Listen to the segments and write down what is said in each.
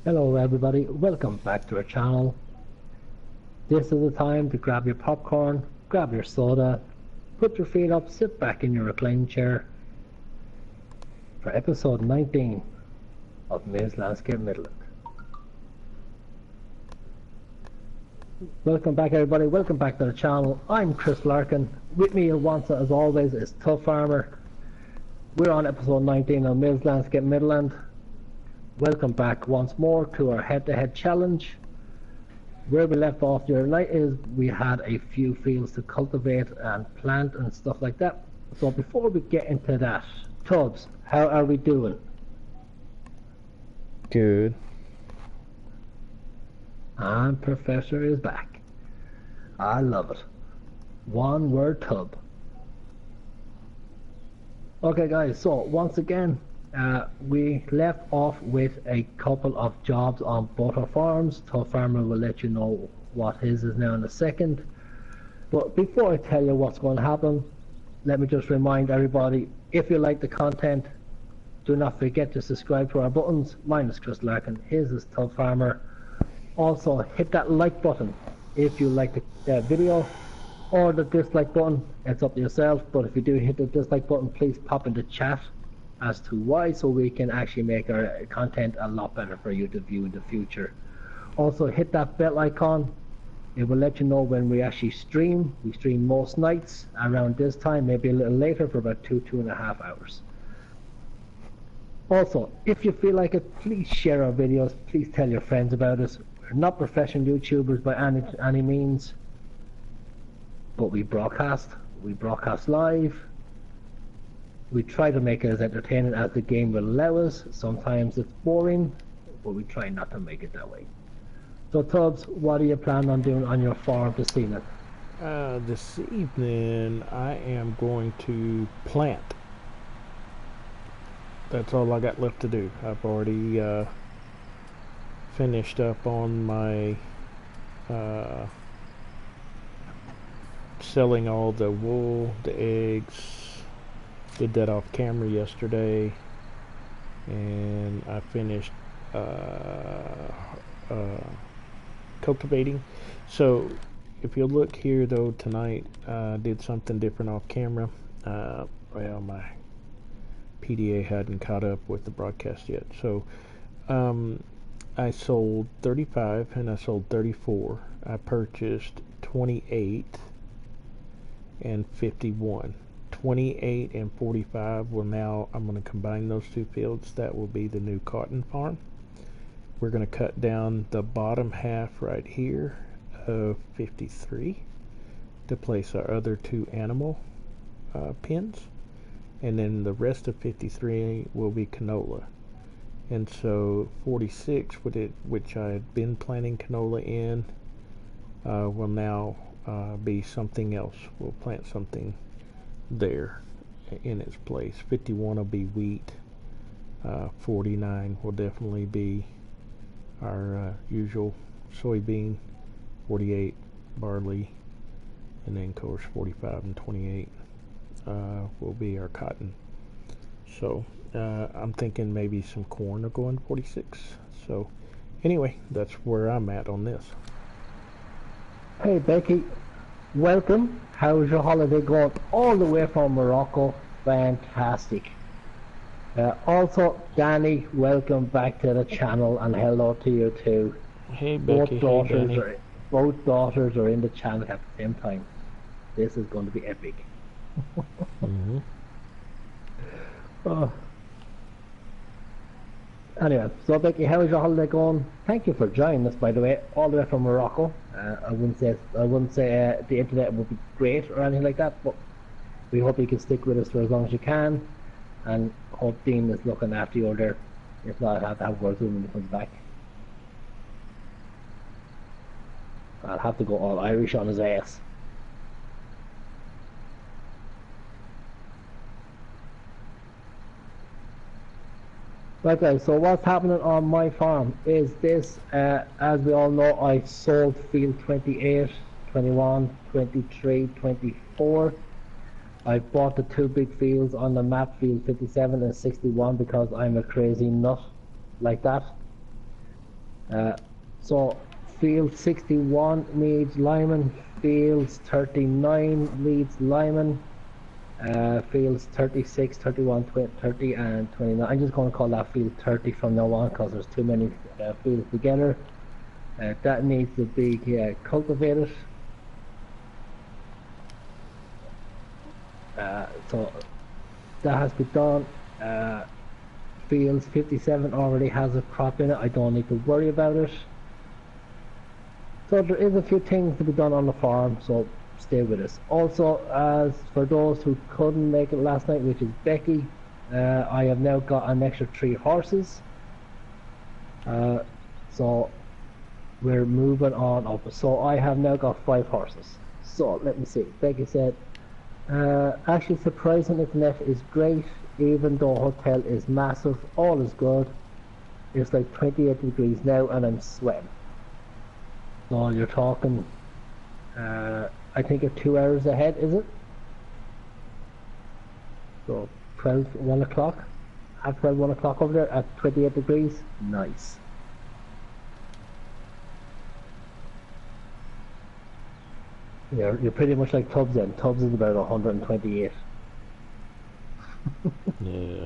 Hello everybody, welcome back to our channel. This is the time to grab your popcorn, grab your soda, put your feet up, sit back in your reclining chair for episode 19 of Midland. Welcome back everybody, welcome back to the channel. I'm Chris Larkin. With me once as always is Tubb Farmer. We're on episode 19 of Midland. Welcome back once more to our head-to-head challenge. Where we left off the other night is we had a few fields to cultivate and plant and stuff like that. So before we get into that, Tubbs, how are we doing? Good. And Professor is back. I love it. One word, Tubb. Okay guys, so once again, we left off with a couple of jobs on both our farms. Tubb Farmer will let you know what his is now in a second. But before I tell you what's going to happen, let me just remind everybody, if you like the content, do not forget to subscribe to our buttons. Mine is Chris Larkin, his is Tubb Farmer. Also hit that like button if you like the video, or the dislike button, it's up to yourself. But if you do hit the dislike button, please pop in the chat as to why, so we can actually make our content a lot better for you to view in the future. Also hit that bell icon, it will let you know when we actually stream. We stream most nights around this time, maybe a little later, for about 2.5 hours. Also, if you feel like it, please share our videos, please tell your friends about us. We're not professional YouTubers by any means, but we broadcast live. We try to make it as entertaining as the game will allow us. Sometimes it's boring, but we try not to make it that way. So Tubbs, what are you planning on doing on your farm this evening? This evening I am going to plant. That's all I got left to do. I've already finished up on my selling all the wool, the eggs. Did that off camera yesterday, and I finished cultivating. So if you look here though, tonight I did something different off camera. Well, my PDA hadn't caught up with the broadcast yet, so I sold 35 and I sold 34. I purchased 28 and 51. 28 and 45 will now, I'm going to combine those two fields. That will be the new cotton farm. We're going to cut down the bottom half right here of 53 to place our other two animal pens, and then the rest of 53 will be canola. And so 46, which I had been planting canola in, will now be something else. We'll plant something there in its place. 51 will be wheat. 49 will definitely be our usual soybean. 48 barley, and then of course 45 and 28 will be our cotton. So I'm thinking maybe some corn will go in 46. So anyway, that's where I'm at on this. Hey Becky, welcome. How's your holiday going? All the way from Morocco. Fantastic. Also, Danny, welcome back to the channel, and hello to you too. Hey Becky, both daughters are in the channel at the same time. This is going to be epic. Oh. Anyway, so Becky, how is your holiday going? Thank you for joining us, by the way, all the way from Morocco. I wouldn't say the internet would be great or anything like that, but we hope you can stick with us for as long as you can, and hope Dean is looking after you there. If not, I'll have to have words with him when he comes back. I'll have to go all Irish on his ass. Right guys, so what's happening on my farm is this. As we all know, I sold field 28, 21, 23, 24. I bought the two big fields on the map, field 57 and 61, because I'm a crazy nut like that. So field 61 needs lineman, fields 39 needs lineman, fields 36, 31, 30 and 29. I'm just going to call that field 30 from now on because there's too many fields together. That needs to be cultivated. So that has been done. Fields 57 already has a crop in it. I don't need to worry about it. So there is a few things to be done on the farm, so stay with us. Also, as for those who couldn't make it last night, which is Becky, I have now got an extra 3 horses. So we're moving on up. So I have now got 5 horses. So let me see. Becky said, actually surprising internet is great, even though hotel is massive, all is good. It's like 28 degrees now and I'm sweating. So you're talking, I think you're 2 hours ahead, is it? So 1 o'clock, half 12, 1 o'clock over there at 28 degrees, nice. You're pretty much like Tubbs then. Tubbs is about 128. Yeah.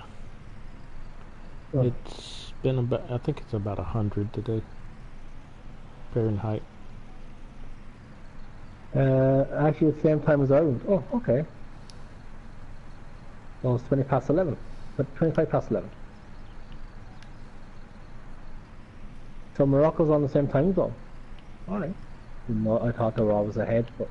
It's been about, I think it's about 100 today. Fahrenheit. Actually the same time as Ireland. Oh, okay. Well, it's 20 past 11. But 25 past 11. So Morocco's on the same time zone. Alright. No, I thought they were always ahead, but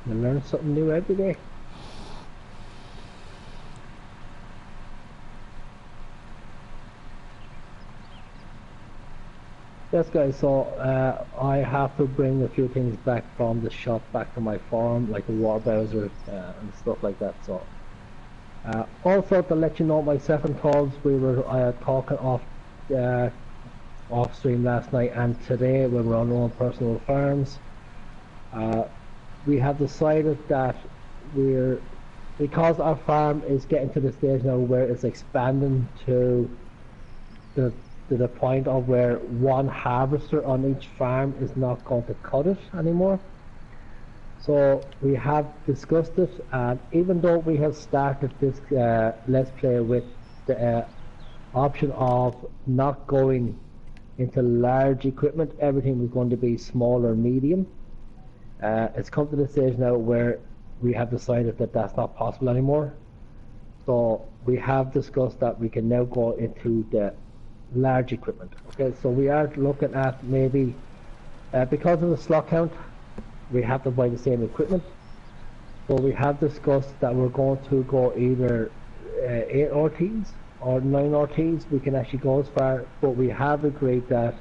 you learn something new every day. Yes guys, so I have to bring a few things back from the shop back to my farm, like the water bowser and stuff like that. So also to let you know, myself and Tubbs, we were talking off stream last night and today when we're on our own personal farms. We have decided that because our farm is getting to the stage now where it's expanding to the point of where one harvester on each farm is not going to cut it anymore. So we have discussed it, and even though we have started this Let's Play with the option of not going into large equipment, everything was going to be small or medium. It's come to the stage now where we have decided that that's not possible anymore. So we have discussed that we can now go into the large equipment. Okay, so we are looking at maybe, because of the slot count, we have to buy the same equipment. So we have discussed that we're going to go either 8 RTs or 9 RTs. We can actually go as far, but we have agreed that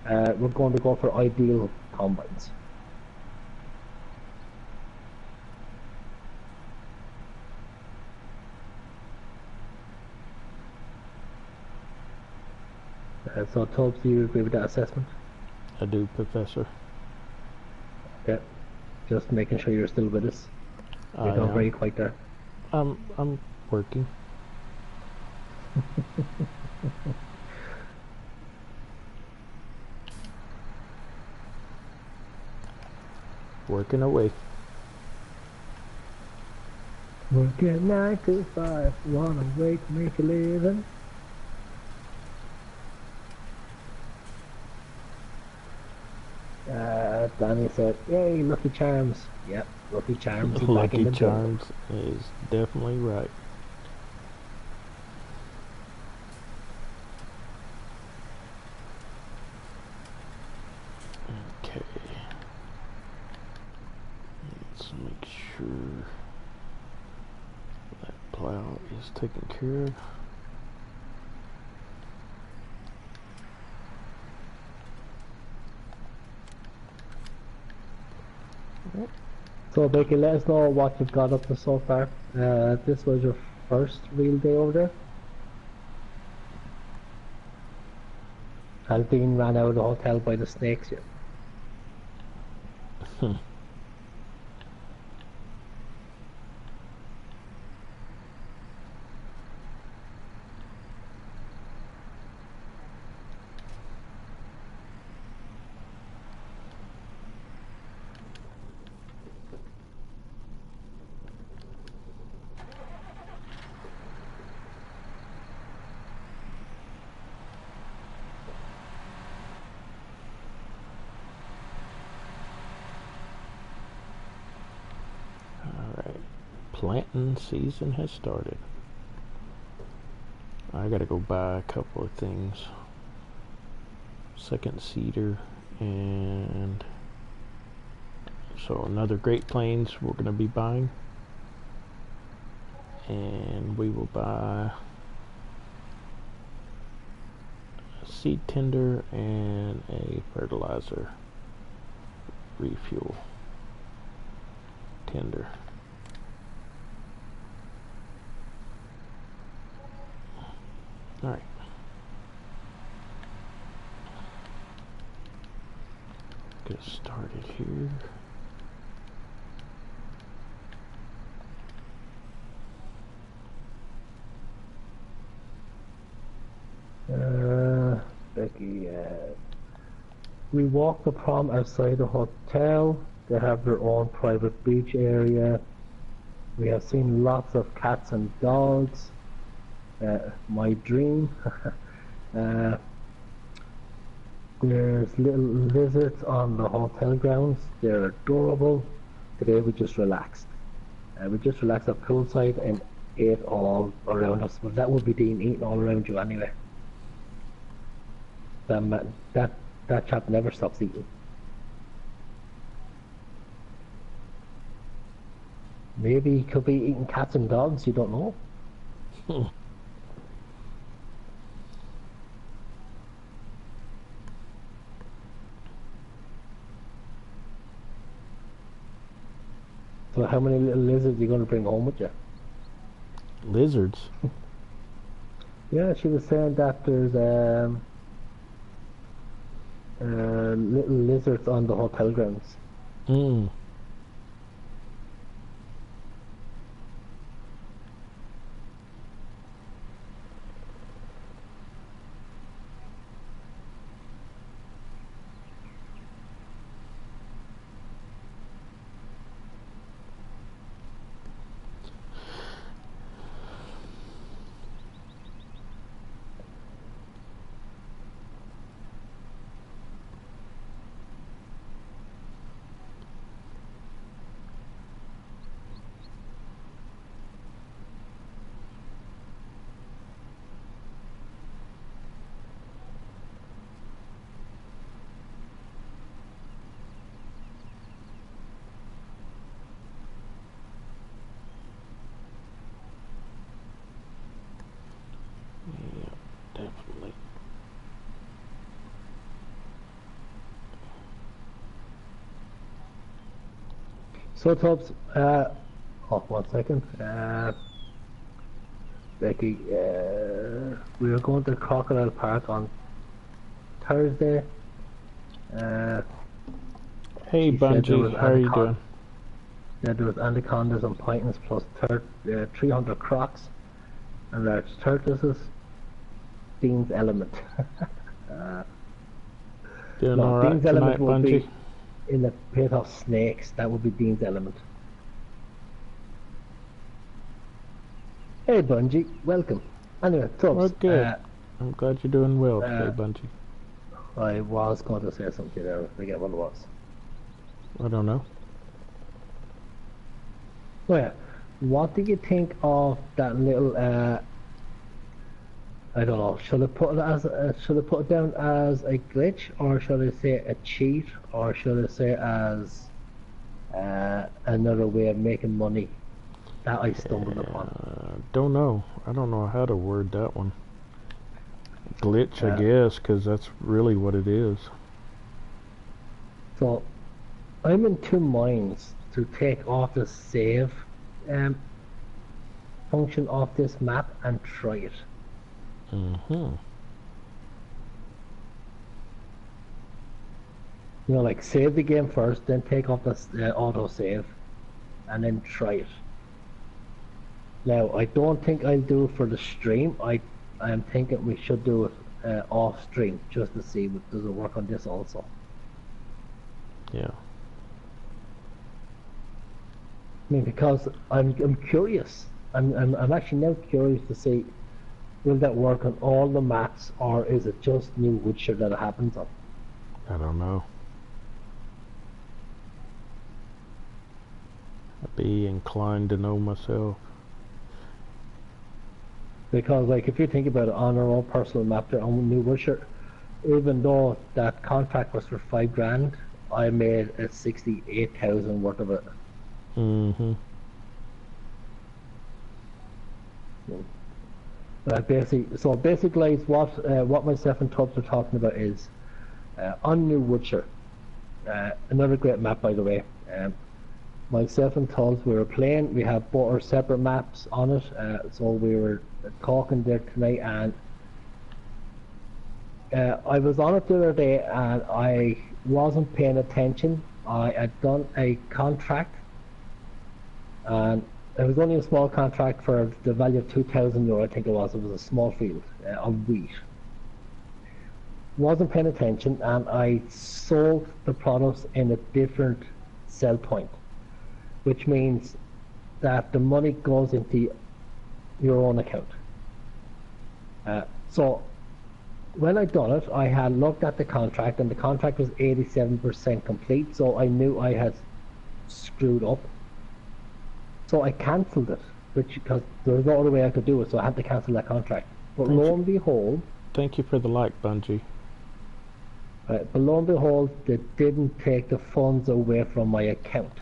we're going to go for ideal combines. So Tubbs, do you agree with that assessment? I do, Professor. Okay. Just making sure you're still with us. You're not very quiet there. I'm working. Working away. Working 9 to 5, wanna wait to make a living. Danny said, "Yay, Lucky Charms." Yep, Lucky Charms. Lucky Charms is definitely right. Okay. Let's make sure that plow is taken care of. So Becky, let us know what you've got up to so far. This was your first real day over there? Has Dean ran out of the hotel by the snakes yet? planting season has started. I gotta go buy a couple of things. Second cedar, and so another Great Plains we're gonna be buying. And we will buy a seed tender and a fertilizer refuel tender. All right. Get started here. Becky, we walked the prom outside the hotel. They have their own private beach area. We have seen lots of cats and dogs. My dream. There's little lizards on the hotel grounds. They're adorable. Today we just relaxed. We just relaxed at poolside and ate all around us. But that would be Dean eating all around you anyway. That chap never stops eating. Maybe he could be eating cats and dogs, you don't know. So how many little lizards are you going to bring home with you? Lizards? Yeah, she was saying that there's little lizards on the hotel grounds. Mm. Definitely. So Tubbs, one second. Becky, we are going to Crocodile Park on Thursday. Hey Bungie, how are you doing? Yeah, there was anacondas and pythons plus 300 crocs and large tortoises. Dean's element. Doing alright Dean's tonight, element would Bungie? be in the pit of snakes. That would be Dean's element. Hey Bungie, welcome. Anyway, Tubbs. Oh, good. I'm glad you're doing well today, Bungie. I was going to say something there. I forget what it was. I don't know. Oh yeah. What do you think of that little I don't know, should I put it down as a glitch, or should I say a cheat, or should I say as another way of making money that I stumbled upon? Don't know. I don't know how to word that one. Glitch, I guess, because that's really what it is. So, I'm in two minds to take off the save function of this map and try it. Mm-hmm. You know, like save the game first, then take off the auto save, and then try it. Now, I don't think I'll do it for the stream. I am thinking we should do it off stream just to see does it work on this also. Yeah. I mean, because I'm curious. I'm actually now curious to see, will that work on all the maps, or is it just New Witcher that it happens on? I don't know. I'd be inclined to know myself. Because, like, if you think about it, on our own personal map there on New Wiltshire, even though that contract was for $5,000, I made a 68,000 worth of it. Mm-hmm. Basically, what myself and Tubbs are talking about is on New Wiltshire, another great map, by the way. Myself and Tubbs, we were playing. We have both our separate maps on it, so we were talking there tonight, and I was on it the other day, and I wasn't paying attention. I had done a contract, and it was only a small contract for the value of €2,000, I think it was. It was a small field of wheat. Wasn't paying attention, and I sold the products in a different sell point, which means that the money goes into your own account. So when I done it, I had looked at the contract, and the contract was 87% complete, so I knew I had screwed up. So I cancelled it, because there was no other way I could do it, so I had to cancel that contract. But lo and behold... Thank you for the like, Bungie. But lo and behold, they didn't take the funds away from my account.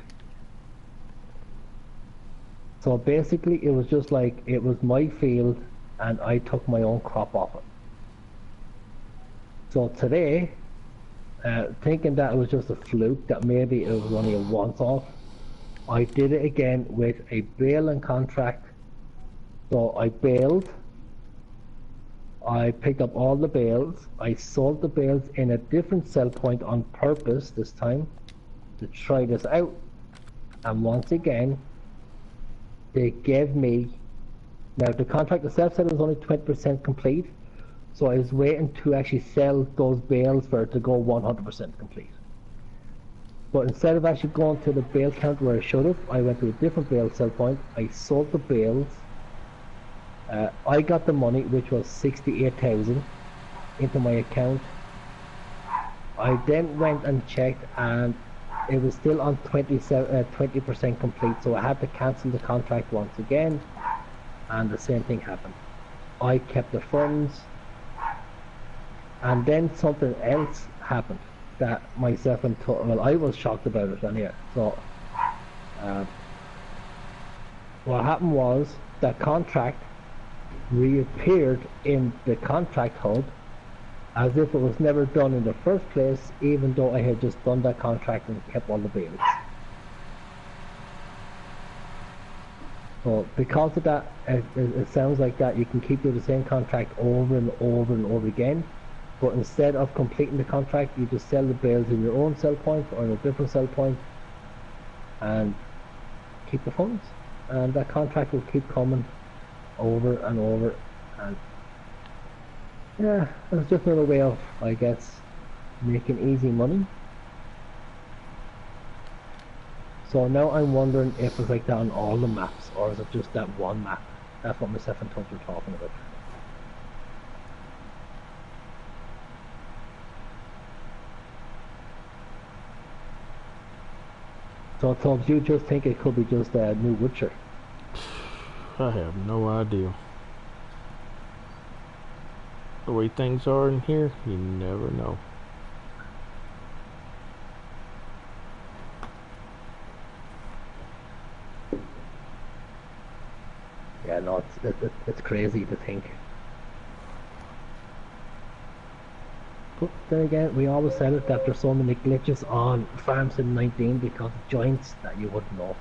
So basically, it was just like, it was my field, and I took my own crop off it. So today, thinking that it was just a fluke, that maybe it was only a once-off, I did it again with a baling contract. So I baled, I picked up all the bales, I sold the bales in a different sell point on purpose this time to try this out, and once again they gave me, now the contract itself said it was only 20% complete, so I was waiting to actually sell those bales for it to go 100% complete. But instead of actually going to the bale count where I should have, I went to a different bale sell point. I sold the bales. I got the money, which was 68,000, into my account. I then went and checked, and it was still on 20% complete, so I had to cancel the contract once again, and the same thing happened. I kept the funds, and then something else happened that myself and I was shocked about it anyway. So what happened was that contract reappeared in the contract hub as if it was never done in the first place, even though I had just done that contract and kept all the bales. So because of that, it sounds like that you can keep doing the same contract over and over and over again. But instead of completing the contract, you just sell the bales in your own sell point or in a different sell point and keep the funds. And that contract will keep coming over and over. And yeah, it's just another way of, I guess, making easy money. So now I'm wondering if it's like that on all the maps, or is it just that one map? That's what myself and Tubb were talking about. So Tubbs, you just think it could be just a New Wiltshire? I have no idea. The way things are in here, you never know. Yeah, no, it's crazy to think. But then again, we always said it that there's so many glitches on Farm Sim 19 because of joints that you wouldn't know.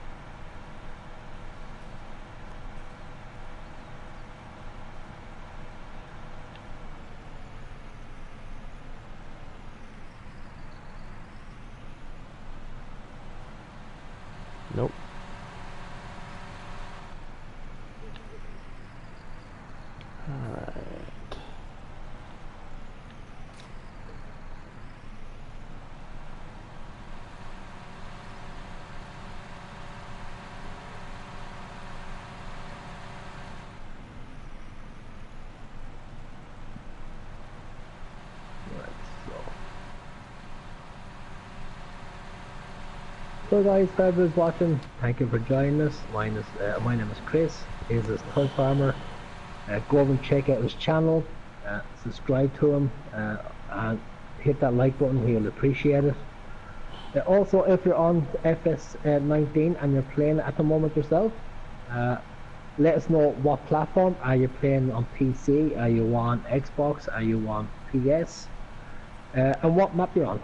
Nope. Alright. So guys, if everyone's watching, thank you for joining us. My name is Chris. He's his Tubb farmer. Go over and check out his channel. Subscribe to him and hit that like button. He'll appreciate it. Also, if you're on FS19 and you're playing it at the moment yourself, let us know what platform. Are you playing on PC? Are you on Xbox? Are you on PS? And what map you're on.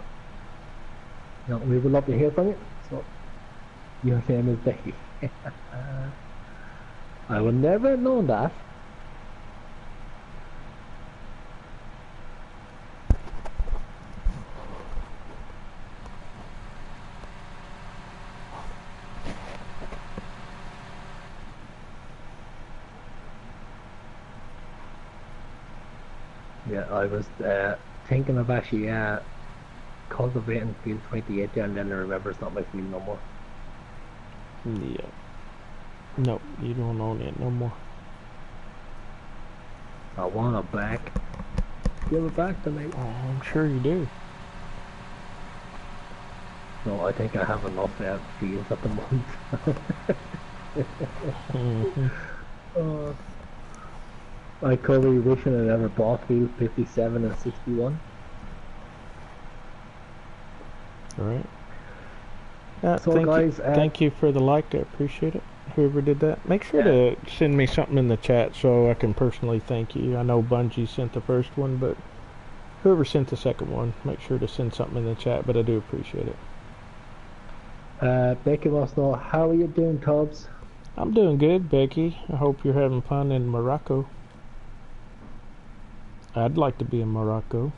You know, we would love to hear from you. So, your name is Becky. I would never have known that. Yeah, I was thinking of actually cultivating field 28 there, and then I remember it's not my field no more. Yeah. No, you don't own it no more. I want it back. Give it back to me. Oh, I'm sure you do. No, I think I have enough fields at the moment. I could be wishing I never bought field 57 and 61. Alright. So thank guys, thank you for the like, I appreciate it. Whoever did that. Make sure to send me something in the chat so I can personally thank you. I know Bungie sent the first one, but whoever sent the second one, make sure to send something in the chat, but I do appreciate it. Becky wants to know, how are you doing, Tubbs? I'm doing good, Becky. I hope you're having fun in Morocco. I'd like to be in Morocco.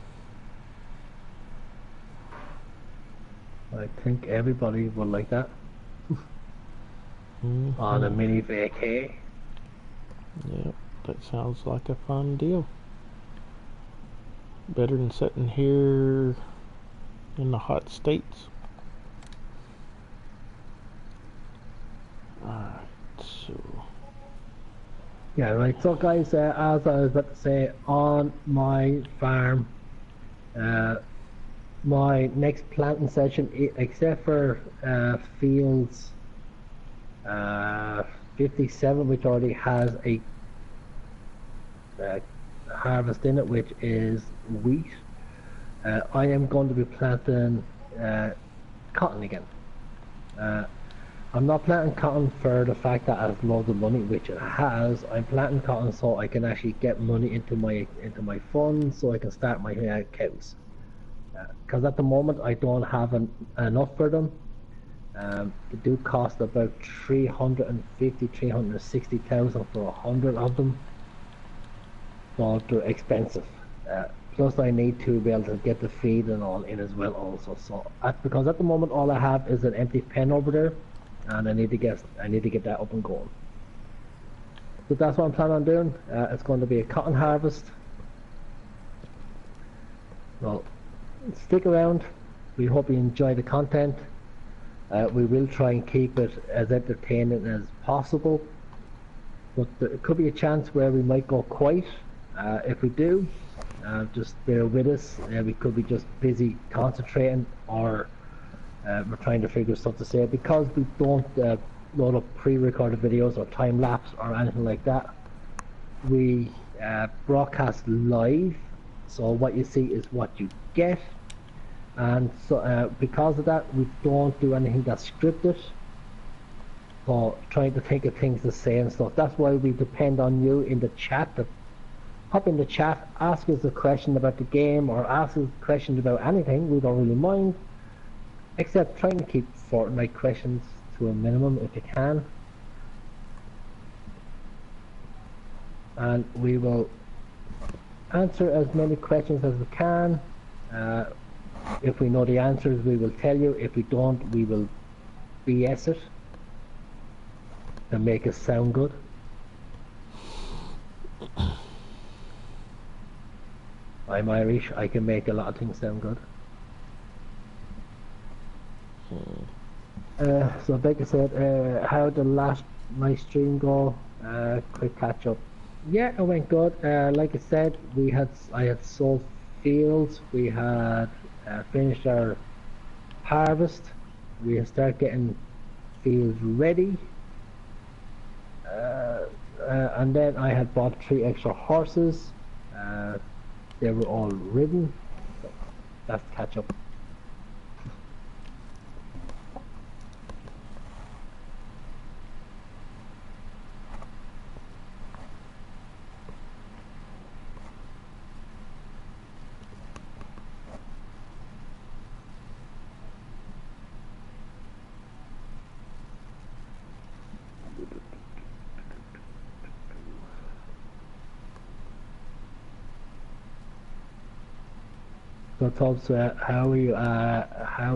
I think everybody would like that. On a mini vacay. Yep, that sounds like a fun deal. Better than sitting here in the hot states. Alright, so... Yeah, right, so guys, as I was about to say, on my farm, my next planting session, except for fields 57, which already has a harvest in it, which is wheat, I am going to be planting cotton again. I'm not planting cotton for the fact that it has loads of money, which it has. I'm planting cotton so I can actually get money into my funds, so I can start my cows. Because at the moment I don't have enough for them. They do cost about 360,000 for 100 of them. So they're expensive. Plus I need to be able to get the feed and all in as well also. So because at the moment all I have is an empty pen over there, and I need to get that up and going. So that's what I'm planning on doing. It's going to be a cotton harvest. Well, stick around. We hope you enjoy the content. We will try and keep it as entertaining as possible, but there could be a chance where we might go quiet. If we do, just bear with us. We could be just busy concentrating, or we're trying to figure stuff to say, because we don't load up pre-recorded videos or time-lapse or anything like that. We broadcast live, so what you see is what you get, and so because of that we don't do anything that's scripted, or trying to think of things to say and stuff. That's why we depend on you in the chat to hop in the chat, ask us a question about the game, or ask us questions about anything. We don't really mind, except trying to keep Fortnite questions to a minimum if you can, and we will answer as many questions as we can. If we know the answers, we will tell you. If we don't, we will BS it and make it sound good. I'm Irish, I can make a lot of things sound good. So Becca said, how did the last night stream go? Quick catch up. Yeah, it went good. Like I said, I had sold fields. We had finished our harvest. we start getting fields ready. And then I had bought 3 extra horses. They were all ridden. So that's catch up. So Tubb, so how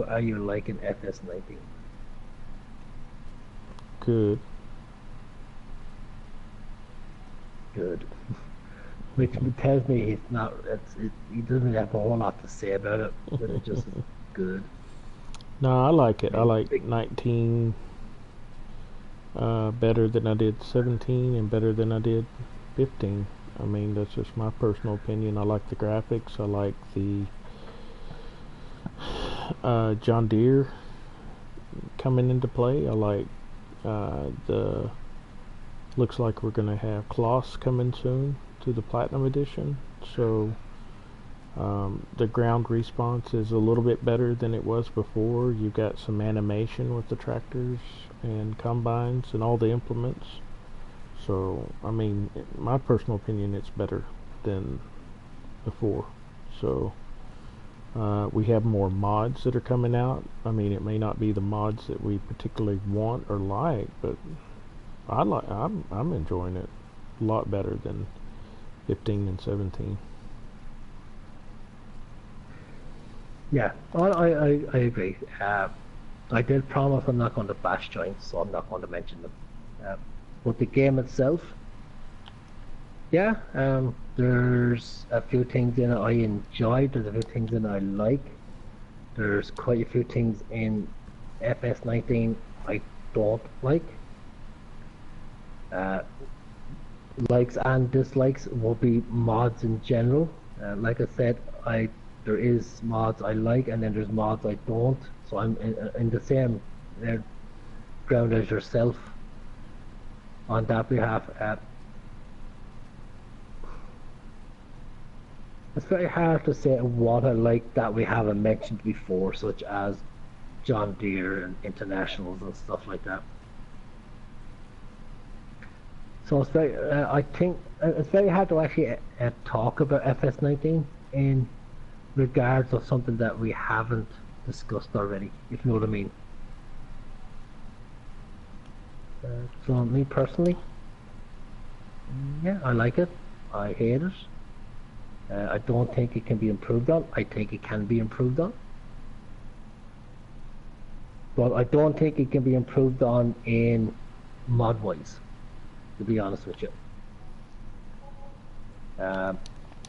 are you liking FS19? Good. Good. Which tells me he's not. He doesn't have a whole lot to say about it, but it just is good. No, I like it. I like 19 better than I did 17 and better than I did 15. I mean, that's just my personal opinion. I like the graphics. I like the John Deere coming into play. I like the looks like we're gonna have Kloss coming soon to the Platinum Edition, so the ground response is a little bit better than it was before. You've got some animation with the tractors and combines and all the implements, so I mean, in my personal opinion, it's better than before. So we have more mods that are coming out. I mean, it may not be the mods that we particularly want or like, but I'm enjoying it a lot better than 15 and 17. Yeah, I agree. I did promise I'm not going to bash joints, so I'm not going to mention them. But the game itself, yeah, there's a few things in it I enjoyed, there's a few things in it I like. There's quite a few things in FS19 I don't like. Likes and dislikes will be mods in general. Like I said, there is mods I like and then there's mods I don't. So I'm in the same ground as yourself on that behalf. It's very hard to say what I like that we haven't mentioned before, such as John Deere and internationals and stuff like that. So it's very, I think it's very hard to actually talk about FS19 in regards of something that we haven't discussed already, if you know what I mean. So me personally, yeah, I like it. I hate it. I don't think it can be improved on. I think it can be improved on. But I don't think it can be improved on in mod-wise, to be honest with you.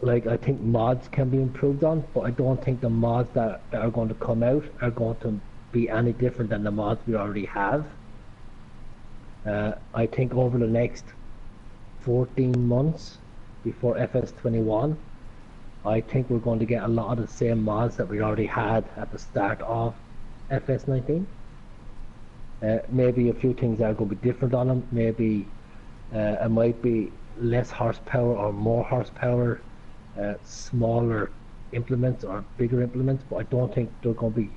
Like, I think mods can be improved on, but I don't think the mods that are going to come out are going to be any different than the mods we already have. I think over the next 14 months before FS21, I think we're going to get a lot of the same mods that we already had at the start of FS19. Maybe a few things are going to be different on them. Maybe it might be less horsepower or more horsepower, smaller implements or bigger implements, but I don't think there's going to be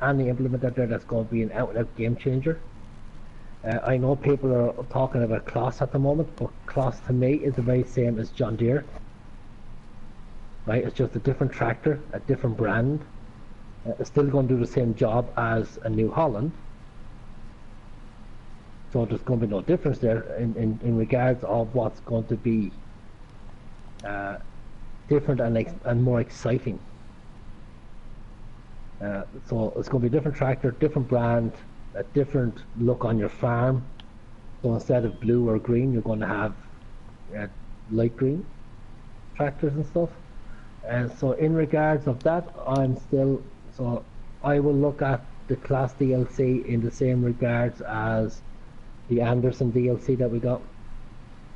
any implement out there that's going to be an out-and-out game changer. I know people are talking about Kloss at the moment, but Kloss to me is the very same as John Deere. Right? It's just a different tractor, a different brand. It's still going to do the same job as a New Holland. So there's going to be no difference there in regards of what's going to be different and more exciting. So it's going to be a different tractor, different brand, a different look on your farm. So instead of blue or green, you're going to have light green tractors and stuff. And so in regards of that, I will look at the Kloss DLC in the same regards as the Anderson DLC that we got,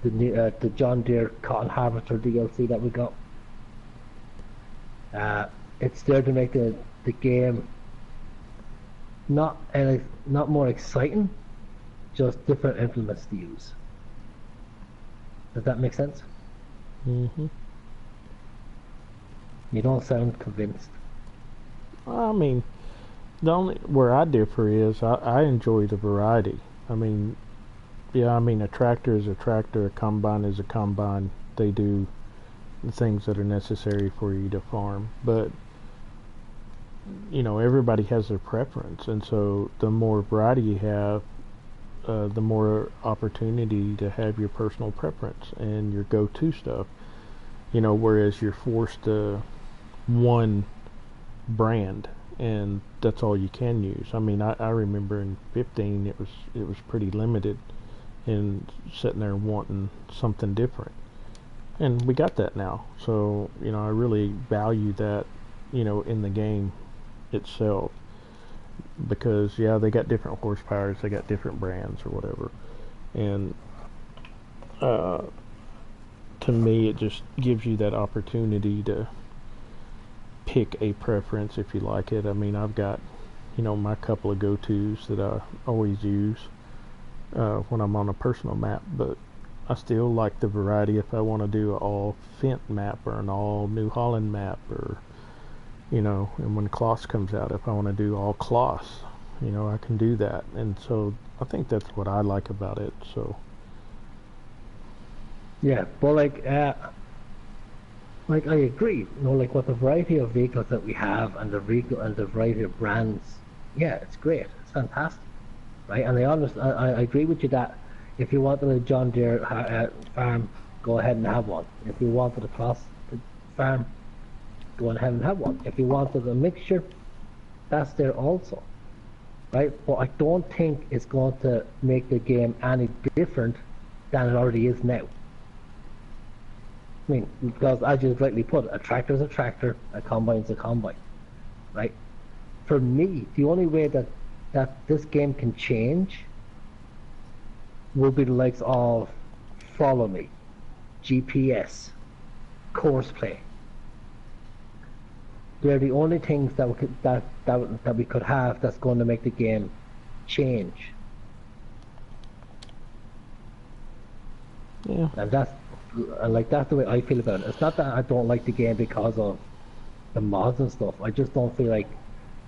the John Deere Cotton Harvester DLC that we got. It's there to make the game not more exciting, just different implements to use. Does that make sense? Mm-hmm. You don't sound convinced. I mean, the only where I differ is I enjoy the variety. I mean, yeah, I mean a tractor is a tractor, a combine is a combine. They do the things that are necessary for you to farm, but everybody has their preference, and so the more variety you have, the more opportunity to have your personal preference and your go-to stuff. Whereas you're forced to one brand, and that's all you can use. I mean, I remember in 15 it was pretty limited, and sitting there wanting something different, and we got that now. So I really value that, in the game itself, because they got different horsepowers, they got different brands or whatever, and to me it just gives you that opportunity to pick a preference if you like it. I mean, I've got my couple of go-tos that I always use when I'm on a personal map, but I still like the variety if I want to do an all Fent map or an all New Holland map, or and when Kloss comes out, if I want to do all Kloss, I can do that. And so I think that's what I like about it. So Yeah, but like I agree. Like with the variety of vehicles that we have and the variety of brands, yeah, it's great. It's fantastic, right? And I agree with you that if you wanted a John Deere farm, go ahead and have one. If you wanted a Kloss farm, go ahead and have one. If you wanted a mixture, that's there also, right? But I don't think it's going to make the game any different than it already is now. I mean, because as you rightly put, a tractor is a tractor, a combine is a combine, right? For me, the only way that this game can change will be the likes of follow me, GPS, course play. They're the only things that we could have that's going to make the game change. Yeah. And that's the way I feel about it. It's not that I don't like the game because of the mods and stuff. I just don't feel like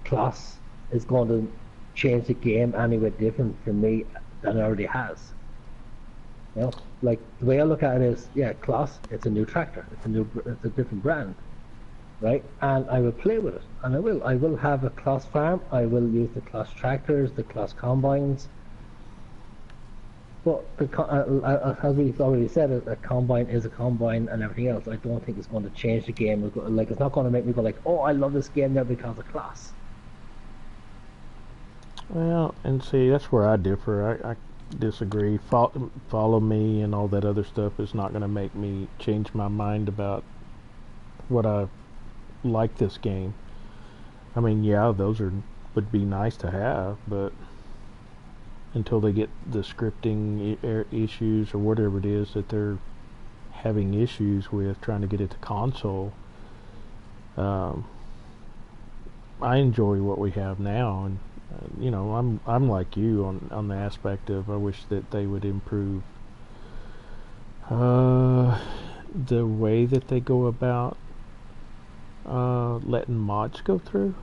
Kloss is going to change the game anywhere different for me than it already has. Like the way I look at it is, yeah, Kloss, it's a new tractor, it's a different brand, right? And I will play with it, and I will have a Kloss farm. I will use the Kloss tractors, the Kloss combines. But as we've already said, a combine is a combine and everything else. I don't think it's going to change the game. It's not going to make me go like, oh, I love this game now because of Kloss. Well, and see, that's where I differ. I disagree. Follow me and all that other stuff is not going to make me change my mind about what I like this game. I mean, yeah, those would be nice to have, but until they get the scripting issues or whatever it is that they're having issues with trying to get it to console, I enjoy what we have now, and I'm like you on the aspect of I wish that they would improve the way that they go about letting mods go through,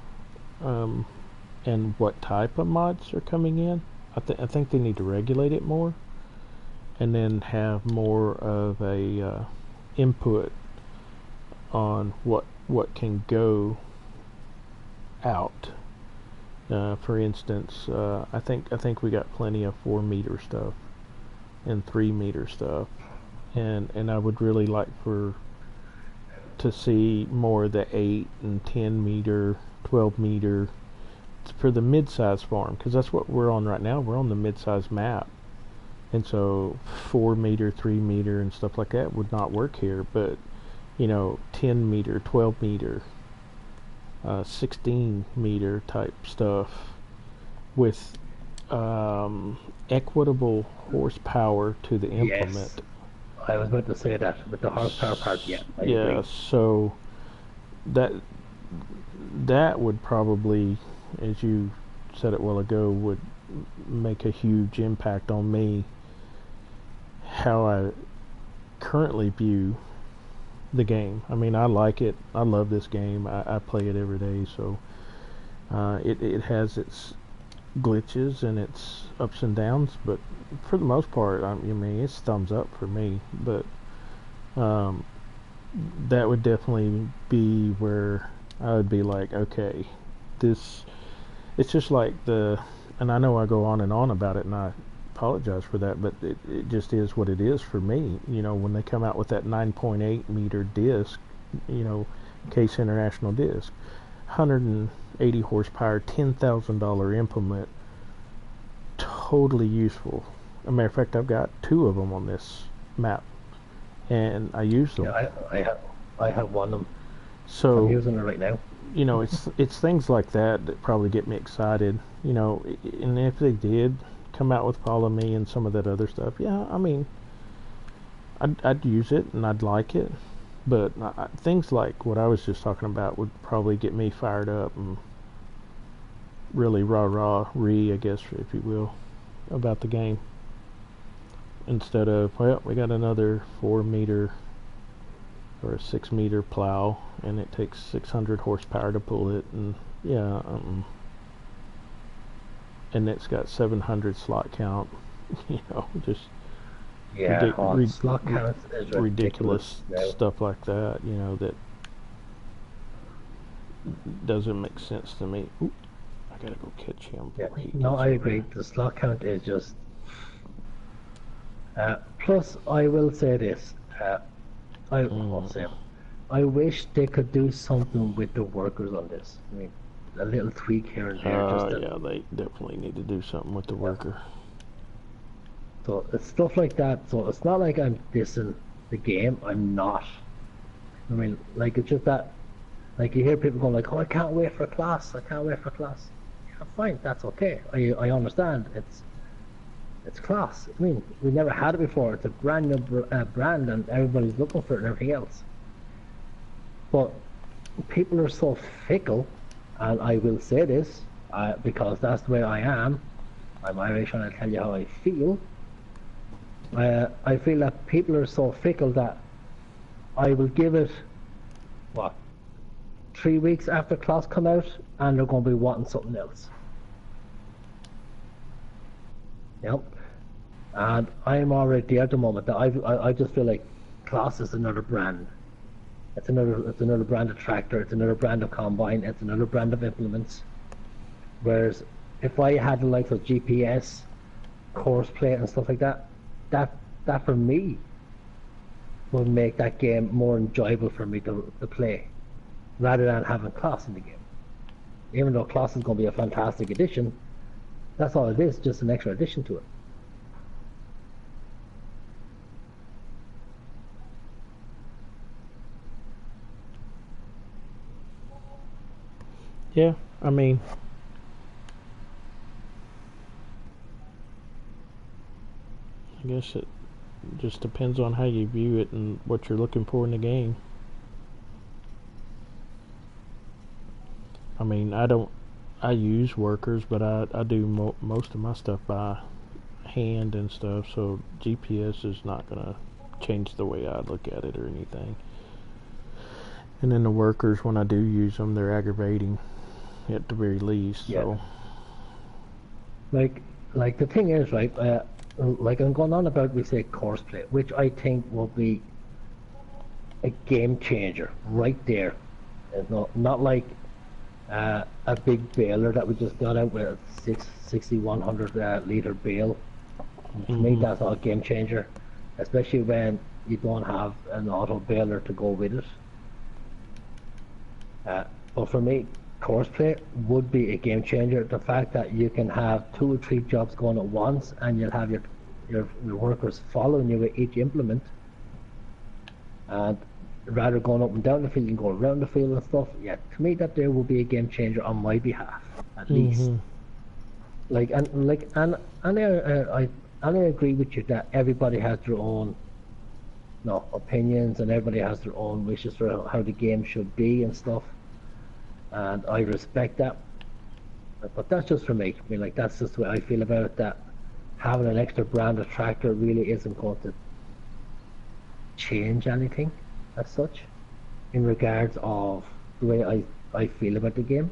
and what type of mods are coming in. I think they need to regulate it more, and then have more of a input on what can go out. For instance, I think we got plenty of 4-meter stuff and 3-meter stuff, and I would really like to see more of the 8 and 10-meter, 12-meter for the mid-size farm, because that's what we're on right now. We're on the mid-size map, and so 4-meter, 3-meter, and stuff like that would not work here. But 10-meter, 12-meter, 16-meter type stuff with equitable horsepower to the implement. Yes, I was about to say that with the horsepower part. Yeah, I agree. So that would probably, as you said it a while ago, would make a huge impact on me, how I currently view the game. I mean, I like it. I love this game. I play it every day, so it has its glitches and its ups and downs, but for the most part, I mean, it's thumbs up for me. But that would definitely be where I would be like, okay, it's just like and I know I go on and on about it, and I apologize for that, but it just is what it is for me. You know, when they come out with that 9.8 meter disc, you know, Case International disc, 180 horsepower, $10,000 implement, totally useful. As a matter of fact, I've got 2 of them on this map, and I use them. Yeah, I have one of them. So I'm using it right now. You know, it's things like that probably get me excited. You know, and if they did come out with Follow Me and some of that other stuff, yeah, I mean, I'd use it and I'd like it, but things like what I was just talking about would probably get me fired up and really I guess, if you will, about the game, instead of, well, we got another 4 meter or a 6 meter plow and it takes 600 horsepower to pull it, and yeah, and it's got 700 slot count. You know, just slot count is ridiculous stuff like that. You know, that doesn't make sense to me. Oop, I gotta go catch him. Yeah, no, I agree. The slot count is just. Plus, I will say this. I wish they could do something with the workers on this. I mean, a little tweak here and there. Yeah, they definitely need to do something with the worker. So it's stuff like that. So it's not like I'm dissing the game. I'm not. I mean, like, it's just that, like, you hear people going like, "Oh, I can't wait for class. I can't wait for class." Yeah, fine, that's okay. I understand. It's class. I mean, we never had it before. It's a brand new brand, and everybody's looking for it and everything else. But people are so fickle, and I will say this because that's the way I am. I'm Irish, and I'll tell you how I feel. I feel that people are so fickle that I will give it, 3 weeks after class come out, and they're going to be wanting something else. Yep. And I'm already there at the moment that I just feel like class is another brand. It's another brand of tractor. It's another brand of combine. It's another brand of implements. Whereas if I had the likes of GPS, course play, and stuff like that, that for me would make that game more enjoyable for me to play, rather than having class in the game. Even though class is going to be a fantastic addition, that's all it is, just an extra addition to it. Yeah, I mean, I guess it just depends on how you view it and what you're looking for in the game. I mean, I use workers, but I do most of my stuff by hand and stuff, so GPS is not going to change the way I look at it or anything. And then the workers, when I do use them, they're aggravating at the very least. Yeah. So, like the thing is, right? Like I'm going on about, we say course play, which I think will be a game changer right there. It's not like a big baler that we just got out with a 6,100 litre bale. To me, that's not a game changer, especially when you don't have an auto baler to go with it. But for me, course play would be a game changer. The fact that you can have 2 or 3 jobs going at once, and you'll have your workers following you with each implement, and rather going up and down the field, you can go around the field and stuff. Yeah, to me, that there will be a game changer on my behalf, at least. And I agree with you that everybody has their own opinions, and everybody has their own wishes for how the game should be and stuff. And I respect that. But that's just for me. I mean, like that's just the way I feel about it. That having an extra brand of tractor really isn't going to change anything as such in regards of the way I feel about the game.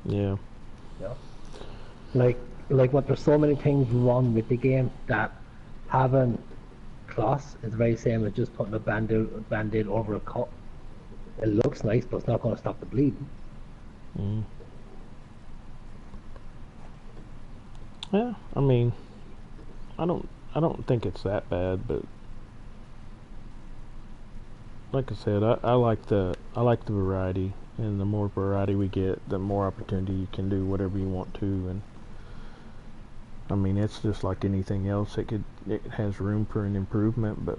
Yeah. Yeah. What there's so many things wrong with the game that having cloths is very same as just putting a band-aid over a cut. It looks nice, but it's not going to stop the bleeding. Mm. Yeah, I mean, I don't think it's that bad, but like I said, I like the variety, and the more variety we get, the more opportunity you can do whatever you want to, and I mean, it's just like anything else. It has room for an improvement, but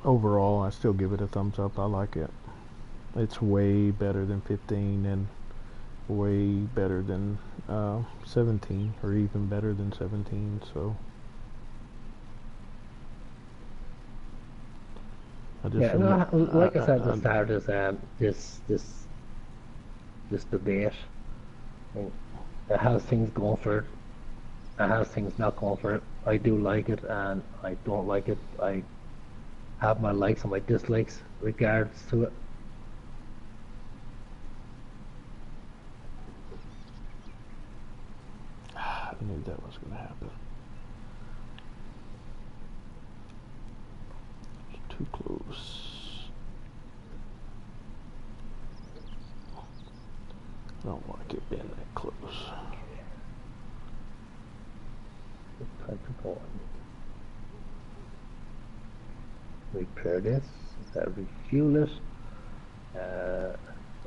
overall, I still give it a thumbs up. I like it. It's way better than 15 and way better than 17, or even better than 17. So I just Yeah, no, like I said at the start, is this debate. I mean, it has things going for it. It has things not going for it. I do like it, and I don't like it. I have my likes and my dislikes regards to it. I knew that was going to happen. It's too close. I don't want to get in that close. Time to go on. Repair this. Refuel it.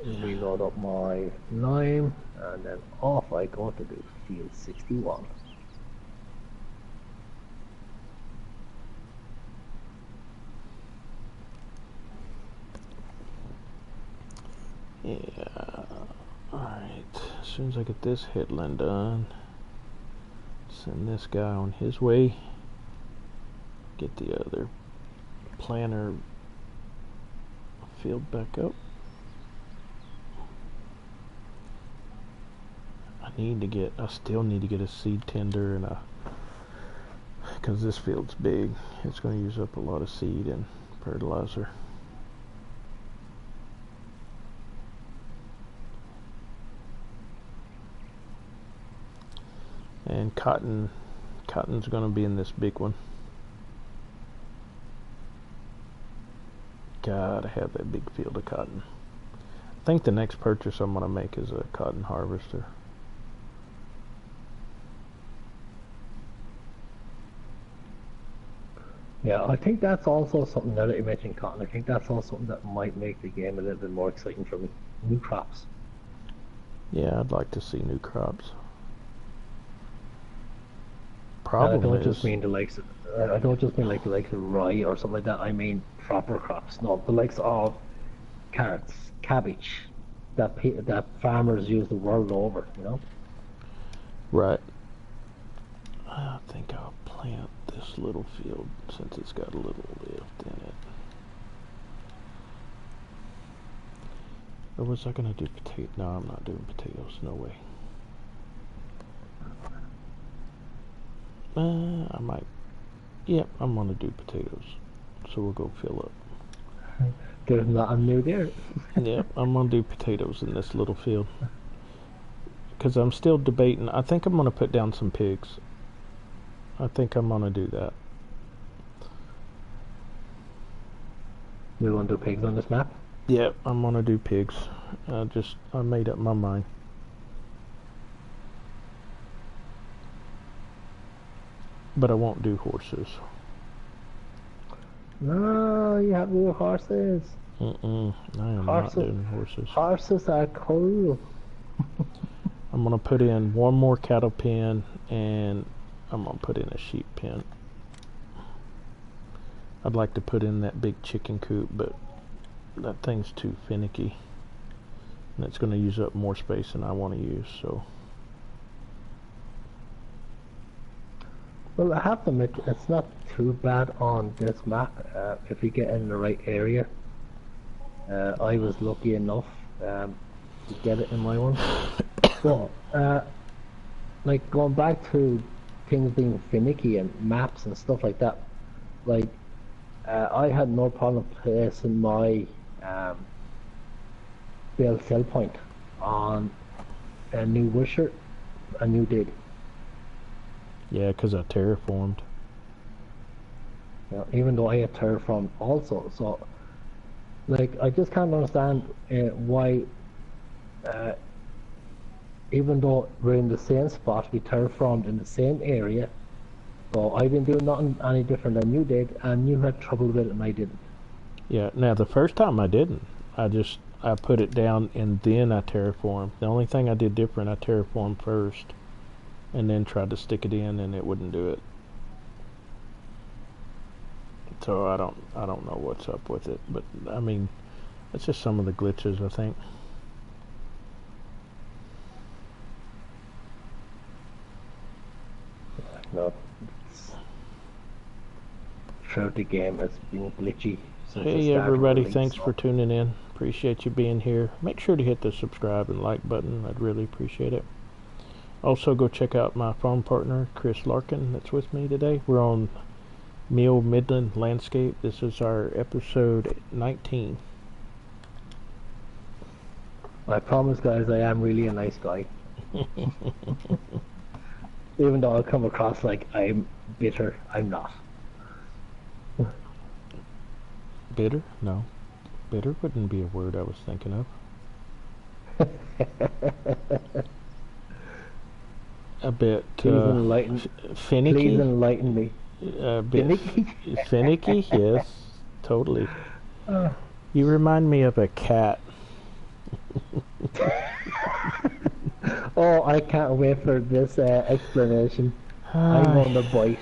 Reload up my lime, and then off I go to do field 61. Yeah. Alright. As soon as I get this headland done, send this guy on his way. Get the other planter filled back up. I still need to get a seed tender and because this field's big. It's going to use up a lot of seed and fertilizer. And cotton's going to be in this big one. Gotta have that big field of cotton. I think the next purchase I'm going to make is a cotton harvester. Yeah, I think that's also something, now that you mentioned cotton, I think that's also something that might make the game a little bit more exciting for me. New crops. Yeah, I'd like to see new crops. I don't just mean the likes I don't just mean like the likes of rye or something like that. I mean proper crops. No, the likes of carrots, cabbage, that farmers use the world over, you know? Right. I think I'll plant this little field since it's got a little lift in it. Or was I going to do potato? No, I'm not doing potatoes. No way. I might. Yep, I'm going to do potatoes. So we'll go fill up. There's nothing new there. Yep, I'm going to do potatoes in this little field. Because I'm still debating. I think I'm going to put down some pigs. I think I'm going to do that. We want to do pigs on this map? Yep, I'm going to do pigs. I made up my mind. But I won't do horses. No, you have to do horses. I am not doing horses. Horses are cool. I'm going to put in one more cattle pen, and I'm going to put in a sheep pen. I'd like to put in that big chicken coop, but that thing's too finicky. And it's going to use up more space than I want to use, so... Well, I have to admit, it's not too bad on this map if you get in the right area. I was lucky enough to get it in my one. But like going back to things being finicky and maps and stuff like that, like I had no problem placing my build sell point on a new wisher, a new dig. Yeah, because I terraformed. You know, even though I had terraformed also, so like I just can't understand why, even though we're in the same spot, we terraformed in the same area. So I didn't do nothing any different than you did, and you had trouble with it, and I didn't. Yeah, now the first time I didn't. I put it down and then I terraformed. The only thing I did different, I terraformed first and then tried to stick it in and it wouldn't do it. So I don't know what's up with it, but I mean, it's just some of the glitches, I think. No, throughout the game has been glitchy. Hey everybody, thanks for tuning in. Appreciate you being here. Make sure to hit the subscribe and like button. I'd really appreciate it. Also, go check out my farm partner, Chris Larkin, that's with me today. We're on Midland Landscape. This is our episode 19. I promise, guys, I am really a nice guy. Even though I come across like I'm bitter, I'm not. Bitter? No. Bitter wouldn't be a word I was thinking of. A bit finicky. Please enlighten me. A bit finicky? Finicky, yes, totally. Uh, You remind me of a cat. Oh, I can't wait for this explanation. I'm on the bite.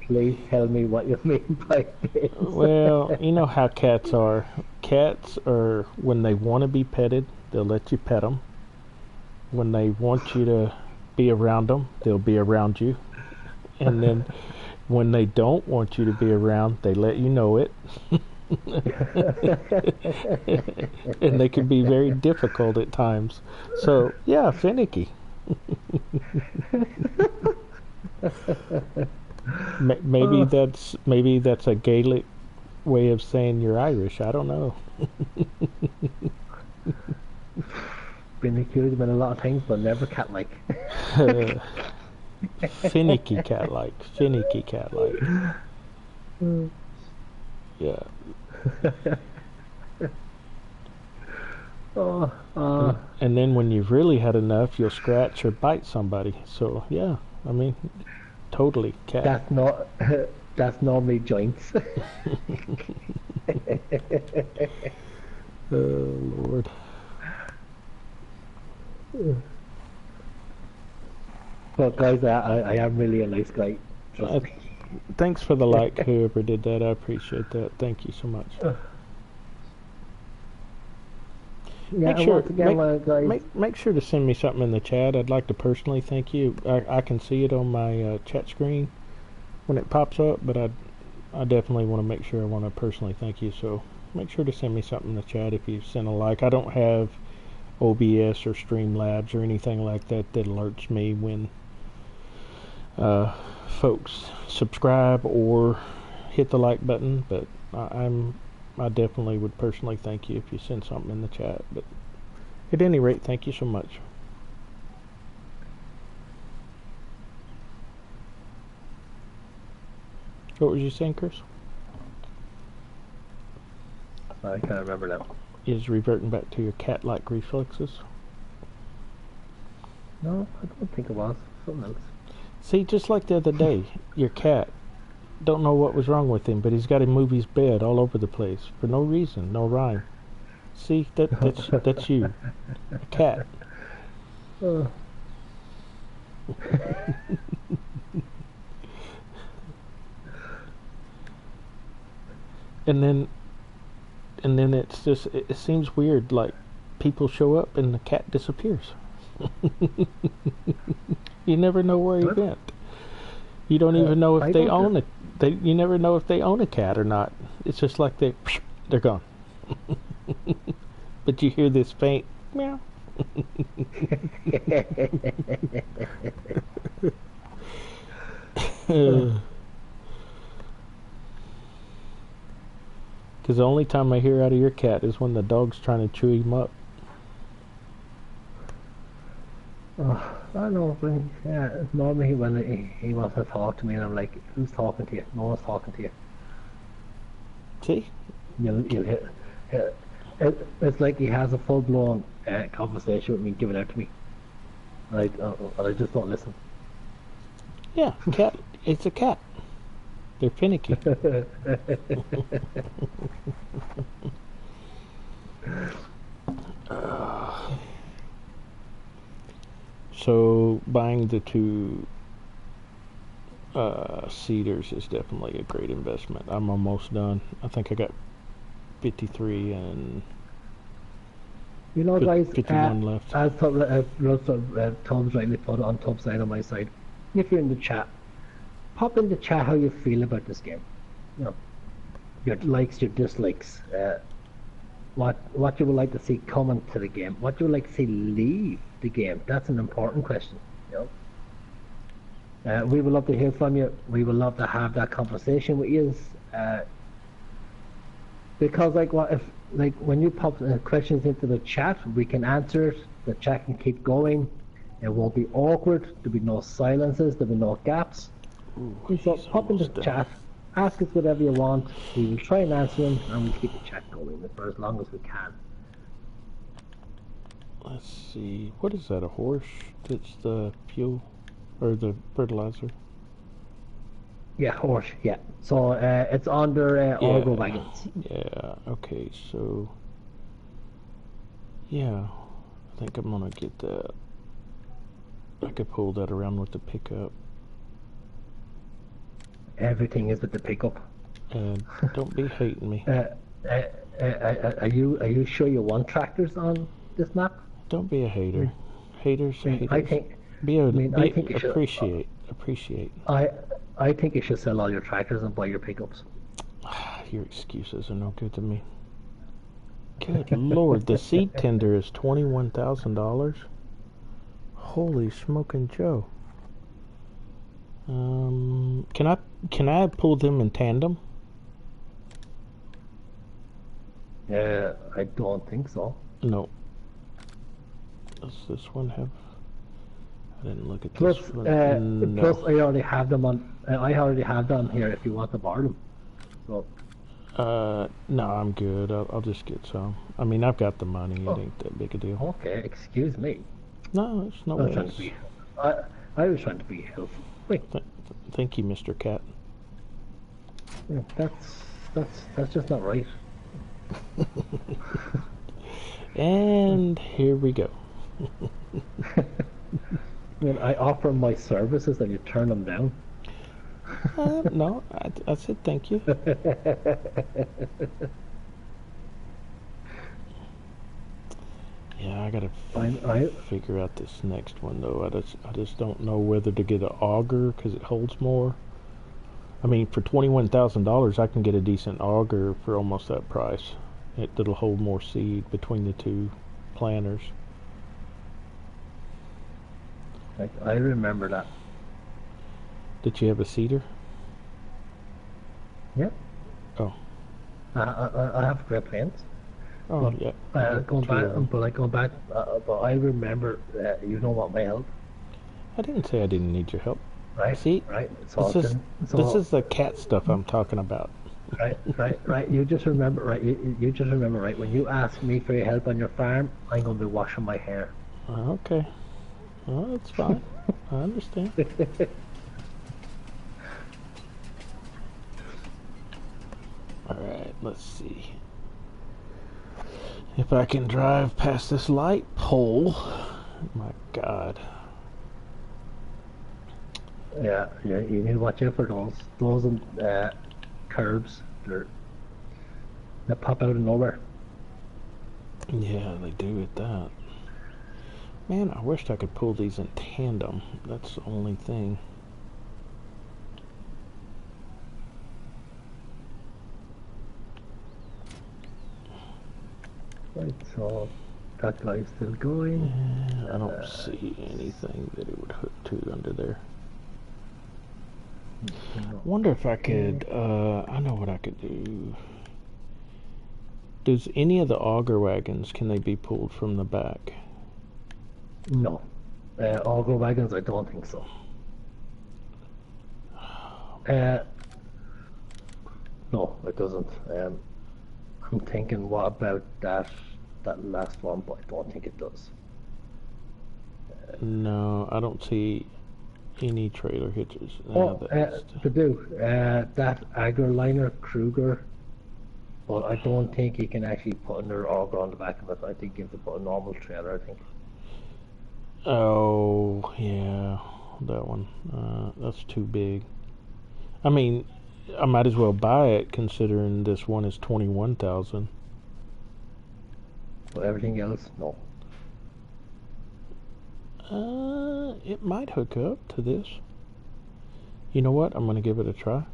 Please tell me what you mean by this. Well, you know how cats are. Cats are, when they want to be petted, they'll let you pet them. When they want you to be around them, they'll be around you. And then when they don't want you to be around, they let you know it. And they can be very difficult at times. So, yeah, finicky. Maybe that's a Gaelic way of saying you're Irish. I don't know. Finicky has been a lot of things, but never cat-like. Finicky cat-like. Finicky cat-like. Yeah. And then when you've really had enough, you'll scratch or bite somebody. So yeah, I mean, totally cat. That's normally joints. Oh Lord. But guys, I am really a nice guy. Trust me. Thanks for the like, whoever did that. I appreciate that. Thank you so much. Yeah, make sure to send me something in the chat. I'd like to personally thank you. I can see it on my chat screen when it pops up, but I definitely want to make sure I want to personally thank you. So make sure to send me something in the chat if you send a like. I don't have OBS or Streamlabs or anything like that that alerts me when folks subscribe or hit the like button, but I definitely would personally thank you if you send something in the chat. But at any rate, thank you so much. What was you saying, Chris? I can't remember now. Is reverting back to your cat-like reflexes? No, I don't think it was. Something else. See, just like the other day, your cat, don't know what was wrong with him, but he's got to move his bed all over the place for no reason, no rhyme. See, that's you, a cat. And then it's just, it seems weird, like people show up and the cat disappears. You never know where he went. You don't even know if they own it. You never know if they own a cat or not. It's just like they're gone. But you hear this faint meow. Because the only time I hear out of your cat is when the dog's trying to chew him up. I know, but yeah, normally when he wants to talk to me, and I'm like, who's talking to you? No one's talking to you. See? You'll hit. It's like he has a full-blown conversation with me, giving out to me. And I just don't listen. Yeah, cat. It's a cat. They're finicky. So buying the two cedars is definitely a great investment. I'm almost done. I think I got 53 and You know, guys, 51 left. as Tubbs rightly put on Tubbs' side on my side, if you're in the chat, pop in the chat how you feel about this game. You know, your likes, your dislikes, what you would like to see coming to the game, what you would like to see leave the game. That's an important question. You know, we would love to hear from you. We would love to have that conversation with you. Because when you pop questions into the chat, we can answer it. The chat can keep going. It won't be awkward. There'll be no silences. There'll be no gaps. Ooh, So pop into the chat. Ask us whatever you want. We will try and answer them, and we'll keep the chat going for as long as we can. Let's see. What is that? A horse? That's the fuel or the fertilizer? Yeah, horse. Yeah. So it's under Argo wagons. Yeah. Okay. So. Yeah, I think I'm gonna get that. I could pull that around with the pickup. Everything is with the pickup. And don't be hating me. Are you sure you want tractors on this map? Don't be a hater. Haters. I think. Appreciate. Appreciate. I think you should sell all your tractors and buy your pickups. Your excuses are no good to me. Good Lord, the seed tender is $21,000. Holy smoking Joe. Can I pull them in tandem? I don't think so. No. Does this one have? I didn't look at Plus, this one. No. Plus, I already have them on. I already have them here. If you want to borrow them, so. No, I'm good. I'll just get some. I mean, I've got the money. It ain't that big a deal. Okay, excuse me. No, it's no worries. I was trying to be helpful. Wait. Thank you, Mr. Cat. Yeah, that's just not right. And here we go. When I offer my services, and you turn them down. No, I said thank you. Yeah, I gotta figure out this next one though. I just don't know whether to get an auger because it holds more. I mean, for $21,000, I can get a decent auger for almost that price. It'll hold more seed between the two planters. I remember that. Did you have a seeder? Yeah. Oh. I have great plants. Oh, but, yeah. Going back, but I remember you don't want my help. I didn't say I didn't need your help. Right. See, right. This is the cat stuff I'm talking about. Right. You just remember, right? You just remember, right? When you ask me for your help on your farm, I'm going to be washing my hair. Okay. Well, that's fine. I understand. Alright, let's see. If I can drive past this light pole. My God. Yeah, you need to watch out for those curbs. They pop out of nowhere. Yeah, they do at that. Man, I wished I could pull these in tandem. That's the only thing. Right, so that guy's still going. I don't see anything that it would hook to under there. No. Wonder if I could, I know what I could do. Does any of the auger wagons, can they be pulled from the back? No. Auger wagons, I don't think so. No, it doesn't. I'm thinking, what about that last one, but I don't think it does. No, I don't see any trailer hitches. To do that Agroliner Kruger, but I don't think you can actually put another auger on the back of it. I think you have to put a normal trailer, I think. Oh, yeah, that one. That's too big. I mean, I might as well buy it, considering this one is 21,000. But everything else, no. It might hook up to this. You know what? I'm gonna give it a try.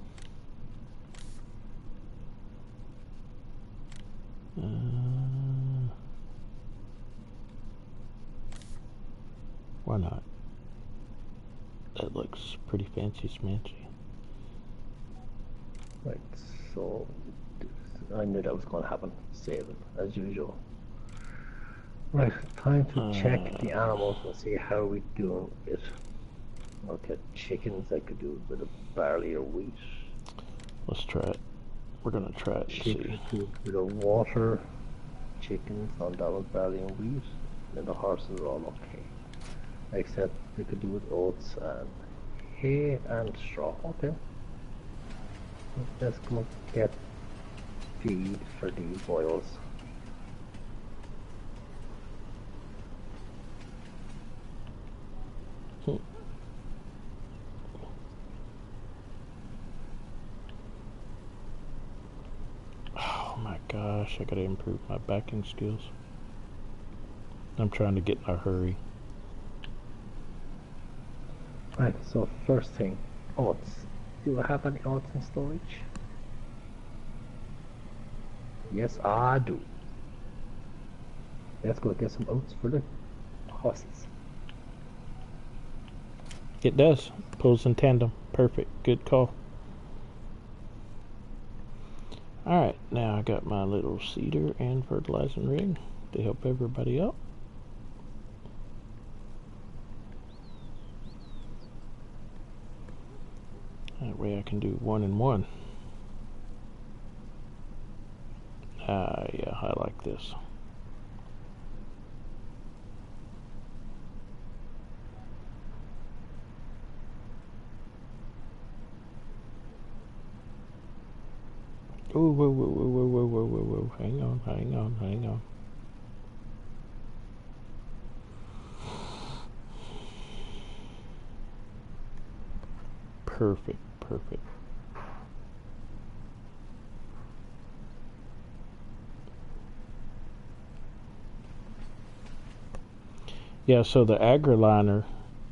Why not? That looks pretty fancy smanchy. Right, so I knew that was going to happen. Save it, as usual. Right, time to check the animals and see how we do it. Okay, chickens, I could do a bit of barley or wheat. Let's try it. We're gonna try it and Chickens see. do a bit of water. Chickens on that was barley and wheat. And the horses are all okay. Except they could do with oats and hay and straw. Okay. Let's go get feed for these boils. Oh my gosh, I gotta improve my backing skills. I'm trying to get in a hurry. Right, so first thing, oats. Do I have any oats in storage? Yes, I do. Let's go get some oats for the horses. It does. Pulls in tandem. Perfect. Good call. Alright, now I got my little seeder and fertilizing rig to help everybody out. That way I can do 1 and 1. Yeah, I like this. Oh, whoa, whoa, whoa, whoa, whoa, whoa, whoa, whoa. Hang on, hang on, hang on. Perfect, perfect. Yeah, so the agroliner,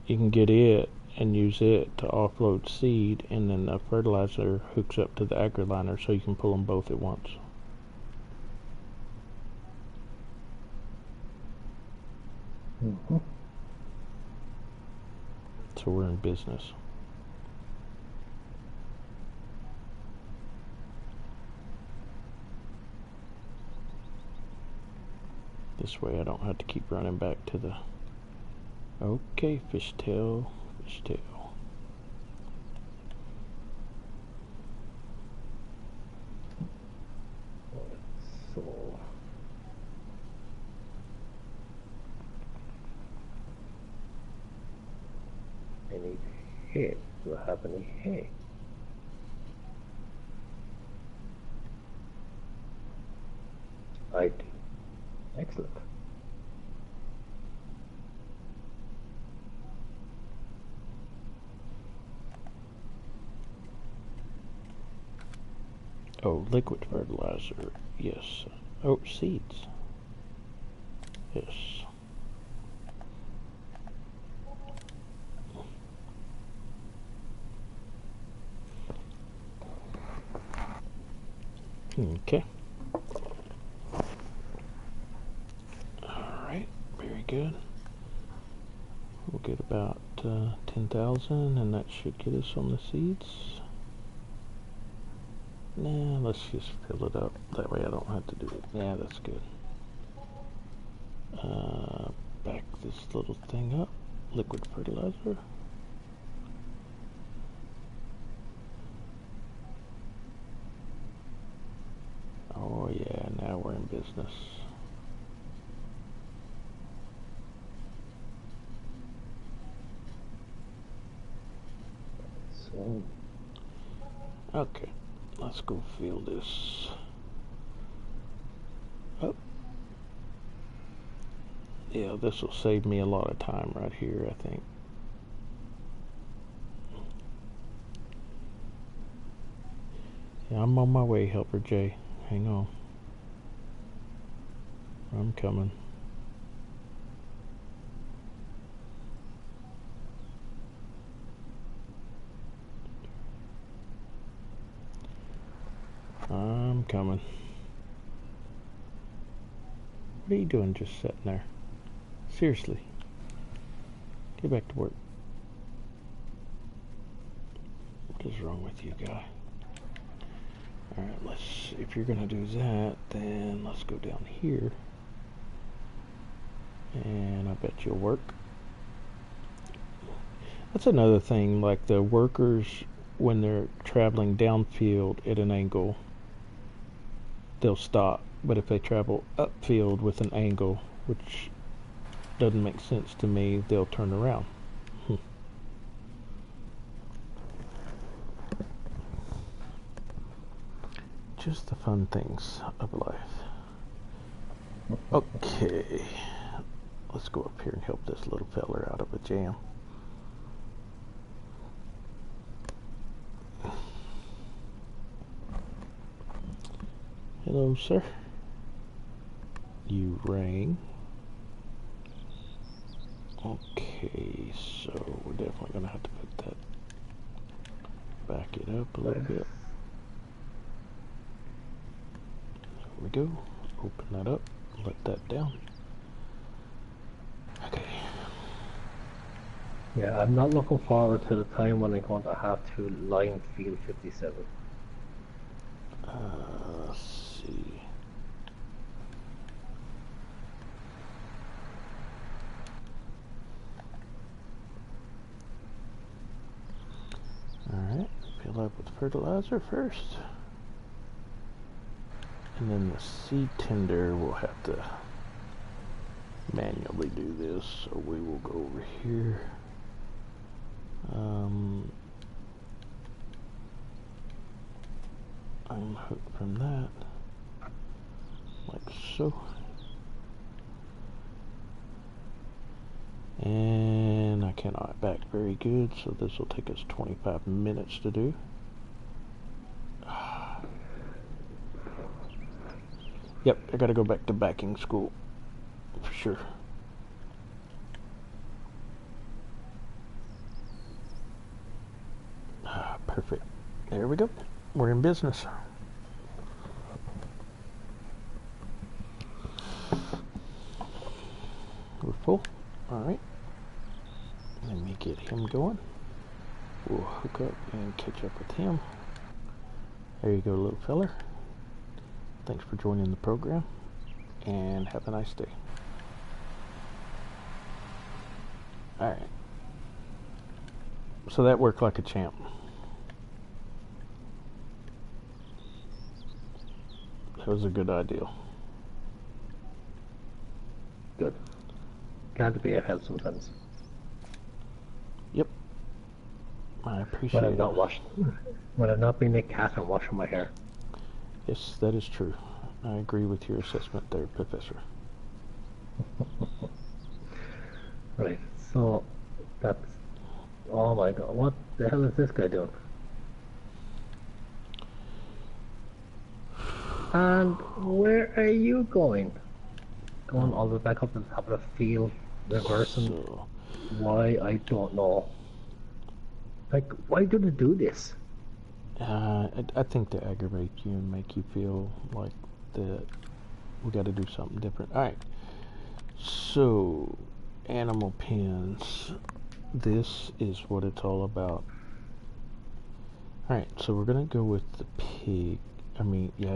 you can get it and use it to offload seed, and then the fertilizer hooks up to the agroliner, so you can pull them both at once. So we're in business. This way I don't have to keep running back to the... Okay, fishtail, fishtail. So I need hay. Do I have any hay? I do. Excellent. Oh, liquid fertilizer, yes. Oh, seeds. Yes. Okay. good. We'll get about 10,000, and that should get us on the seeds. Nah, let's just fill it up. That way I don't have to do it. Yeah, that's good. Back this little thing up. Liquid fertilizer. Oh yeah, now we're in business. So, Okay, let's go fill this. Oh. Yeah, this will save me a lot of time right here, I think. Yeah, I'm on my way, Helper J. Hang on. I'm coming. I'm coming. What are you doing just sitting there? Seriously. Get back to work. What is wrong with you, guy? Alright, let's, if you're gonna do that, then let's go down here. And I bet you'll work. That's another thing, like the workers, when they're traveling downfield at an angle, they'll stop. But if they travel upfield with an angle, which doesn't make sense to me, they'll turn around. Just the fun things of life. Okay, let's go up here and help this little feller out of a jam. Hello, sir. You rang. Okay, so we're definitely gonna have to put that, back it up a little bit. There we go. Open that up. Let that down. Okay. yeah, I'm not looking forward to the time when I'm going to have to line field 57. Let's see. Alright, fill up with fertilizer first. And then the seed tender will have to manually do this, so we will go over here. Unhook from that, like so. And I cannot back very good, so this will take us 25 minutes to do. Yep, I gotta go back to backing school, for sure. Perfect. There we go. We're in business. We're full. Alright. Let me get him going. We'll hook up and catch up with him. There you go, little feller. Thanks for joining the program, and have a nice day. Alright. So that worked like a champ. That was a good idea. Good. Can't be a help sometimes. Yep. I appreciate When I'm it. not washing, when I'm not being a cat and washing my hair. Yes, that is true. I agree with your assessment there, Professor. Right, so that's, oh my god, what the hell is this guy doing? And where are you going? Going all the way back up to the top of the field, reversing. So, Why, I don't know. Like, why do they do this? I think to aggravate you and make you feel like that we got to do something different. All right. So, animal pens. This is what it's all about. Alright, so we're gonna go with the pig. I mean, yeah.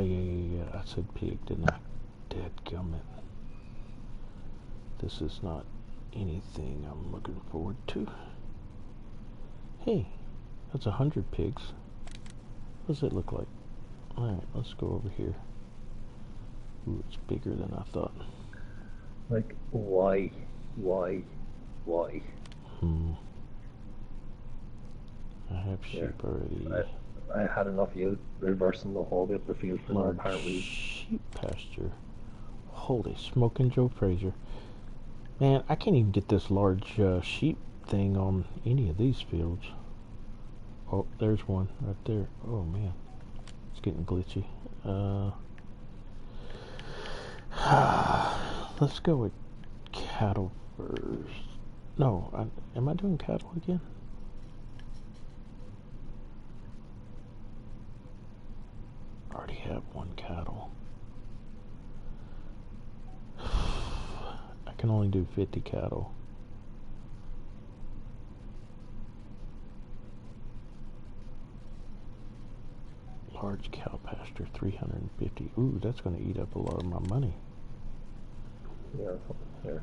I said pig, didn't I? Dadgummit. This is not anything I'm looking forward to. Hey, that's 100 pigs. What does it look like? Alright, let's go over here. Ooh, it's bigger than I thought. Like, why? I have sheep already. I had enough of you reversing the whole bit of the field for no apparent reason. Sheep pasture. Holy smoking Joe Frazier. Man, I can't even get this large sheep thing on any of these fields. Oh, there's one right there. Oh man, it's getting glitchy. Let's go with cattle first. No, am I doing cattle again? I already have one cattle. I can only do 50 cattle. Large cow pasture, 350. Ooh, that's going to eat up a lot of my money. Yeah, here.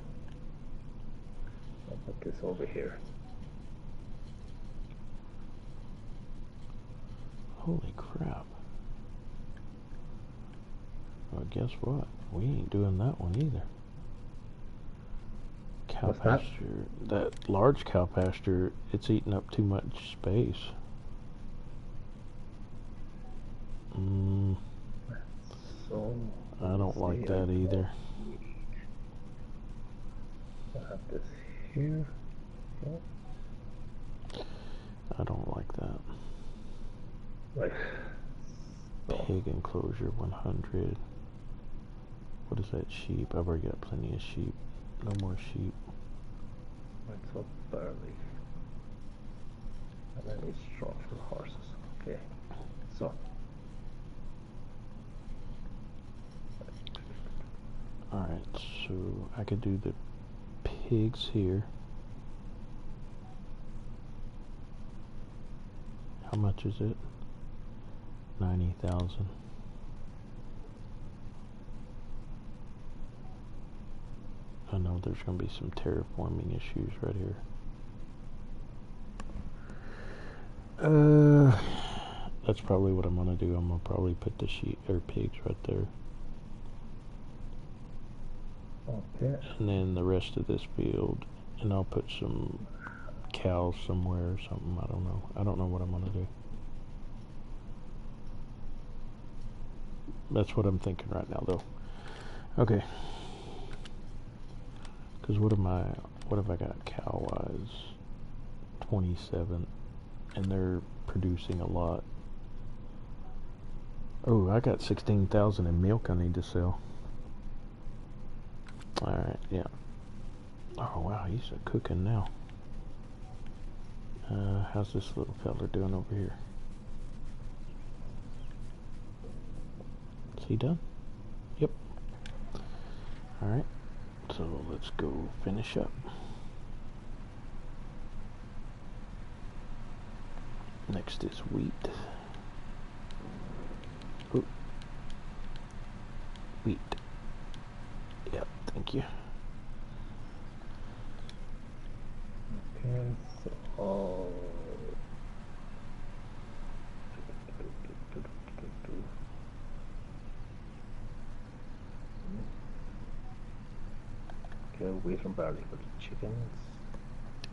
I'll put this over here. Holy crap. Well, guess what? We ain't doing that one either. Cow What's pasture. That large cow pasture, it's eating up too much space. So I don't like that either. I'll have this here. Okay. I don't like that. Right. Pig enclosure 100. What is that? Sheep. I've already got plenty of sheep. No more sheep. Right, so barley. And then it's straw for the horses. Okay. So. Alright, so I could do the pigs here. How much is it? 90,000. I know there's going to be some terraforming issues right here. That's probably what I'm going to do. I'm going to probably put the sheep or pigs right there. Okay. And then the rest of this field, and I'll put some cows somewhere or something. I don't know. I don't know what I'm going to do. That's what I'm thinking right now, though. Okay. Because what have I got cow-wise? 27. And they're producing a lot. Oh, I got 16,000 in milk I need to sell. Alright, yeah. Oh, wow, he's cooking now. How's this little fella doing over here? Is he done? Yep. Alright, so let's go finish up. Next is wheat. Ooh. Wheat. Yep, thank you. Okay, so okay, wheat and barley for the chickens.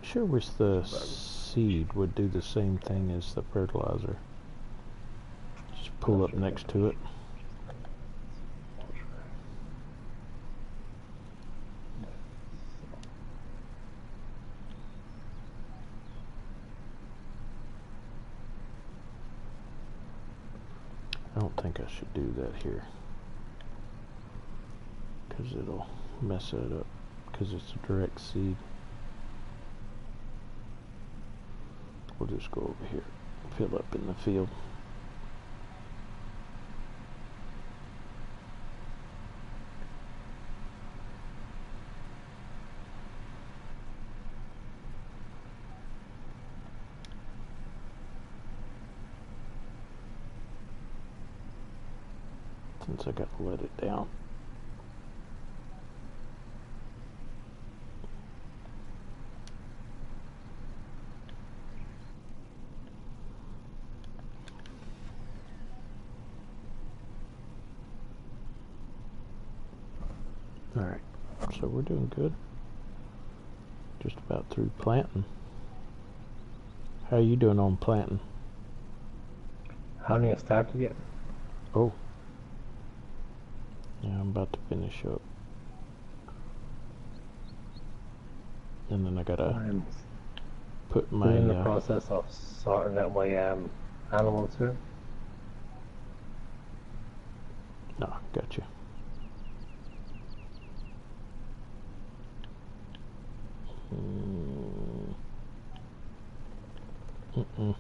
Sure wish the seed would do the same thing as the fertilizer. Just pull up next to it. I don't think I should do that here, because it'll mess it up, because it's a direct seed. We'll just go over here, fill up in the field. since I got to let it down. Alright, so we're doing good. Just about through planting. How are you doing on planting? Haven't even started yet. Oh. Yeah, I'm about to finish up. And then I gotta I'm put my... in the process of sorting out my animals here. No, gotcha. Mm-mm.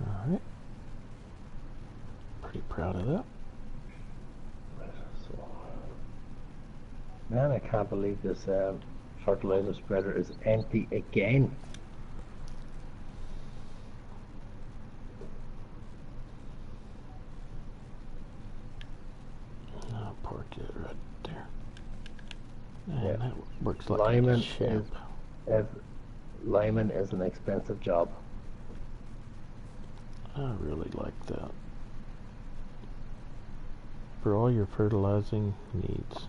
Alright. Pretty proud of that. So, man, I can't believe this fertilizer spreader is empty again. I'll park it right there. And Yeah. that works like Lyman a champ. Lyman is an expensive job. I really like that. For all your fertilizing needs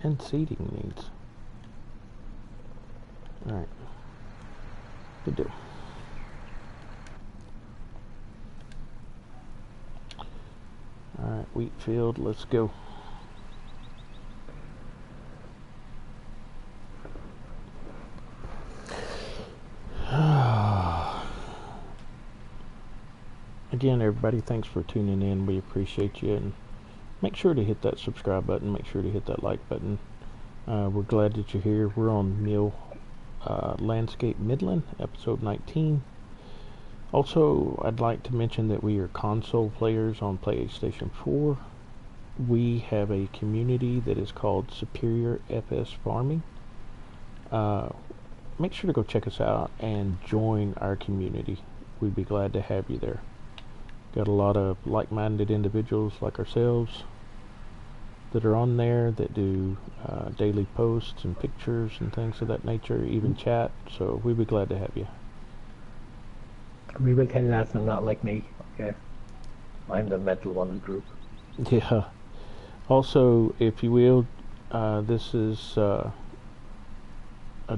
and seeding needs. Alright. Good deal. Alright, wheat field, let's go. Again, everybody, thanks for tuning in. We appreciate you, and make sure to hit that subscribe button. Make sure to hit that like button. We're glad that you're here. We're on Landscape Midland, episode 19. Also, I'd like to mention that we are console players on PlayStation 4. We have a community that is called Superior FS Farming. Make sure to go check us out and join our community. We'd be glad to have you there. Got a lot of like-minded individuals like ourselves that are on there that do daily posts and pictures and things of that nature, even chat, so we'd be glad to have you. We will tell you that's not like me, okay? I'm the mental one in the group. Yeah. Also, if you will, this is a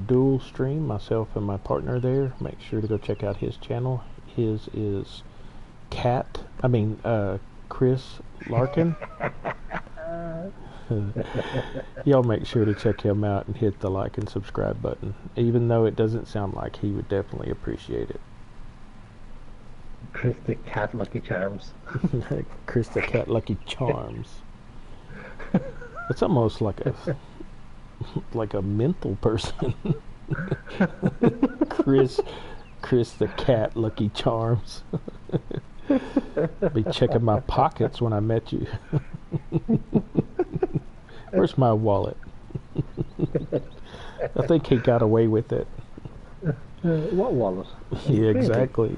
dual stream, myself and my partner there. Make sure to go check out his channel. His is Chris Larkin. Y'all make sure to check him out and hit the like and subscribe button, even though it doesn't sound like he would definitely appreciate it. Chris the Cat Lucky Charms. Chris the Cat Lucky Charms. It's almost like a mental person. Chris the Cat Lucky Charms. Be checking my pockets when I met you. Where's my wallet? I think he got away with it. What wallet? Yeah, exactly.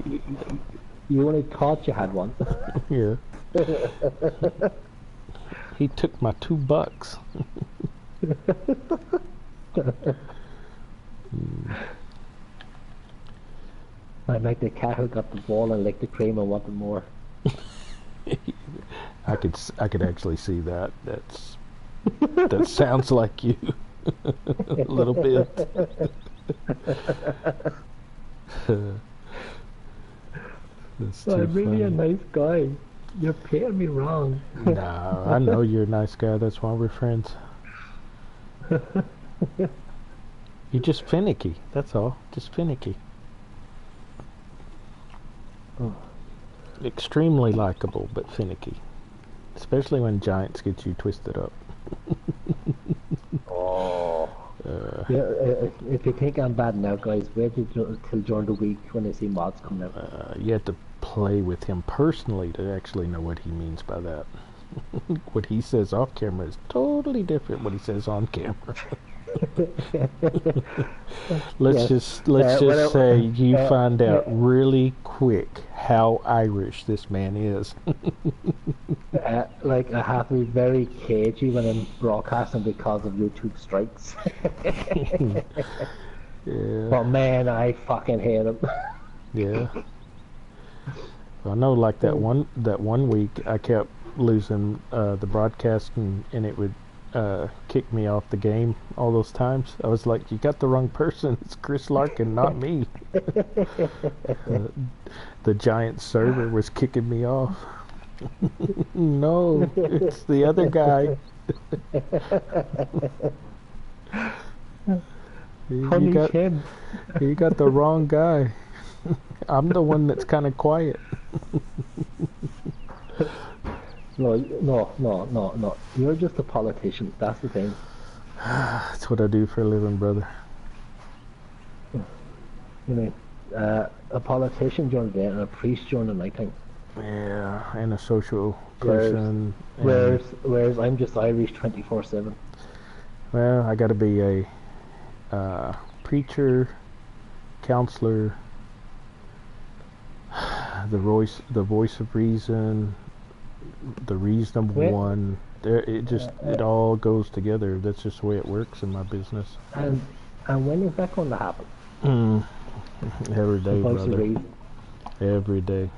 You only thought you had one. Yeah. He took my $2. I like the cat who got the ball and licked the cream and wanted more. I could actually see that. That sounds like you a little bit. I'm really a nice guy. You're paying me wrong. No, I know you're a nice guy. That's why we're friends. You're just finicky. That's all. Just finicky. Oh. Extremely likable, but finicky. Especially when Giants get you twisted up. Oh. Yeah, if you think I'm bad now, guys, wait till during the week when I see mods coming out. You have to play with him personally to actually know what he means by that. What he says off camera is totally different what he says on camera. Let's just say you find out really quick how Irish this man is. Like I have to be very cagey when I'm broadcasting because of YouTube strikes. Yeah. But man, I fucking hate him. Yeah. I know, like that one week, I kept losing the broadcast, and it would kick me off the game all those times. I was like, you got the wrong person. It's Chris Larkin, not me. The giant server was kicking me off. No, it's the other guy. You got the wrong guy. I'm the one that's kind of quiet. No. You're just a politician. That's the thing. That's what I do for a living, brother. You mean a politician during the day and a priest during the night time. Yeah, and a social person. Whereas I'm just Irish 24/7. Well, I got to be a preacher, counselor, the voice of reason, the reasonable one. It all goes together. That's just the way it works in my business. And when is that going to happen? Every day, the voice of brother. reason. Every day.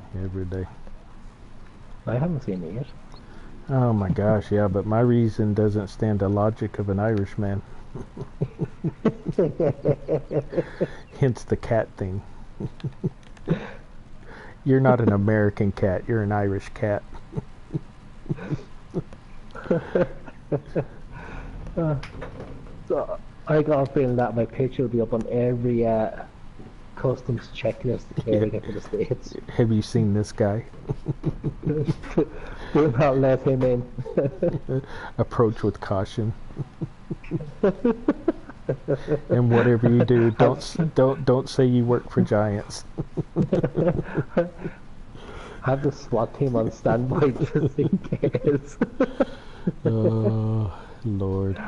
I haven't seen it yet. Oh my gosh, yeah, but my reason doesn't stand the logic of an Irishman. Hence the cat thing. You're not an American cat, you're an Irish cat. So I got a feeling that my picture will be up on every customs checklist before I get to the States. Have you seen this guy? Do not let him in. Approach with caution. And whatever you do, don't say you work for giants. Have the SWAT team on standby just in case. Oh, Lord.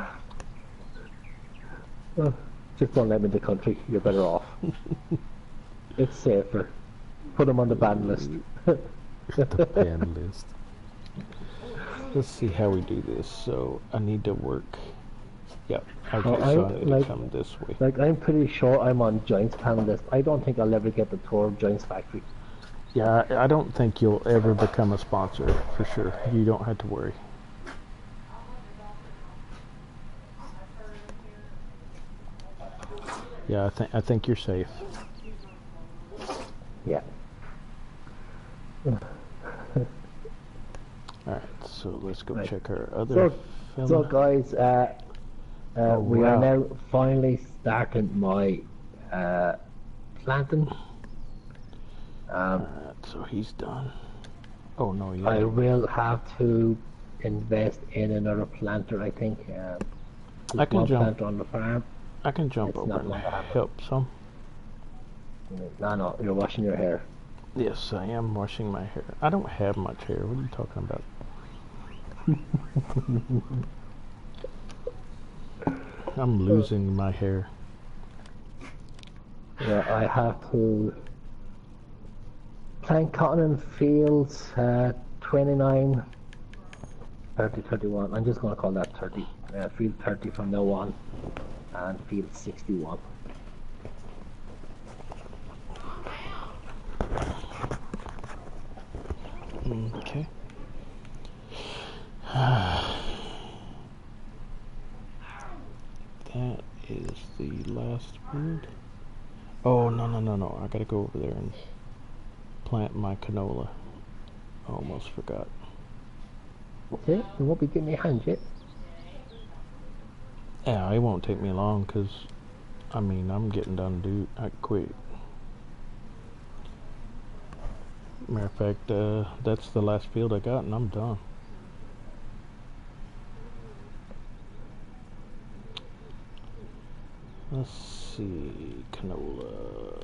Just don't let him in the country. You're better off. It's safer. Put him on the ban list. The ban list. Let's see how we do this. So I need to work. Yep. Okay, so I need to come this way. Like, I'm pretty sure I'm on Giants pan list. I don't think I'll ever get the tour of Giants factory. Yeah, I don't think you'll ever become a sponsor for sure. You don't have to worry. Yeah, I think you're safe. Yeah. Alright, so let's go check our other film. So guys, we are now finally starting my planting. So he's done. Oh no, yeah. I will have to invest in another planter, I think. I can jump planter on the farm. I can jump over and help some. No, you're washing your hair. Yes, I am washing my hair. I don't have much hair. What are you talking about? I'm losing my hair. Yeah, I have to plant cotton in fields 29, 30, 31. I'm just going to call that 30. Field 30 from now on, and field 61. Okay. That is the last word. Oh, no. I gotta go over there and plant my canola. I almost forgot. Okay, you won't be giving me a hand yet. Yeah, it won't take me long, because, I mean, I'm getting done quick. Matter of fact, that's the last field I got, and I'm done. Let's see, canola.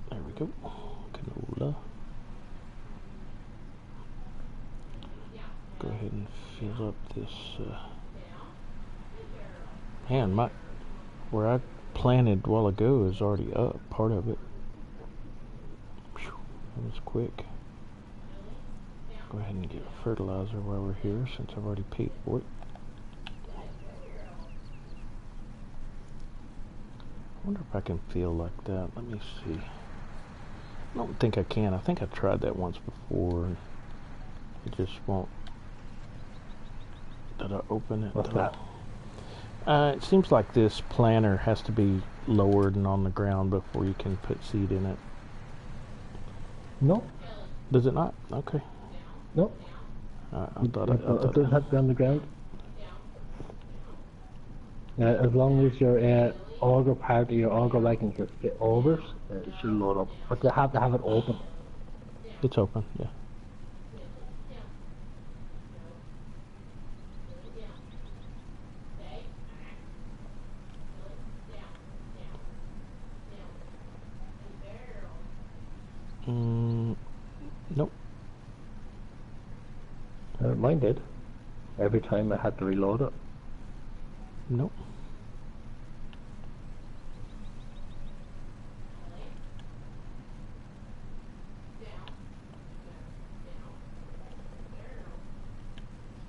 There we go. Canola. Go ahead and fill up this. Man, where I planted a while ago is already up. Part of it. Whew, that was quick. Go ahead and get fertilizer while we're here, since I've already paid for it. I wonder if I can fill like that. Let me see. I don't think I can. I think I tried that once before. And it just won't. Did I open it? What's that? It seems like this planter has to be lowered and on the ground before you can put seed in it. No. Does it not? Okay. No. I thought It doesn't have to be on the ground. As long as your auger part of your auger wagon can fit over it, it should load up. But you have to have it open. It's open, yeah. Nope. Mine did. Every time I had to reload it. Nope.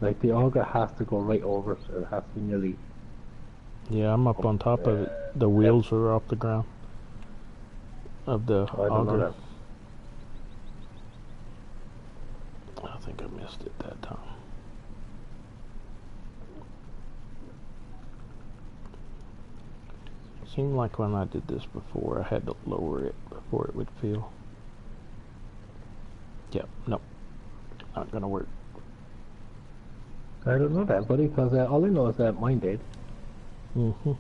Like the auger has to go right over it. It has to be nearly. Yeah, I'm up on top of it. The wheels are off the ground of the I don't know auger. that. I think I missed it that time. Seemed like when I did this before, I had to lower it before it would fill. Yep, nope, not gonna work. I don't know that, buddy, because all I know is that mine did. Mm-hmm.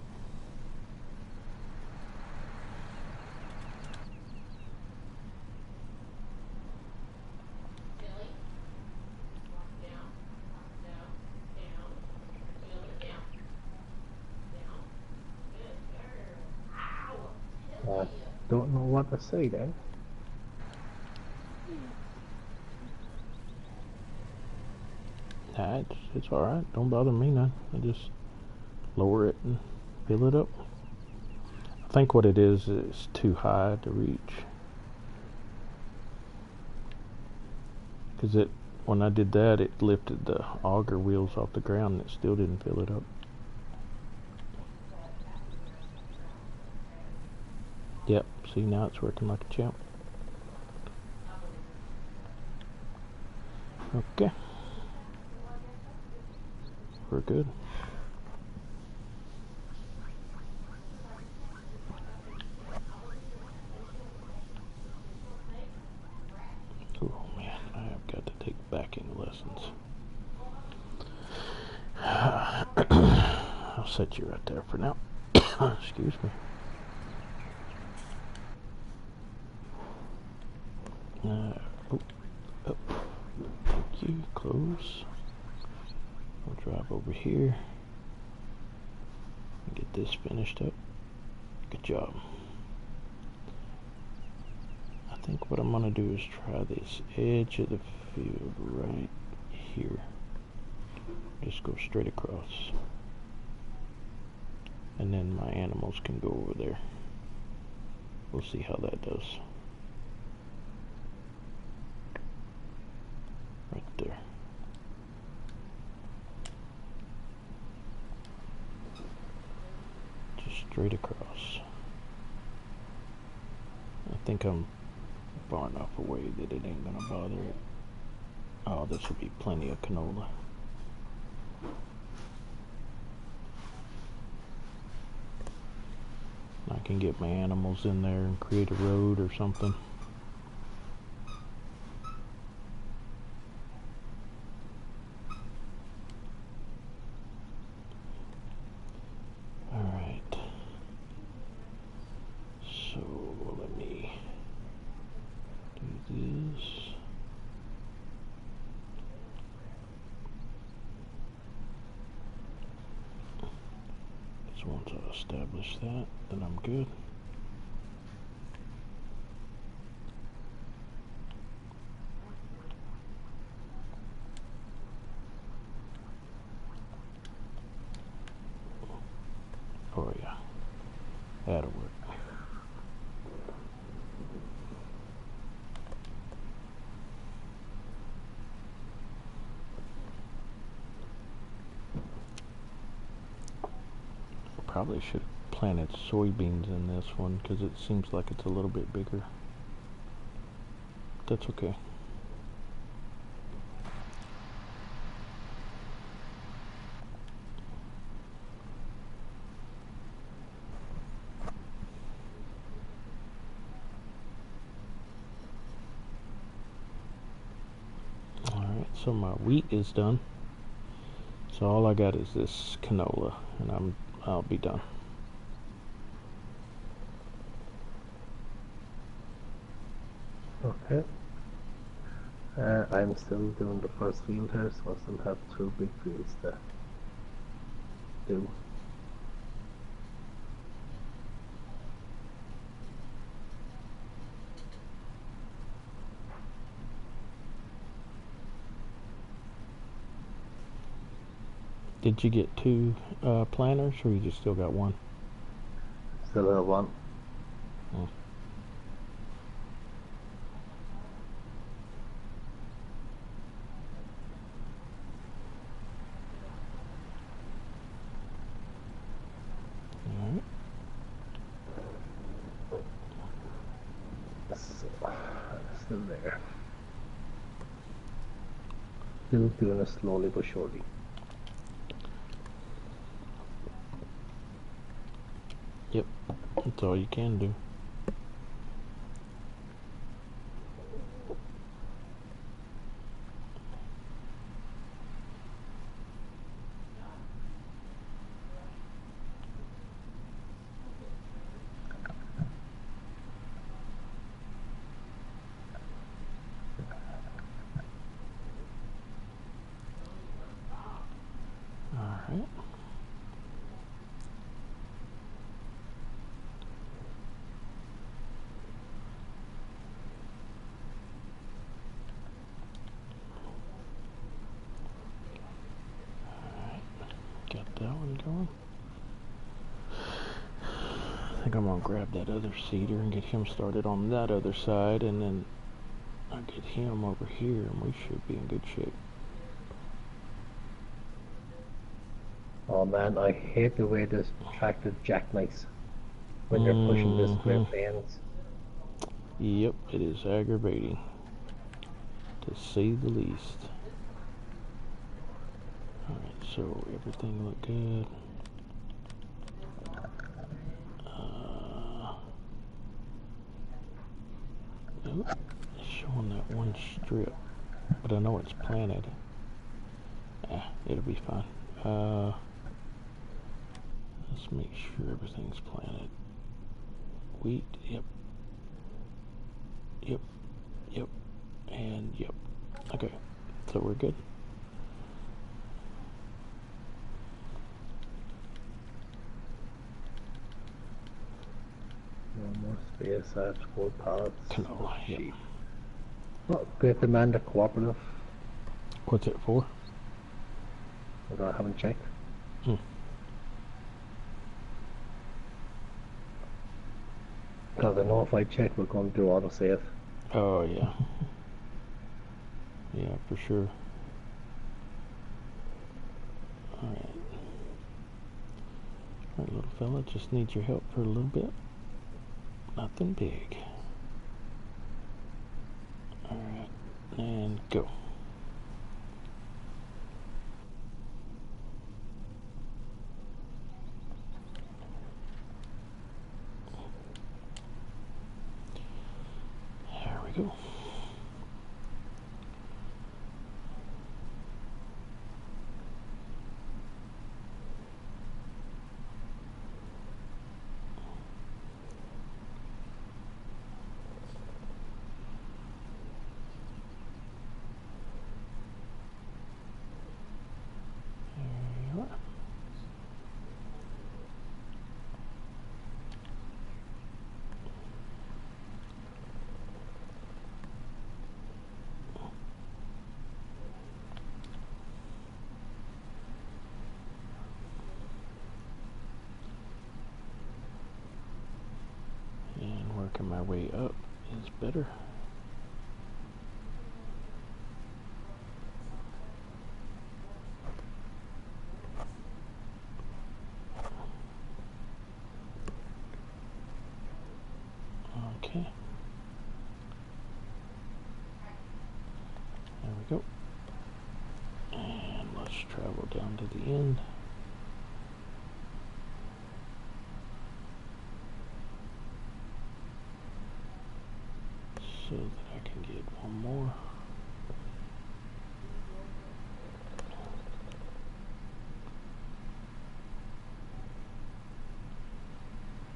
Don't know what to say then. Nah, it's alright. Don't bother me none. I just lower it and fill it up. I think what it is too high to reach. Because when I did that, it lifted the auger wheels off the ground and it still didn't fill it up. Yep, see now it's working like a champ. Okay. We're good. Oh man, I have got to take backing lessons. I'll set you right there for now. Excuse me. Thank you. Close. I'll drive over here and get this finished up. Good job. I think what I'm gonna do is try this edge of the field right here. Just go straight across. And then my animals can go over there. We'll see how that does. Right there. Just straight across. I think I'm far enough away that it ain't gonna bother it. Oh, this will be plenty of canola. I can get my animals in there and create a road or something. Alright. So let me do this. This one's establish that, then I'm good. Oh yeah, that'll work. Probably should have planted soybeans in this one because it seems like it's a little bit bigger. That's okay. Alright, so my wheat is done. So all I got is this canola, and I'll be done. Okay. I'm still doing the first field here, so I still have 2 big fields to do. Did you get 2 planters, or you just still got 1? Still have 1. Oh. Alright. So, still there. Still doing it slowly but surely. Yep, that's all you can do. Alright. Got that one going. I think I'm gonna grab that other seeder and get him started on that other side, and then I'll get him over here, and we should be in good shape. Oh man, I hate the way this tractor jackknives when you're pushing the square planes. Yep, it is aggravating, to say the least. Alright, so everything looked good. Nope, it's showing that one strip, but I know it's planted. It'll be fine. Let's make sure everything's planted. Wheat, yep. Yep, yep, and yep. Okay, so we're good. No more space, I have 4 pallets. Canola, yep. Oh, great demand at cooperative. What's it for? I haven't checked. Because I know if I check, we're going to do auto-save. Oh, yeah. Yeah, for sure. Alright. Alright, little fella, just need your help for a little bit. Nothing big. Alright, and go. There we go. There you are. Working my way up is better. Okay. There we go. And let's travel down to the end. So that I can get one more.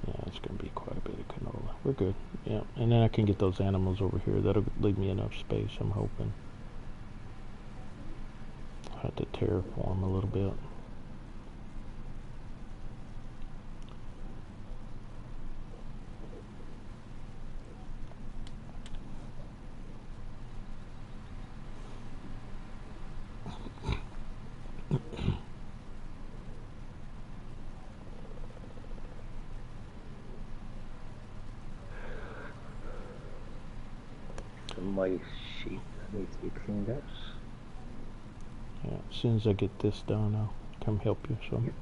Yeah, it's going to be quite a bit of canola. We're good. Yeah, and then I can get those animals over here. That'll leave me enough space, I'm hoping. I have to terraform a little bit. My sheet needs to be cleaned out. Yeah, as soon as I get this done, I'll come help you. So. Yep.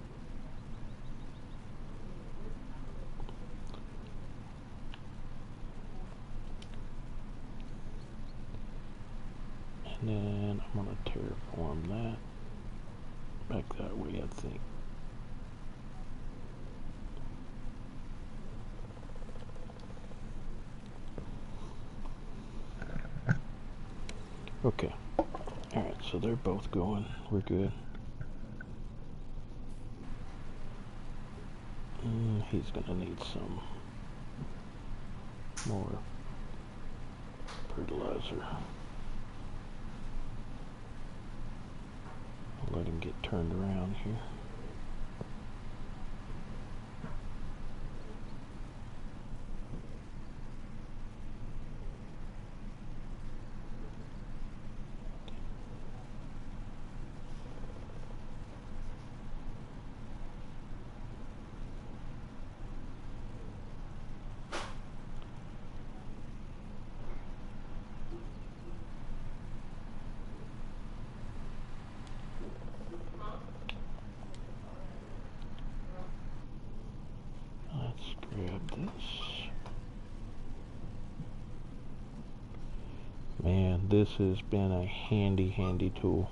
And then I'm going to terraform that back that way, I think. Okay. Alright, so they're both going. We're good. He's gonna need some more fertilizer. I'll let him get turned around here. Grab this. Man, this has been a handy tool.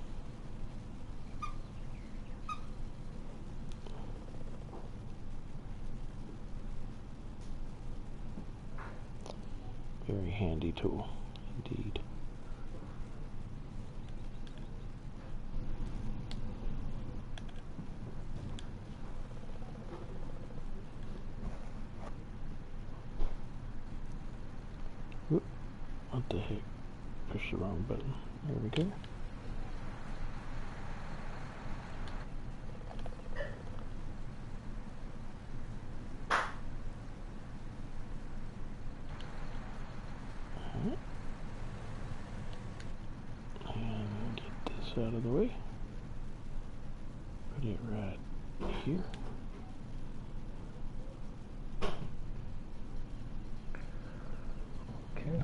Very handy tool, indeed. Whoop, what the heck? Push the wrong button. There we go. Alright. And get this out of the way. Put it right here. Okay.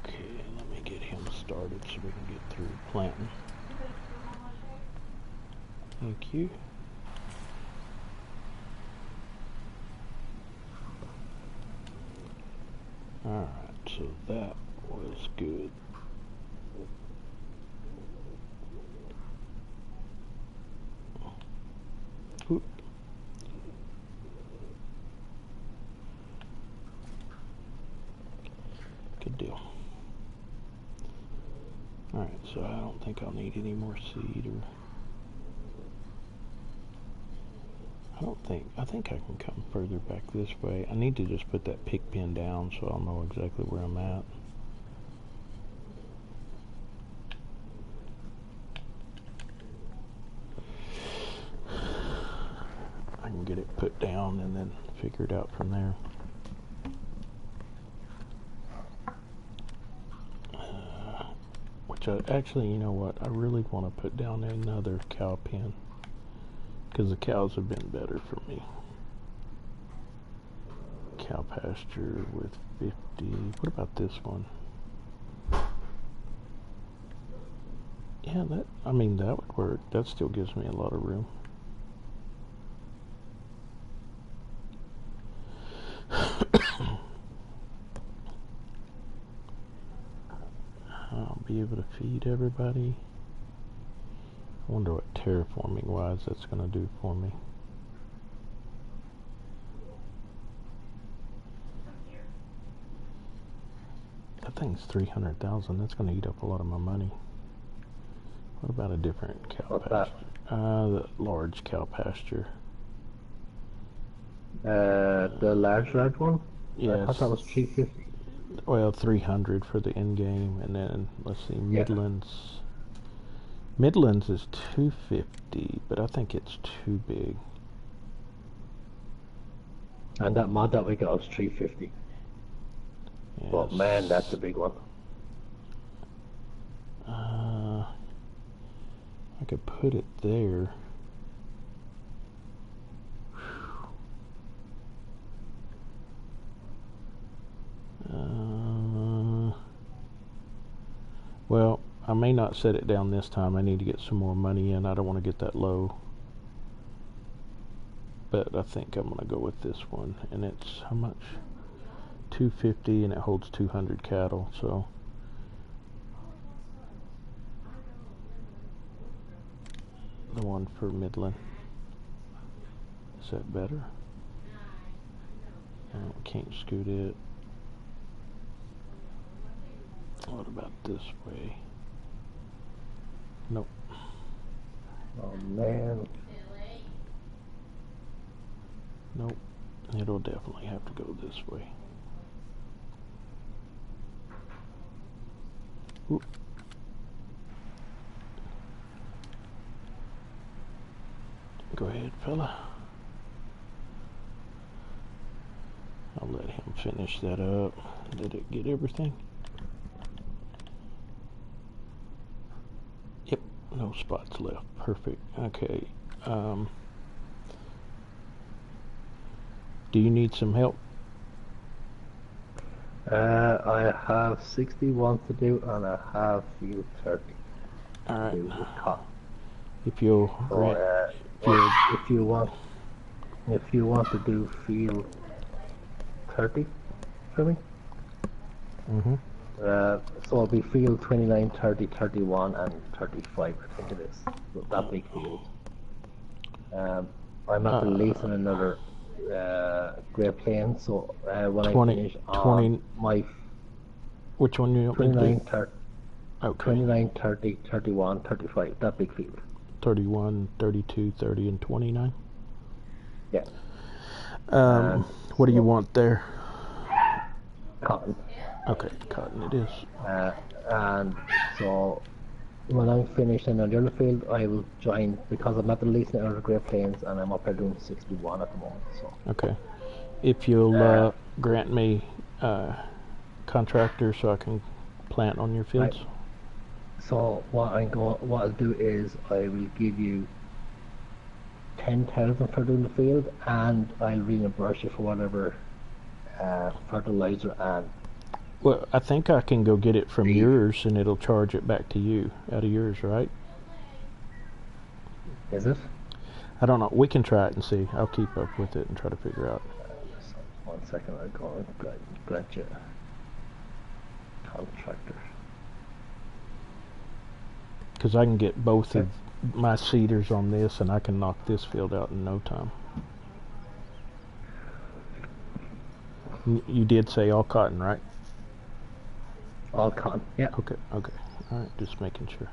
Okay, let me get him started so we can get through planting. Thank you. Alright, so that was good. Oop. Good deal. Alright, so I don't think I'll need any more seed or... I think I can come further back this way. I need to just put that pick pin down so I'll know exactly where I'm at. get it put down and then figure it out from there. Which actually, you know what? I really want to put down another cow pen because the cows have been better for me. Cow pasture with 50. What about this one? Yeah, that would work. That still gives me a lot of room. I'll be able to feed everybody. I wonder what terraforming wise that's going to do for me. That thing's 300,000. That's going to eat up a lot of my money. What about a different cow pasture? The large cow pasture. The large one? Yes. I thought that was 350. Well, 300 for the end game, and then let's see, Midlands. Midlands is 250, but I think it's too big. And that mod that we got was 350. Yes. But man, that's a big one. I could put it there. Well, I may not set it down this time. I need to get some more money in. I don't want to get that low. But I think I'm going to go with this one. And it's how much? 250, and it holds 200 cattle. So the one for Midland. Is that better? No, can't scoot it. What about this way? Nope. Oh man. Nope. It'll definitely have to go this way. Oop. Go ahead, fella. I'll let him finish that up. Did it get everything? Yep, no spots left. Perfect. Okay. Do you need some help? I have 61 to do, and I have field 30. All right. To do with cotton. If you'll grant, if you want to do field 30 for me. So it'll be field 29, 30, 31, and 35. I think it is. So that big field. I'm not releasing another Great Plains, so when 20, I finish 20, my which one you 29, 30, okay. 29, 30, 31, 35, that big field. 31, 32, 30, and 29? Yeah. What do you want there? Cotton. Okay, cotton it is. And so when I'm finished in the other field, I will join, because I'm not releasing out of the Great Plains, and I'm up here doing 61 at the moment. So. Okay. If you'll grant me contractor so I can plant on your fields. Right. So what I'll do is I will give you 10,000 for doing the field, and I'll reimburse you for whatever fertilizer and. Well, I think I can go get it from yours, and it'll charge it back to you out of yours, right? Is it? I don't know. We can try it and see. I'll keep up with it and try to figure out. 1 second, I'll go and grant you contractor. Because I can get both of my seeders on this, and I can knock this field out in no time. You did say all cotton, right? All cotton, yeah. Okay, okay. All right, just making sure.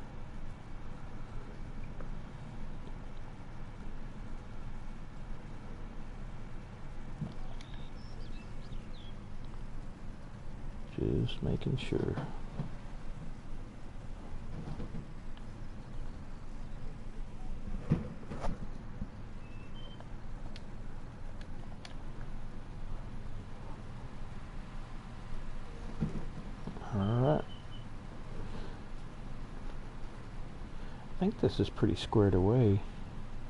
Just making sure. think this is pretty squared away.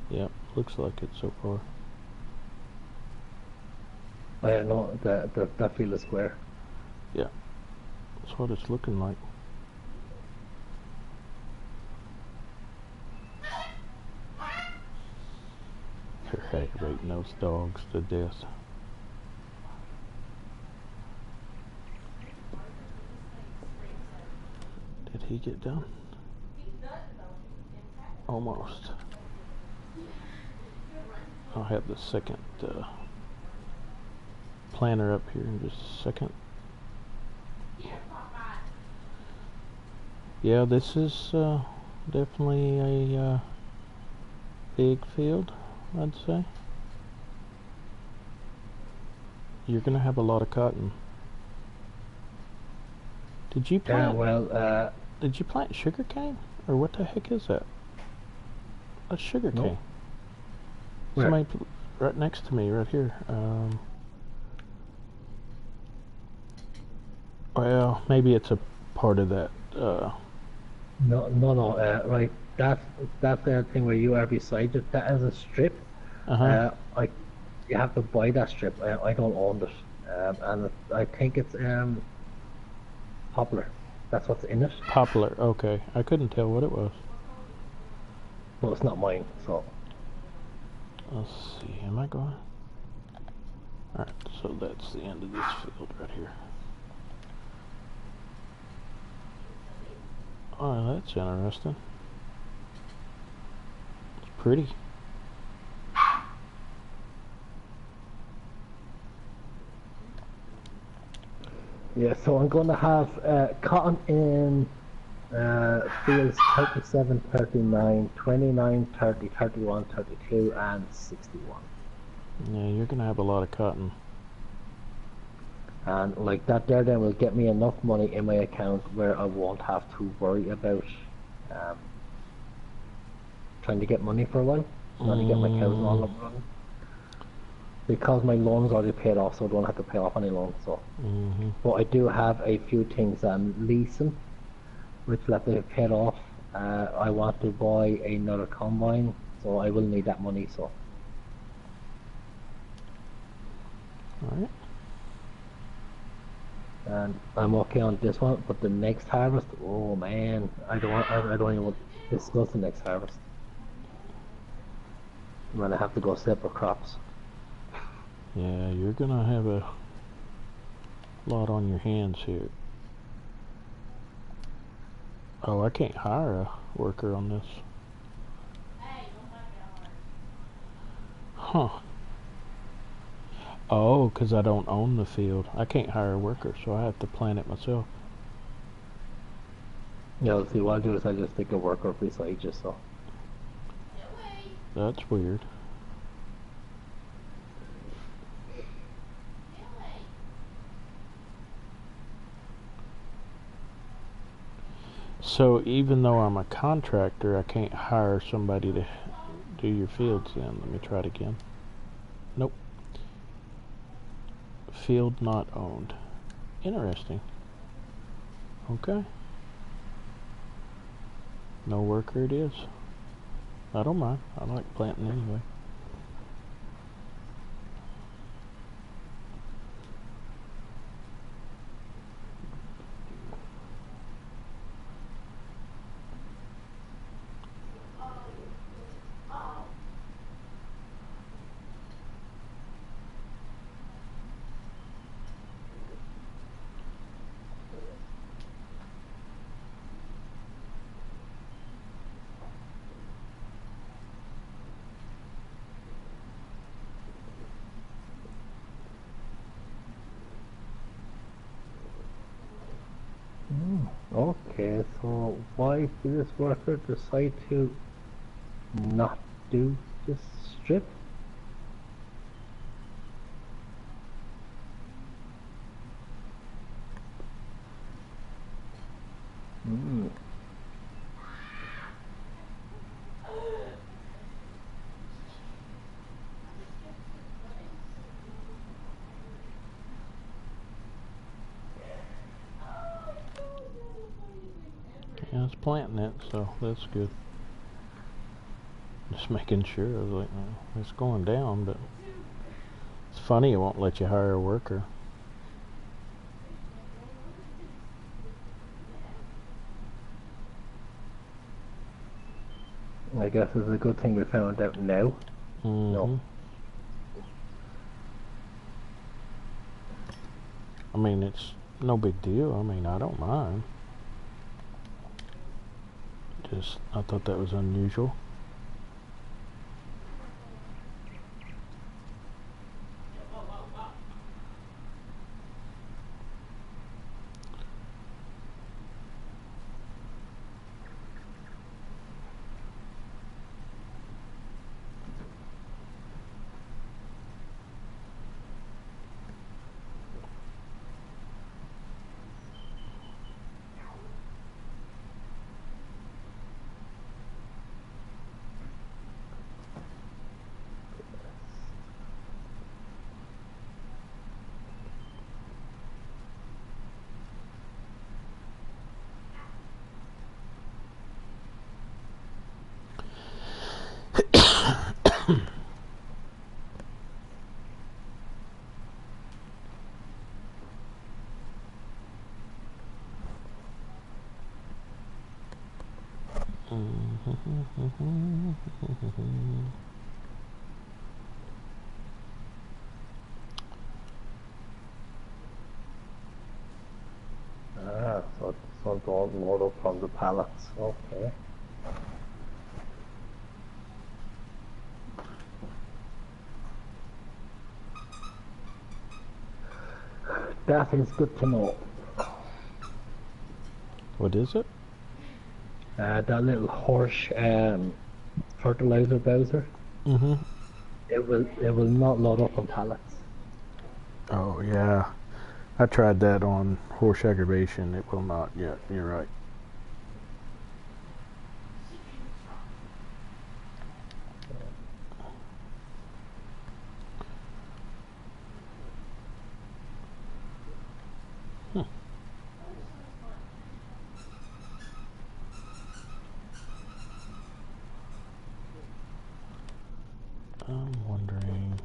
Yep, looks like it so far. Oh yeah, no, that field is square. Yeah, that's what it's looking like. They're aggravating those dogs to death. Did he get done? Almost. I'll have the second planter up here in just a second. Yeah, this is definitely a big field, I'd say. You're gonna have a lot of cotton. Did you plant? Did you plant sugar cane, or what the heck is that? A sugar cane. No. Where? Somebody right next to me, right here. Well, maybe it's a part of that. No. Right. That's the thing where you are beside it. That is a strip. You have to buy that strip. I don't own it, and I think it's poplar. That's what's in it. Poplar. Okay, I couldn't tell what it was. Well, it's not mine, so. Let's see. Am I going? All right. So that's the end of this field right here. Oh, that's interesting. It's pretty. Yeah, so I'm going to have cotton in fields 37, 39, 29, 30, 31, 32, and 61. Yeah, you're going to have a lot of cotton. And like that there then will get me enough money in my account where I won't have to worry about trying to get money for a while. Trying to get my cows all up running. Because my loan's already paid off, so I don't have to pay off any loans. So, but I do have a few things I'm leasing, which after they've paid off, I want to buy another combine, so I will need that money. So, all right. And I'm okay on this one, but the next harvest, oh man, I don't even want to discuss the next harvest. I'm gonna have to go separate crops. Yeah, you're gonna have a lot on your hands here. Oh, I can't hire a worker on this. Huh. Oh, because I don't own the field. I can't hire a worker, so I have to plant it myself. Yeah, see, what I do is I just take a worker beside you, so. That's weird. So even though I'm a contractor, I can't hire somebody to do your fields then. Let me try it again. Nope. Field not owned. Interesting. Okay. No worker it is. I don't mind. I like planting anyway. Okay, so why did this worker decide to not do this strip? Yeah, it's planting it, so that's good. Just making sure. I was like, oh, it's going down, but it's funny it won't let you hire a worker. I guess it's a good thing we found out now. Mm-hmm. No. I mean, it's no big deal. I mean, I don't mind. Just, I thought that was unusual. So it's all load up from the pallets. Okay. That is good to know. What is it? That little horse fertilizer bowser. Mm-hmm. It will not load up on pallets. Oh, yeah. I tried that on horse aggravation. It will not yet. You're right. I'm wondering.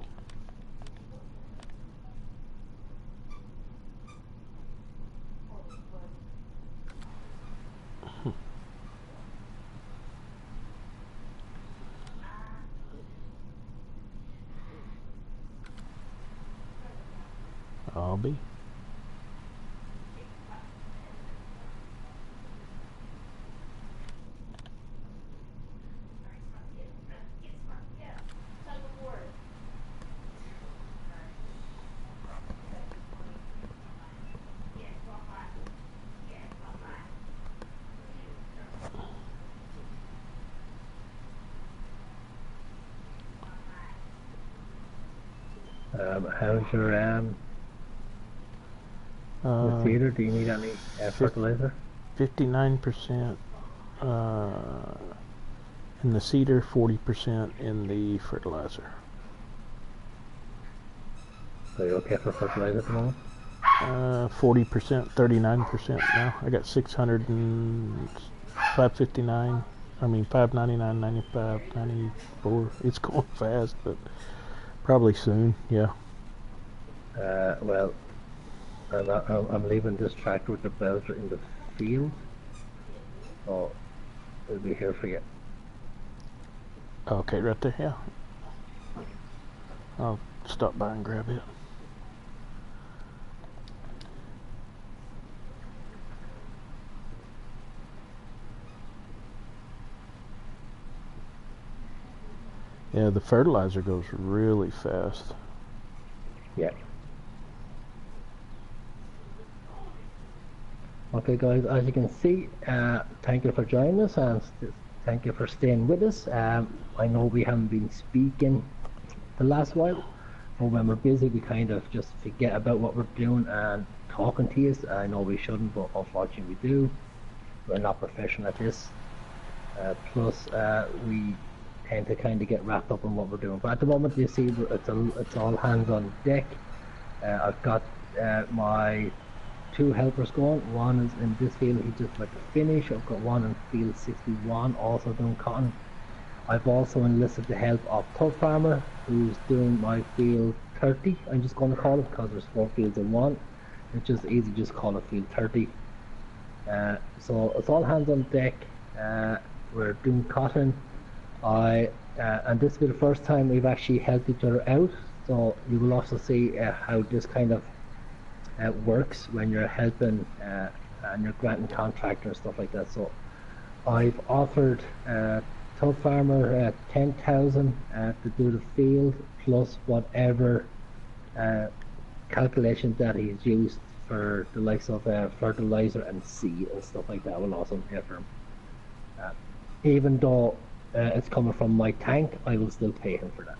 I'll be. How's your the cedar? Do you need any fertilizer? 59% in the cedar, 40% in the fertilizer. So you're okay for fertilizer at the moment? 40%, 39% now. I got 600 and 559. I mean 599, 95, 94. It's going fast, but probably soon. Yeah. Well, I'm leaving this tractor with the bowser in the field. So it'll be here for you. Okay, right there. Yeah. I'll stop by and grab it. Yeah, the fertilizer goes really fast. Yeah. Okay, guys, as you can see, thank you for joining us and thank you for staying with us. I know we haven't been speaking the last while, but when we're busy, we kind of just forget about what we're doing and talking to you. I know we shouldn't, but unfortunately we do. We're not professional at this. Plus, we tend to kind of get wrapped up in what we're doing. But at the moment, you see, it's all hands on deck. I've got my 2 helpers going. One is in this field, he's just about to finish. I've got one in field 61, also doing cotton. I've also enlisted the help of Tubb Farmer, who's doing my field 30. I'm just going to call it because there's 4 fields in one. It's just easy, just call it field 30. So it's all hands on deck. We're doing cotton. And this will be the first time we've actually helped each other out. So you will also see how this kind of works when you're helping and you're granting contractor and stuff like that. So I've offered Tubb Farmer 10,000 to do the field plus whatever calculations that he's used for the likes of fertilizer and seed and stuff like that. Will also pay for him. Even though it's coming from my tank, I will still pay him for that.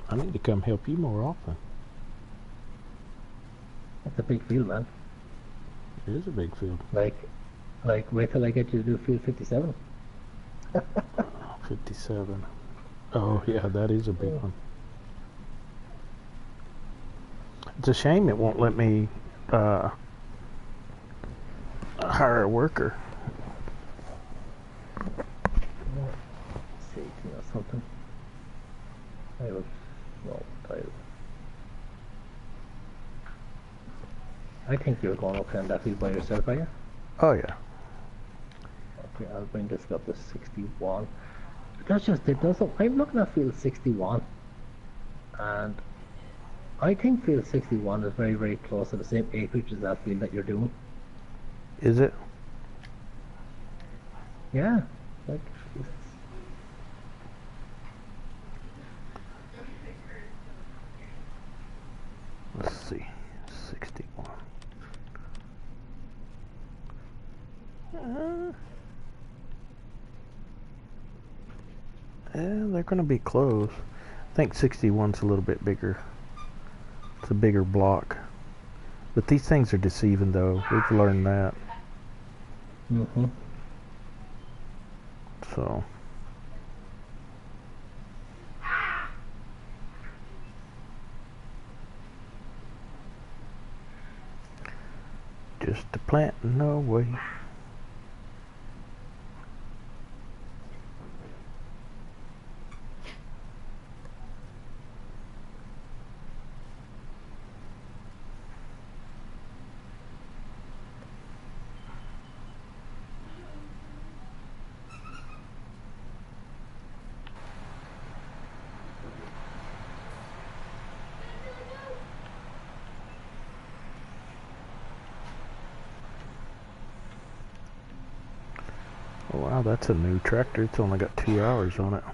I need to come help you more often. That's a big field, man. It is a big field. Like wait till I get you to do field 57. 57. Oh yeah, that is a big one. It's a shame it won't let me hire a worker. Let's see, you know something. I think you're going up on that field by yourself, are you? Oh yeah. Okay, I'll bring this up to 61. That's just it. I'm looking at field 61, and I think field 61 is very, very close to the same acreage as that field that you're doing. Is it? Yeah. Like, let's see. 61. Yeah, they're going to be close. I think 61's a little bit bigger. It's a bigger block. But these things are deceiving, though. We've learned that. Mm-hmm. So. Just a planting away. Oh, wow, that's a new tractor. It's only got 2 hours on it.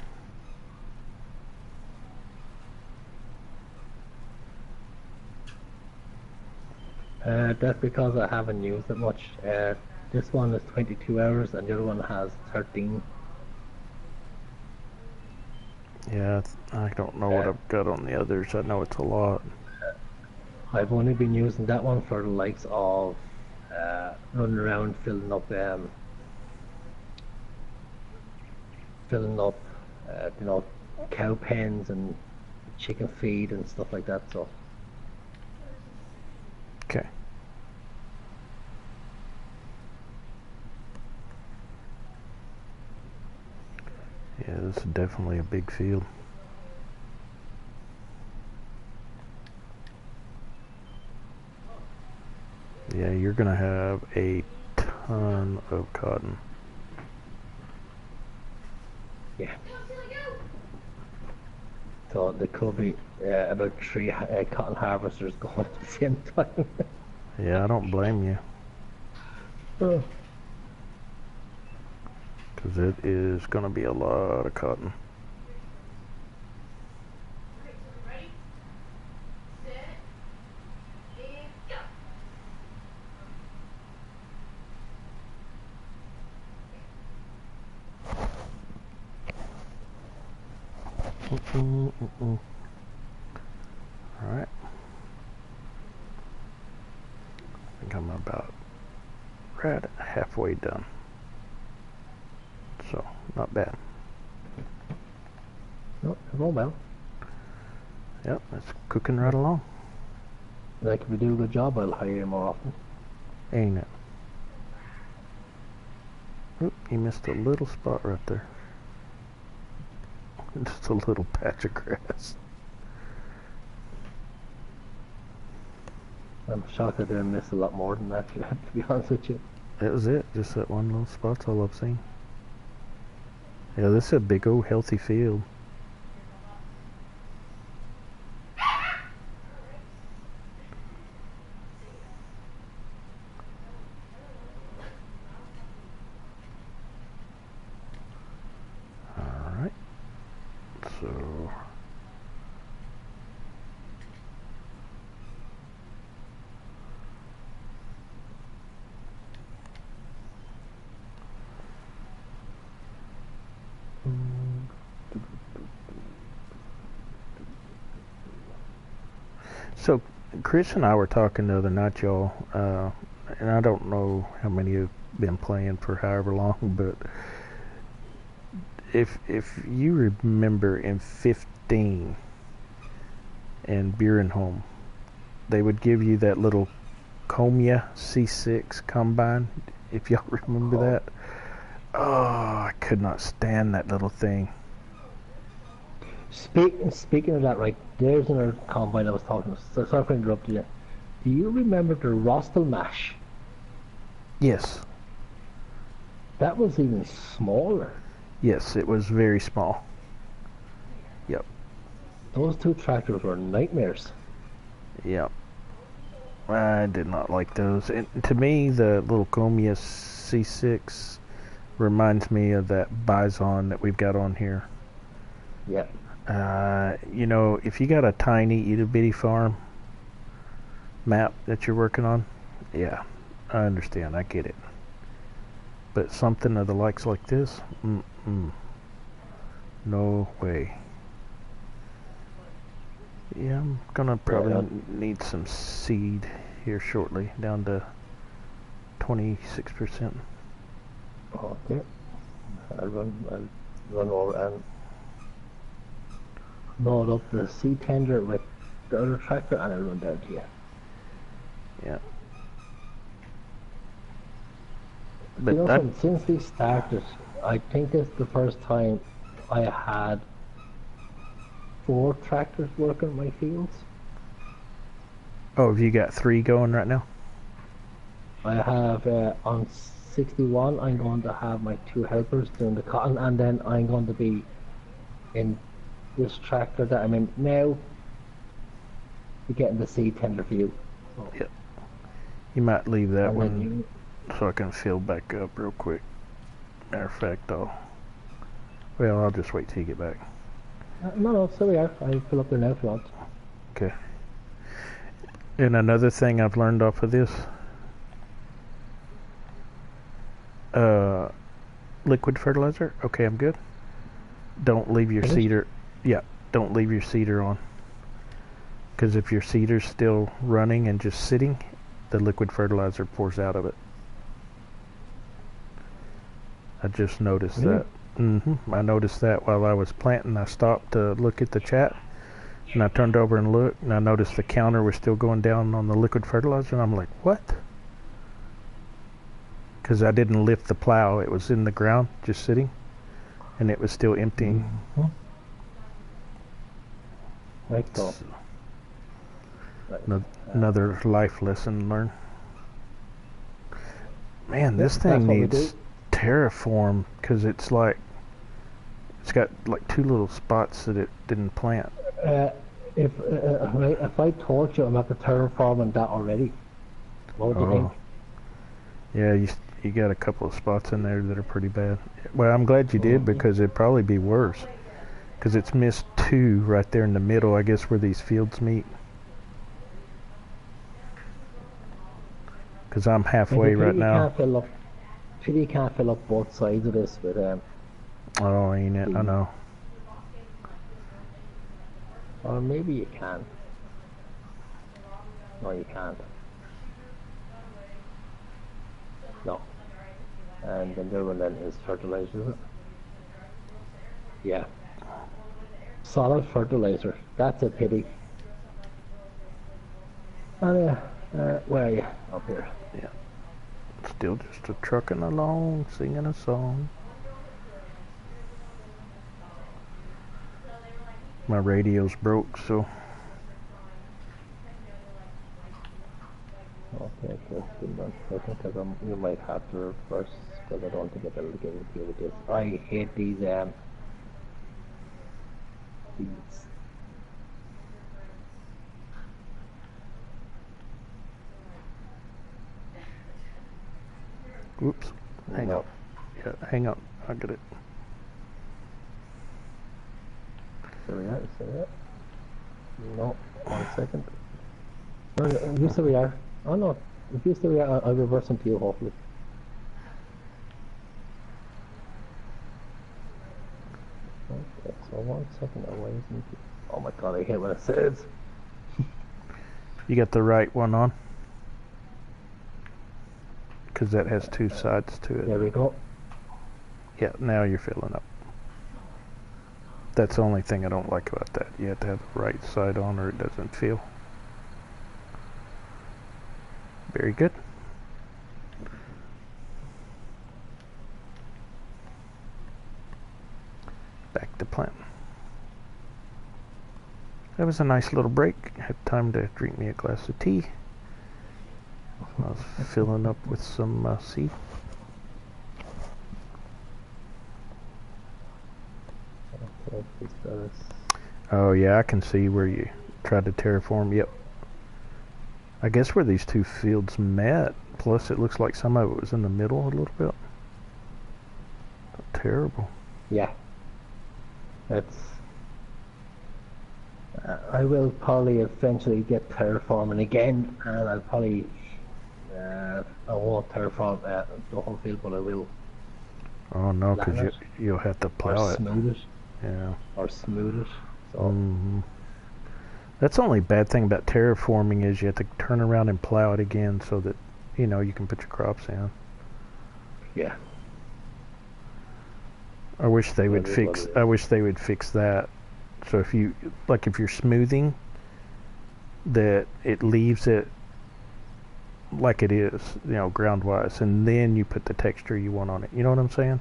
That's because I haven't used it much. This one is 22 hours and the other one has 13. Yeah, I don't know what I've got on the others. I know it's a lot. I've only been using that one for the likes of running around filling up you know, cow pens and chicken feed and stuff like that. So. Okay. Yeah, this is definitely a big field. Yeah, you're gonna have a ton of cotton. Yeah. So there could be about 3 cotton harvesters going at the same time. Yeah, I don't blame you. Oh. Because it is going to be a lot of cotton. Alright. I think I'm about right halfway done. So, not bad. No, well. Yep, it's cooking right along. Like if you do a good job, I'll hire you more often. Ain't it? Oop, you missed a little spot right there. Just a little patch of grass. I'm shocked I didn't miss a lot more than that, to be honest with you. That was it. Just that one little spot's all I've seen. Yeah, this is a big old healthy field. Alright. So... So, Chris and I were talking the other night, y'all, and I don't know how many have been playing for however long, but if you remember in 15 in Burenholm, they would give you that little Comia C6 combine, if y'all remember that. Oh, I could not stand that little thing. Speaking of that, right, there's another combine I was talking about. So sorry for interrupting you. Do you remember the Rostel Mash? Yes. That was even smaller. Yes, it was very small. Yep. Those two tractors were nightmares. Yep. I did not like those. And to me, the little Comia C6 reminds me of that Bison that we've got on here. Yeah. You know, if you got a tiny itty bitty farm map that you're working on, yeah, I understand, I get it. But something of the likes like this, no way. Yeah, I'm gonna probably need some seed here shortly, down to 26%. Okay. I'll run over and load up the seed tender with the other tractor and I'll run down to you. Yeah. But you know, since we started, I think this is the first time I had 4 tractors working in my fields. Oh, have you got 3 going right now? I have on 61 I'm going to have my 2 helpers doing the cotton, and then I'm going to be in this tractor that I'm in now to getting the seed tender for you. So, yep. You might leave that one so I can fill back up real quick. Matter of fact, I'll just wait till you get back. No, so we are. I'll fill up there now if you want. Okay. And another thing I've learned off of this, liquid fertilizer. Okay, I'm good. Don't leave your seeder. Yeah, don't leave your seeder on. Because if your seeder's still running and just sitting, the liquid fertilizer pours out of it. I just noticed that. I noticed that while I was planting. I stopped to look at the chat, and I turned over and looked, and I noticed the counter was still going down on the liquid fertilizer, and I'm like, what? Because I didn't lift the plow. It was in the ground, just sitting, and it was still emptying. Like so. Another life lesson learned. Man, this thing needs terraform, because it's got like 2 little spots that it didn't plant. If I told you I'm at the terraforming that already, what would you think? Yeah, you got a couple of spots in there that are pretty bad. Well, I'm glad you did, because it'd probably be worse. Because it's missed 2 right there in the middle, I guess, where these fields meet. Because I'm halfway right now. You can't fill up both sides of this with Oh, ain't it? I know. Or maybe you can. No, you can't. No. And the new one then is fertilizer, is it? Yeah. Solid fertilizer. That's a pity. And where are you? Up here. Yeah. Still just a trucking along, singing a song. My radio's broke, so. Okay, so give me 1 second, because you might have to reverse, because I don't think I'll be able to get into with this. I hate these Whoops. Hang on. Yeah, hang on. I got it. So we are, no, 1 second. No, you say we are. Oh no, if you say we are, I'll reverse them to you, hopefully. Okay, so 1 second away, isn't it? Oh my god, I hate what it says. You got the right one on? Because that has two sides to it. There we go. Yeah, now you're filling up. That's the only thing I don't like about that. You have to have the right side on or it doesn't fill. Very good. Back to plan. That was a nice little break. Had time to drink me a glass of tea. I was filling up with some sea. Oh yeah, I can see where you tried to terraform. Yep. I guess where these two fields met. Plus, it looks like some of it was in the middle a little bit. Terrible. Yeah. That's. I will probably eventually get terraforming again, and I'll probably. I won't terraform the whole field, but I will. Oh no, because you'll have to plow it. Smooth it. Yeah. Or smooth it. So. That's the only bad thing about terraforming is you have to turn around and plow it again so that you can put your crops in. Yeah. I wish they would fix that. So if you're smoothing, that it leaves it like it is, ground wise, and then you put the texture you want on it. You know what I'm saying?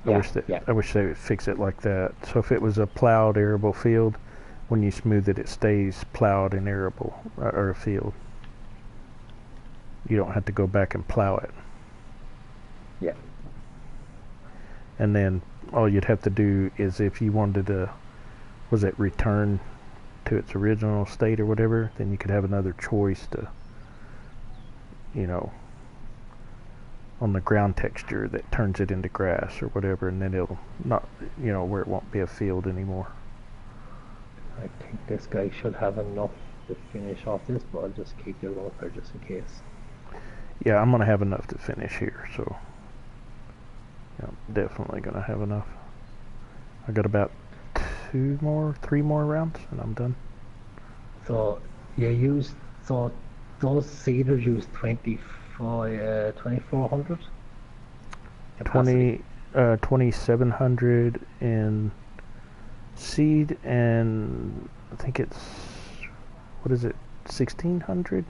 Yeah. I wish they would fix it like that. So if it was a plowed arable field, when you smooth it, it stays plowed and arable, or a field. You don't have to go back and plow it. Yeah. And then all you'd have to do is if you wanted to, return to its original state or whatever, then you could have another choice to, on the ground texture that turns it into grass or whatever, and then it'll not, where it won't be a field anymore. I think this guy should have enough to finish off this, but I'll just keep the road there just in case. Yeah, I'm going to have enough to finish here, so I'm definitely going to have enough. I got about 3 more rounds, and I'm done. So those seeders use 2400? 2700 in seed, and I think it's 1600,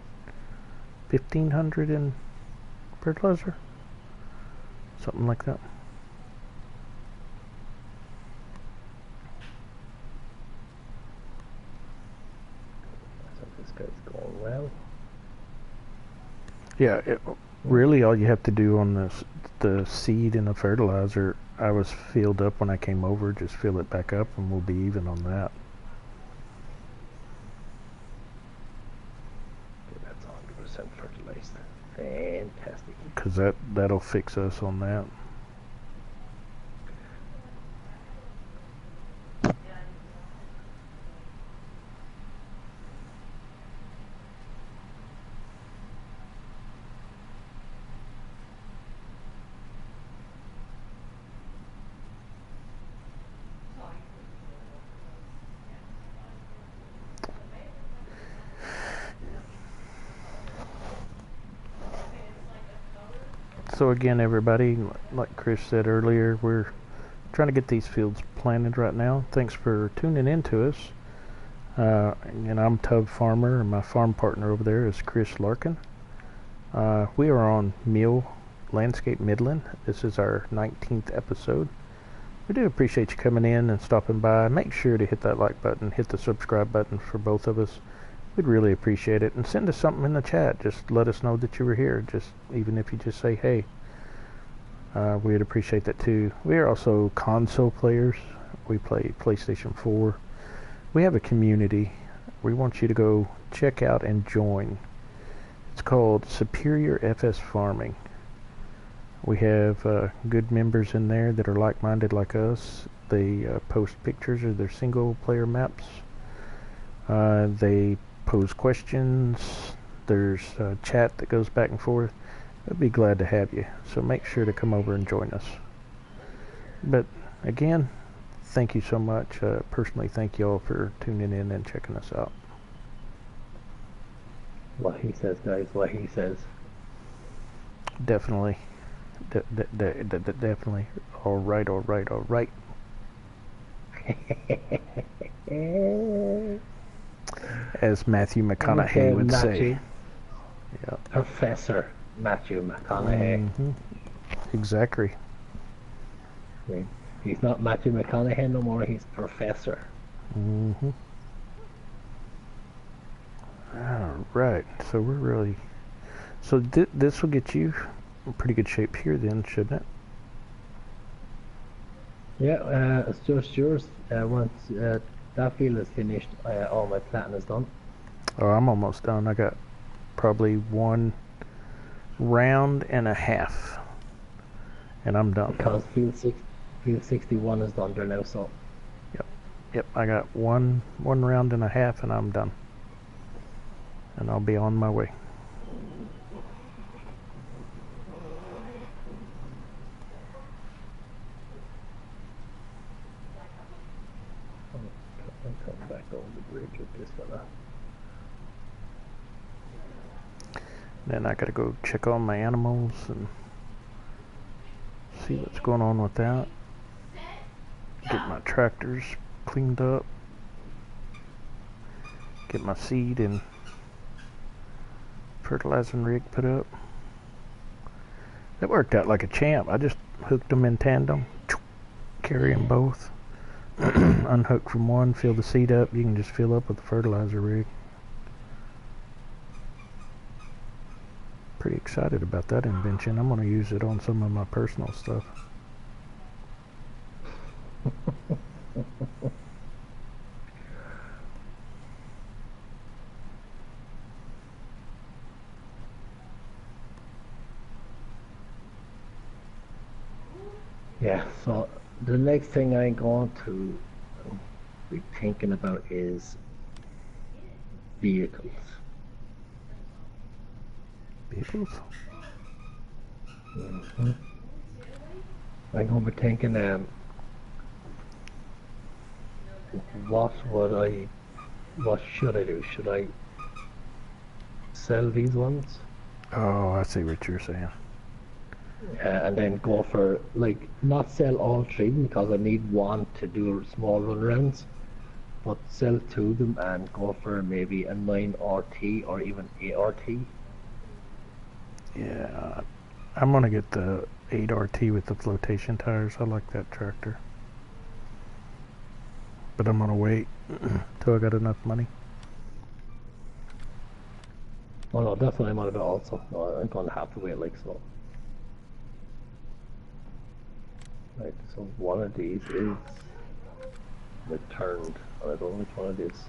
1500 in fertilizer, something like that. So this guy's going well. Yeah, really all you have to do on the seed and the fertilizer, I was filled up when I came over, just fill it back up and we'll be even on that. Okay, that's 100% fertilized. Fantastic. Because that'll fix us on that. So again, everybody, like Chris said earlier, we're trying to get these fields planted right now. Thanks for tuning in to us. And I'm Tubb Farmer, and my farm partner over there is Chris Larkin. We are on Mill Landscape Midland. This is our 19th episode. We do appreciate you coming in and stopping by. Make sure to hit that like button, hit the subscribe button for both of us. We'd really appreciate it. And send us something in the chat. Just let us know that you were here. Just even if you just say hey. We'd appreciate that too. We are also console players. We play PlayStation 4. We have a community. We want you to go check out and join. It's called Superior FS Farming. We have good members in there that are like-minded like us. They post pictures of their single-player maps. They pose questions. There's a chat that goes back and forth. We'd be glad to have you. So make sure to come over and join us. But again, thank you so much. Personally, thank you all for tuning in and checking us out. What he says, guys. What he says. Definitely. Definitely. All right. As Matthew McConaughey would say. Yep. Professor Matthew McConaughey. Mm-hmm. Exactly. He's not Matthew McConaughey no more, he's Professor. Mm-hmm. Alright, so we're really... So this will get you in pretty good shape here then, shouldn't it? Yeah, it's just yours. Once that field is finished, all my planting is done. Oh, I'm almost done. I got probably 1 round and a half, and I'm done. Because field 61 is done there now, so. Yep. I got one round and a half, and I'm done. And I'll be on my way. I'll come back over the bridge with this fella. Then I gotta go check on my animals and see what's going on with that. Get my tractors cleaned up. Get my seed and fertilizing rig put up. That worked out like a champ. I just hooked them in tandem, carry them both. Unhook from one, fill the seed up. You can just fill up with the fertilizer rig. Pretty excited about that invention. I'm going to use it on some of my personal stuff. Yeah, so the next thing I'm going to be thinking about is vehicles. Vehicles? Mm-hmm. I'm going to be thinking, what should I do? Should I sell these ones? Oh, I see what you're saying. And then go for, like, not sell all 3 because I need one to do small run rounds, but sell 2 of them and go for maybe a 9RT or even 8RT. Yeah, I'm gonna get the 8RT with the flotation tires. I like that tractor. But I'm gonna wait till I got enough money. Oh no, that's what I'm on about also. No, I'm going to have to wait like so. Right, so one of these is returned. I don't know which one it is.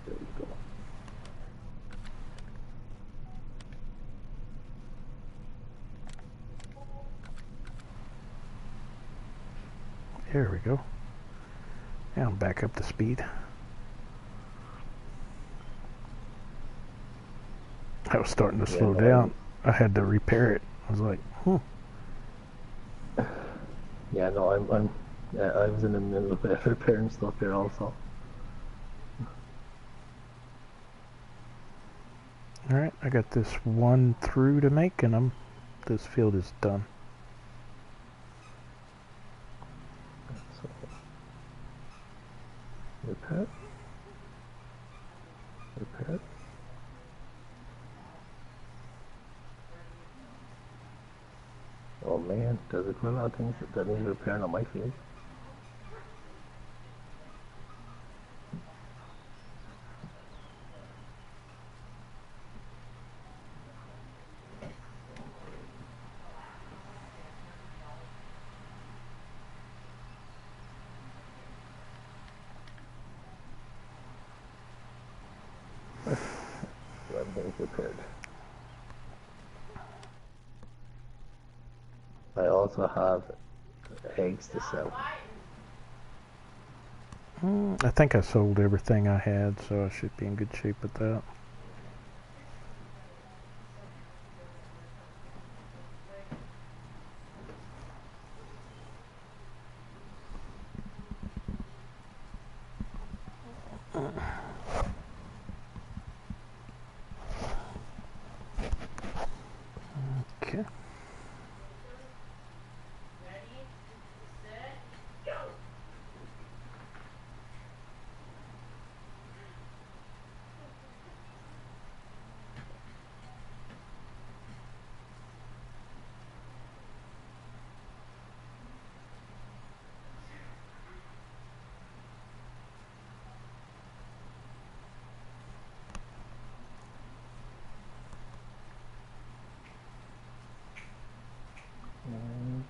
There we go. There we go. Now I'm back up to speed. I was starting to slow down. I had to repair it. I was like, Yeah, no, I was in the middle of repairing stuff here also. Alright, I got this 1 through to make, and this field is done. So, repair. Oh man, there's a lot of things that need repairing on my field. Everything's repaired. I also have eggs to sell. I think I sold everything I had, so I should be in good shape with that. Okay.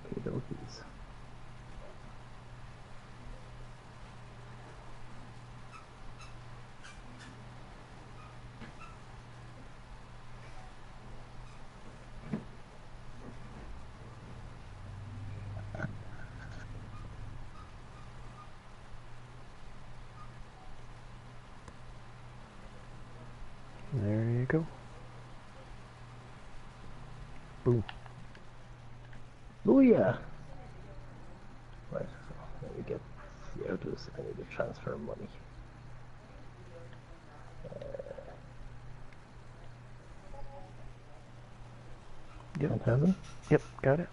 Okay, dokies. There you go. Boom. Oh yeah. Right, so let me get out of this. I need to transfer money. Yep. 10,000. Yep, got it.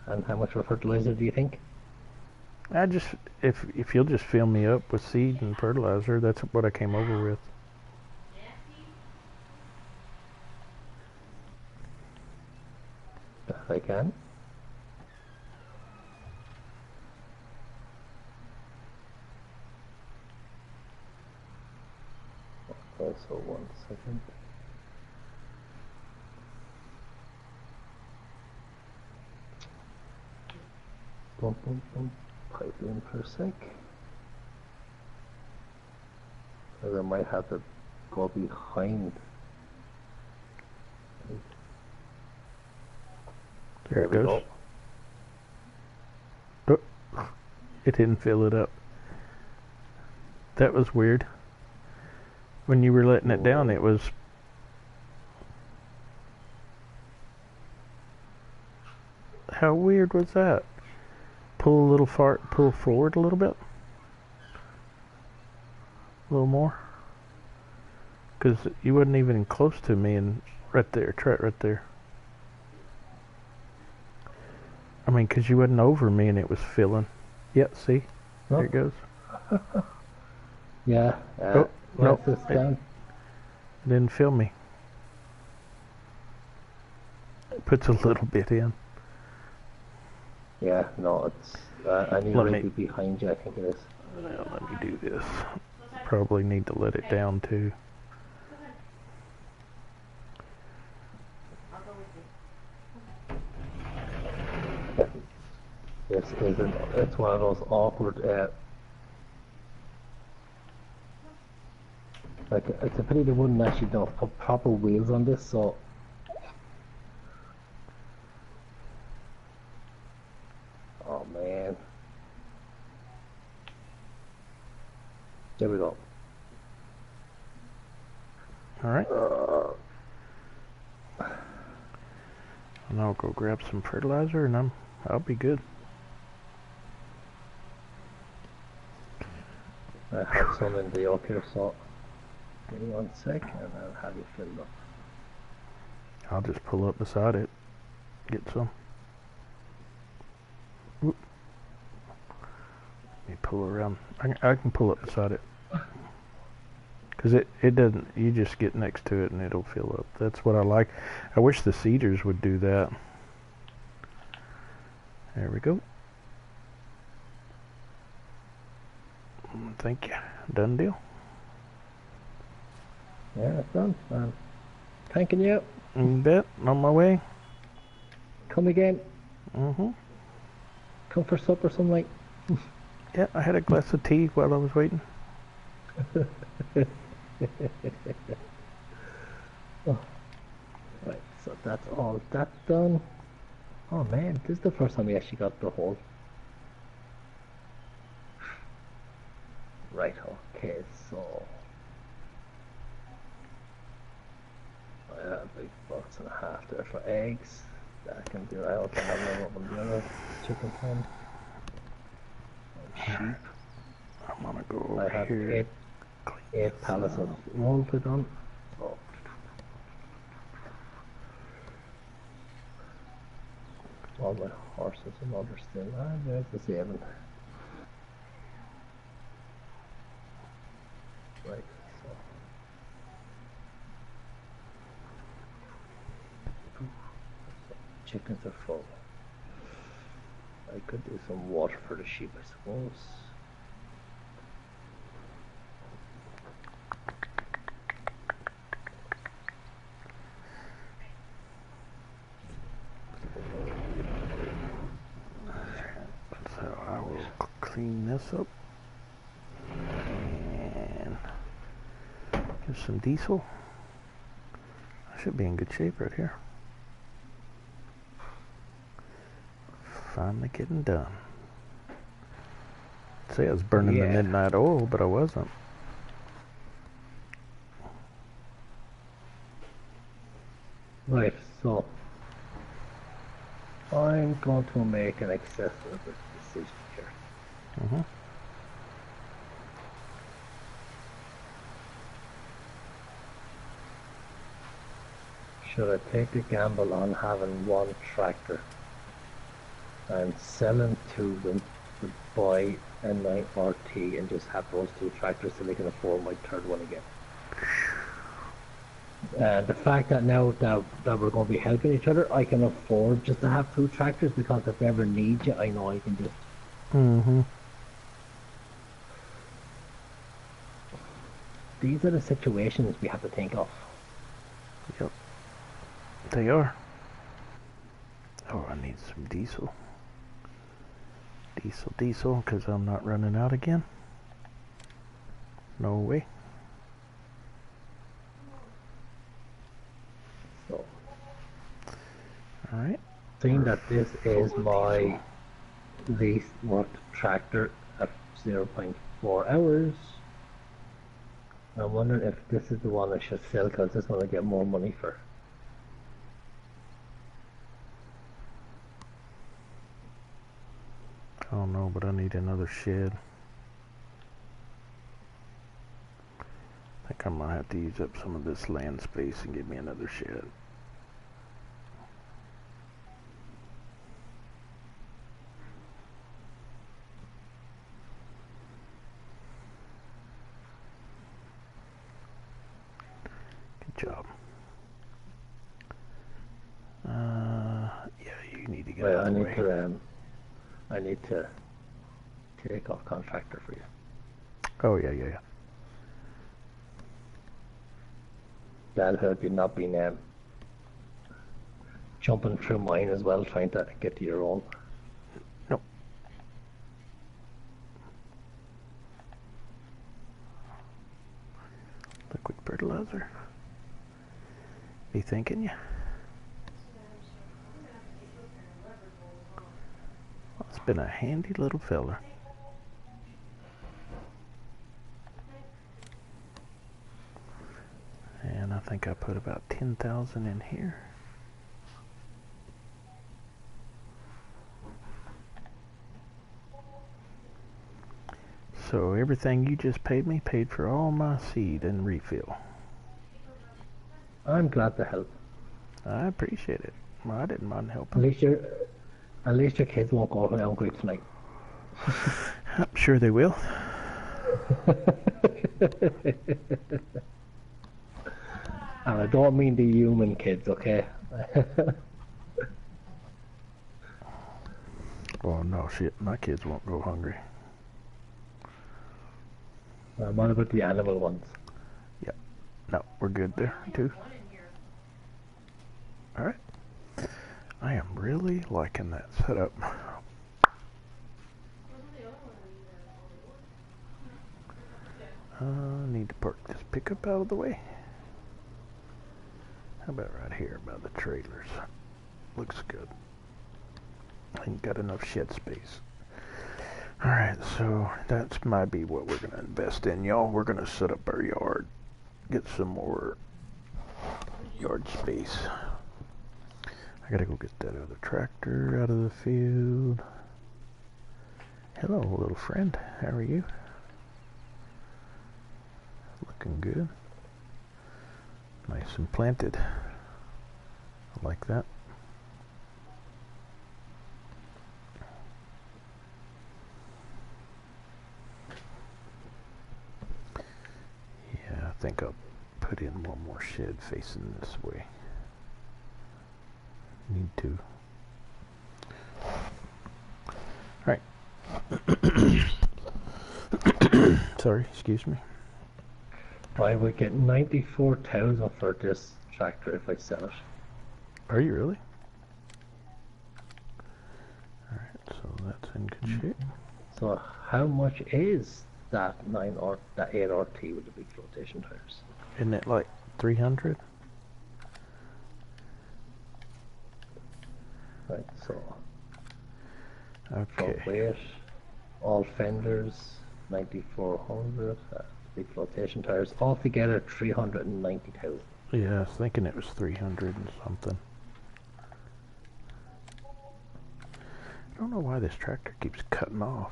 And how much for fertilizer do you think? I just, if you'll just fill me up with seed and fertilizer, that's what I came over with. If I can. Okay, so 1 second. Boom, boom, boom. Pipe in for a sec. Because I might have to go behind. There it we goes. go. Oh, it didn't fill it up. That was weird. When you were letting it down, it was... How weird was that? Pull a little pull forward a little bit. A little more. Because you wasn't even close to me, and right there, right there. I mean, because you wasn't over me and it was filling. Yep, see? Oh. There it goes. Yeah. Oh, no. This down. It didn't fill me. It puts a little bit in. Yeah, no, it's. I need to be behind you, I think it is. Well, let me do this. Probably need to let it down too. It's one of those awkward. Like it's a pity they wouldn't actually put proper wheels on this, so. Oh man. There we go. All right. And I'll go grab some fertilizer, and I'll be good. I have some in the yoke here, so give me 1 sec, and I'll have you filled up. I'll just pull up beside it, get some. Whoop. Let me pull around. I can pull up beside it. Because it doesn't, you just get next to it and it'll fill up. That's what I like. I wish the cedars would do that. There we go. Thank you. Done deal. Yeah, it's done. I'm thanking you. You bet. On my way. Come again. Mm-hmm. Come for supper some night. Yeah, I had a glass of tea while I was waiting. Oh. Right, so that's all that's done. Oh man, this is the first time we actually got the hole. Right, okay, so I have a big box and a half there for eggs. That can do. I also have another one on the other chicken pen. And sheep. I'm gonna go I over have here. eight pallets of wool put on. So all my horses and others still. There's the 7. Right, so chickens are full. I could do some water for the sheep, I suppose. So I will clean this up and give some diesel. I should be in good shape right here. Finally getting done. I'd say I was burning the midnight oil, but I wasn't. Right, so I'm going to make an excessive decision here. Mm-hmm. Should I take a gamble on having one tractor and selling to them to buy a 9RT and just have those 2 tractors so they can afford my 3rd one again? The fact that now that we're going to be helping each other, I can afford just to have 2 tractors, because if I ever need you, I know I can just... Mm-hmm. These are the situations we have to think of. Yep. They are. Oh, I need some diesel. Diesel, because I'm not running out again. No way. So, alright. Seeing that this is my least worked tractor at 0.4 hours, I'm wondering if this is the one I should sell, because this one I get more money for. I don't know, but I need another shed. I think I'm gonna have to use up some of this land space and give me another shed. Good job. Yeah, you need to get out of the way. I need to take off contractor for you. Oh, yeah. That'll help you not being jumping through mine as well, trying to get to your own. Nope. Liquid fertilizer. Be thinking you. Well, it's been a handy little fella. And I think I put about 10,000 in here. So everything you just paid me paid for all my seed and refill. I'm glad to help. I appreciate it. Well, I didn't mind helping. At least your kids won't go hungry tonight. I'm sure they will. And I don't mean the human kids, okay? Oh no, shit, my kids won't go hungry. What about the animal ones? Yep. No, we're good there, too. Alright. I am really liking that setup. Need to park this pickup out of the way. How about right here by the trailers? Looks good. Ain't got enough shed space. Alright, so that might be what we're going to invest in, y'all. We're going to set up our yard. Get some more yard space. I gotta go get that other tractor out of the field. Hello, little friend. How are you? Looking good. Nice and planted. I like that. Yeah, I think I'll put in one more shed facing this way. Need to. Alright. Sorry, excuse me. I would get 94,000 for this tractor if I sell it. Are you really? Alright, so that's in good shape. So how much is that 8 RT with the big flotation tires? Isn't it like 300? Right, so Okay. front weight, all fenders, 9400, big flotation tires, altogether 390,000. Yeah, I was thinking it was 300 and something. I don't know why this tractor keeps cutting off.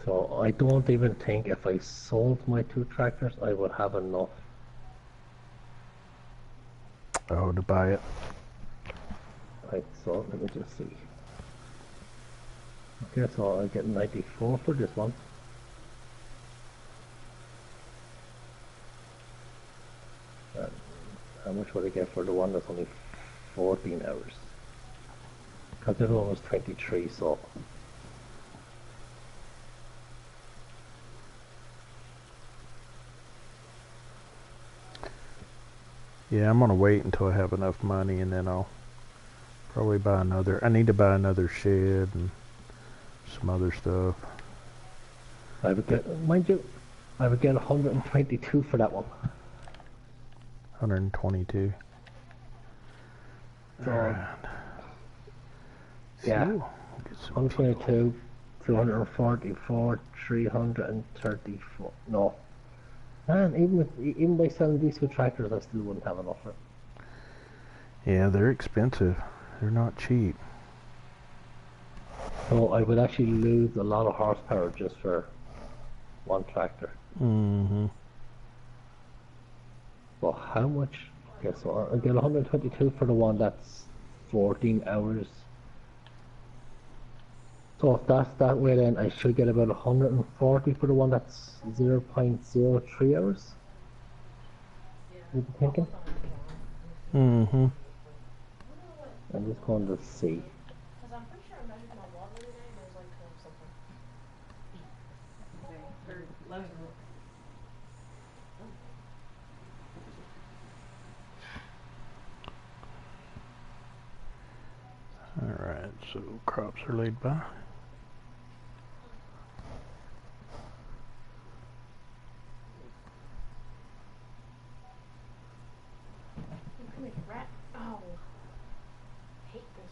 So I don't even think if I sold my 2 tractors I would have enough. Oh, to buy it. Right, so let me just see. Okay, so I get 94 for this one. How much would I get for the one that's only 14 hours? Because the other one was 23, so... Yeah, I'm gonna wait until I have enough money and then I'll probably buy another. I need to buy another shed and some other stuff. I would get, mind you, I would get 122 for that one. 122. So, Alright. yeah, Phew, get some 122, 244, 334. No. And even by selling these 2 tractors, I still wouldn't have enough for it. Yeah, they're expensive. They're not cheap. So I would actually lose a lot of horsepower just for one tractor. Mm-hmm. Well, how much? Okay, so I get 122 for the one that's 14 hours. So if that's that way, then I should get about 140 for the one that's 0.03 hours. You thinking? Mm-hmm. I'm just going to see. Alright, so crops are laid by.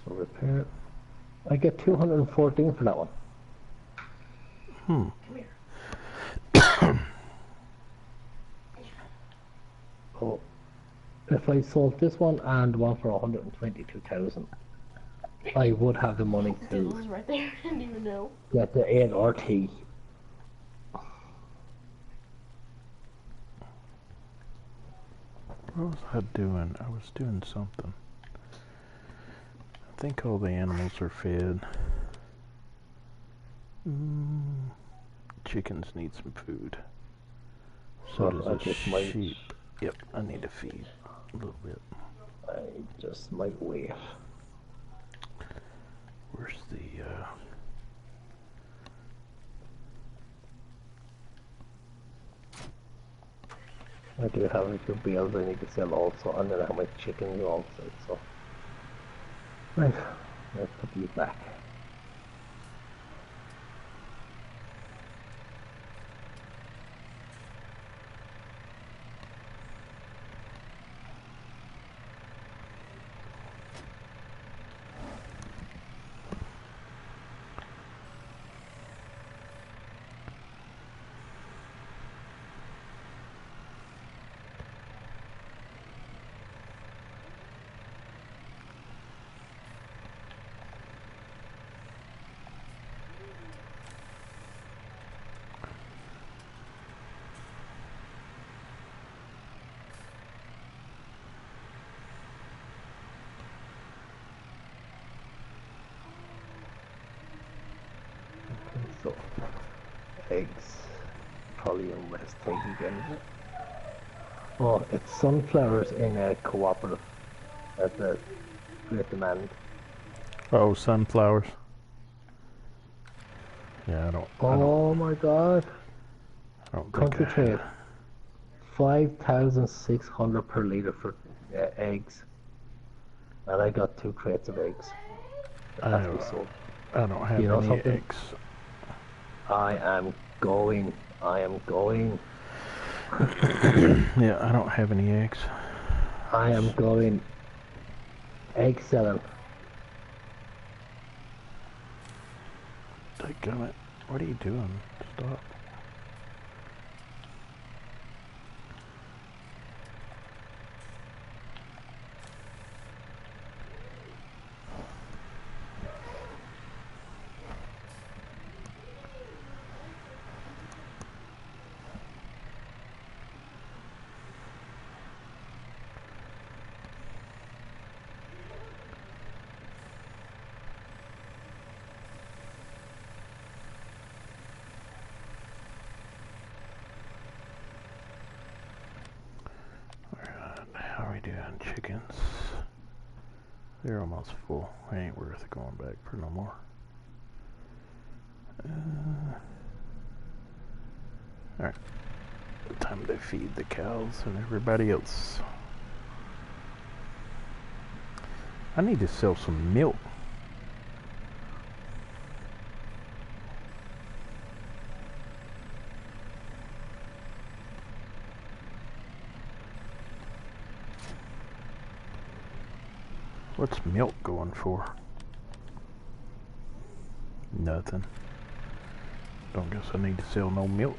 So repair it. I get 214 for that one. Oh, if I sold this one and one for 122,000, I would have the money Dude, it to was right there. I didn't even know. get the 8 RT. What was I doing? I was doing something. I think all the animals are fed. Chickens need some food. So Well, does I a just might. sheep. Yep, I need to feed a little bit. I just might wait. Where's the, I do have a few bales I need to sell also, and then I have my chickens also, so. Right, let's put these back. So, eggs, probably a West egg again. Oh, it's sunflowers in a cooperative at the great demand. oh, sunflowers. Yeah, Oh my god. I don't think I Concentrate. have. 5,600 per litre for eggs. And I got 2 crates of eggs. It has to be sold. I don't have You know any something? eggs. I am going. I am going. Yeah, I don't have any eggs. I am going. Egg selling. Dadgummit. What are you doing? Stop. How are we doing, chickens? They're almost full. Ain't worth going back for no more. Alright. Time to feed the cows and everybody else. I need to sell some milk. What's milk going for? Nothing. Don't guess I need to sell no milk.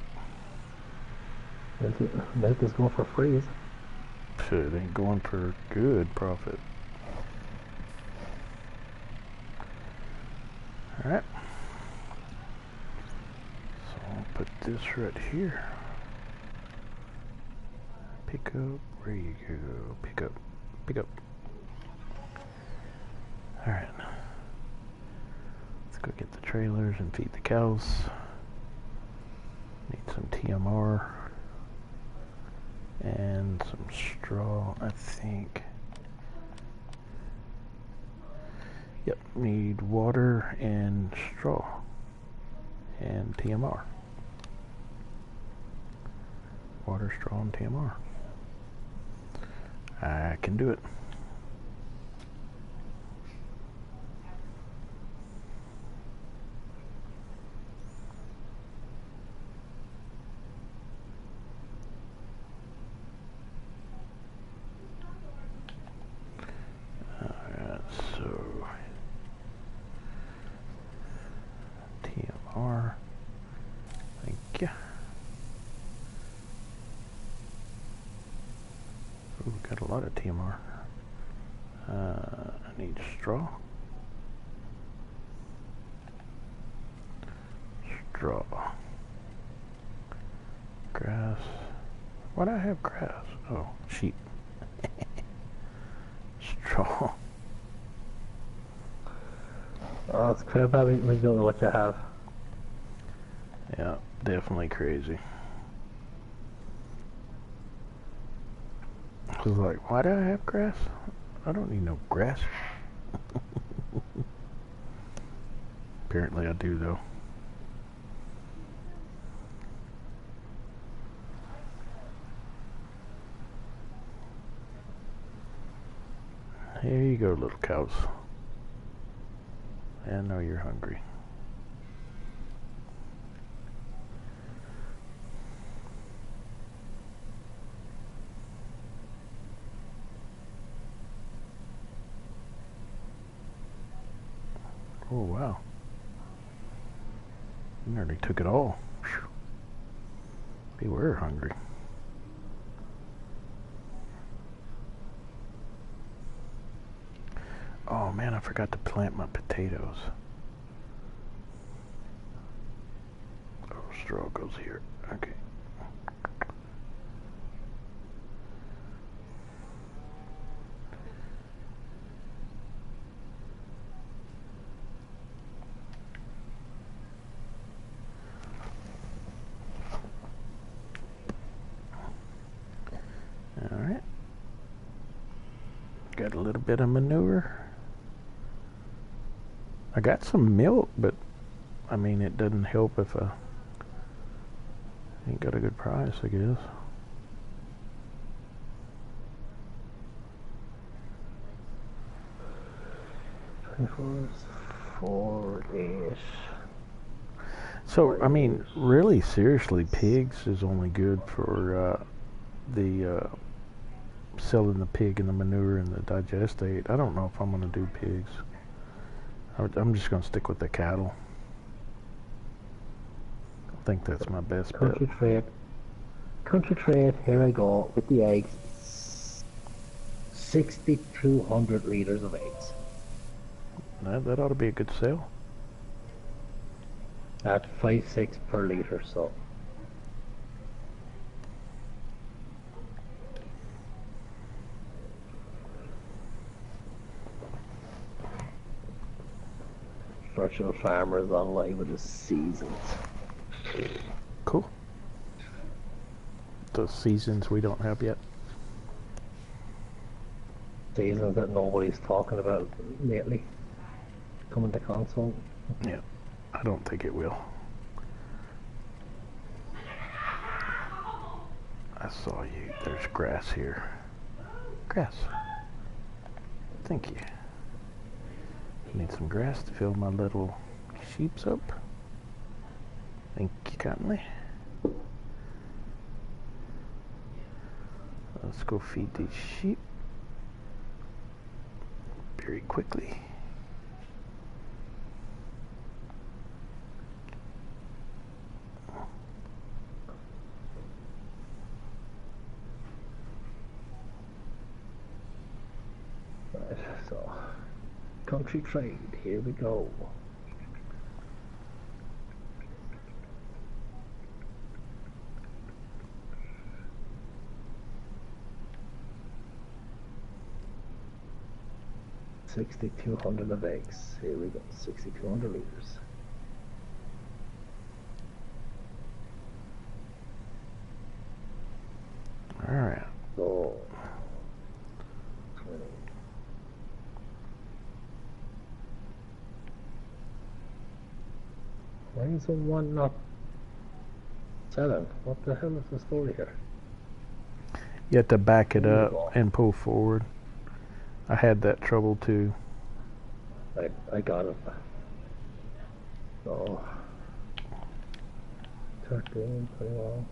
Milk is going for free. Is it? Shit, it ain't going for good profit. Alright. So I'll put this right here. Pick up, where you go? Pick up, pick up. Alright. Let's go get the trailers and feed the cows. Need some TMR. And some straw, I think. Yep, need water and straw. And TMR. Water, straw, and TMR. I can do it. Alright, so TMR. Thank you. Ooh, got a lot of TMR. I need straw. Straw. Grass. Why do I have grass? Oh, sheep. Straw. Oh, it's crap having when you don't know what you have. Yeah, definitely crazy. I was like, why do I have grass? I don't need no grass. Apparently I do, though. Here you go, little cows. I know you're hungry. Oh, wow. You nearly took it all. Whew. We were hungry. Oh man, I forgot to plant my potatoes. Oh, straw goes here. Okay. Alright. Got a little bit of manure. I got some milk, but I mean, it doesn't help if I ain't got a good price, I guess. $4.ish. So, I mean, really, seriously, pigs is only good for selling the pig and the manure and the digestate. I don't know if I'm going to do pigs. I'm just going to stick with the cattle. I think that's my best bet. Country trade, here I go with the eggs. 6,200 litres of eggs. That ought to be a good sale. At 5.6 per litre, so. Virtual farmers online with the seasons. Cool. The seasons we don't have yet. Seasons that nobody's talking about lately. Coming to console. Yeah, I don't think it will. I saw you. There's grass here. Grass. Thank you. Need some grass to fill my little sheeps up. Thank you kindly. Let's go feed these sheep very quickly. Right, so country trade, here we go. $6,200 of eggs. Here we go. 6,200 litres. All right. So 20. Why is the one not selling? What the hell is the story here? You have to back it up and pull forward. I had that trouble too. I got it. So 13, 21.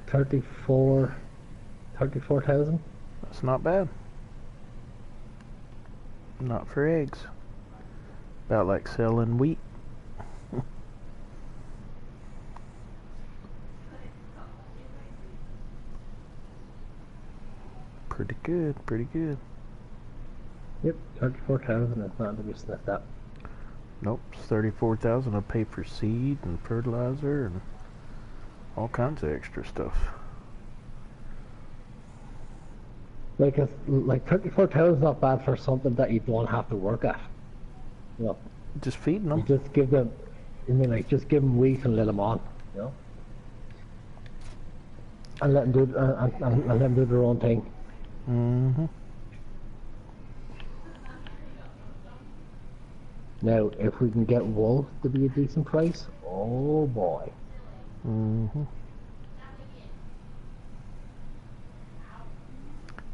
$34,000. That's not bad. Not for eggs. About like selling wheat. Pretty good, pretty good. Yep, 34,000 is not to be sniffed at. Nope, it's 34,000. I pay for seed and fertilizer and all kinds of extra stuff. Like 34,000 is not bad for something that you don't have to work at. You know, Just feeding them. you just give them. I mean, like just give them wheat and let them on. You know, and let them do and let them do their own thing. Mm-hmm. Now, if we can get wool to be a decent price, oh boy. Mm-hmm.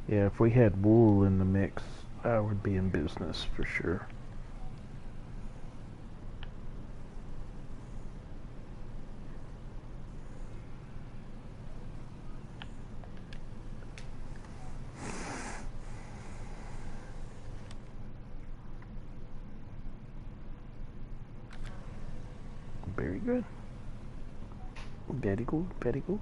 Yeah, if we had wool in the mix, I would be in business for sure. Very good. Very good, very good.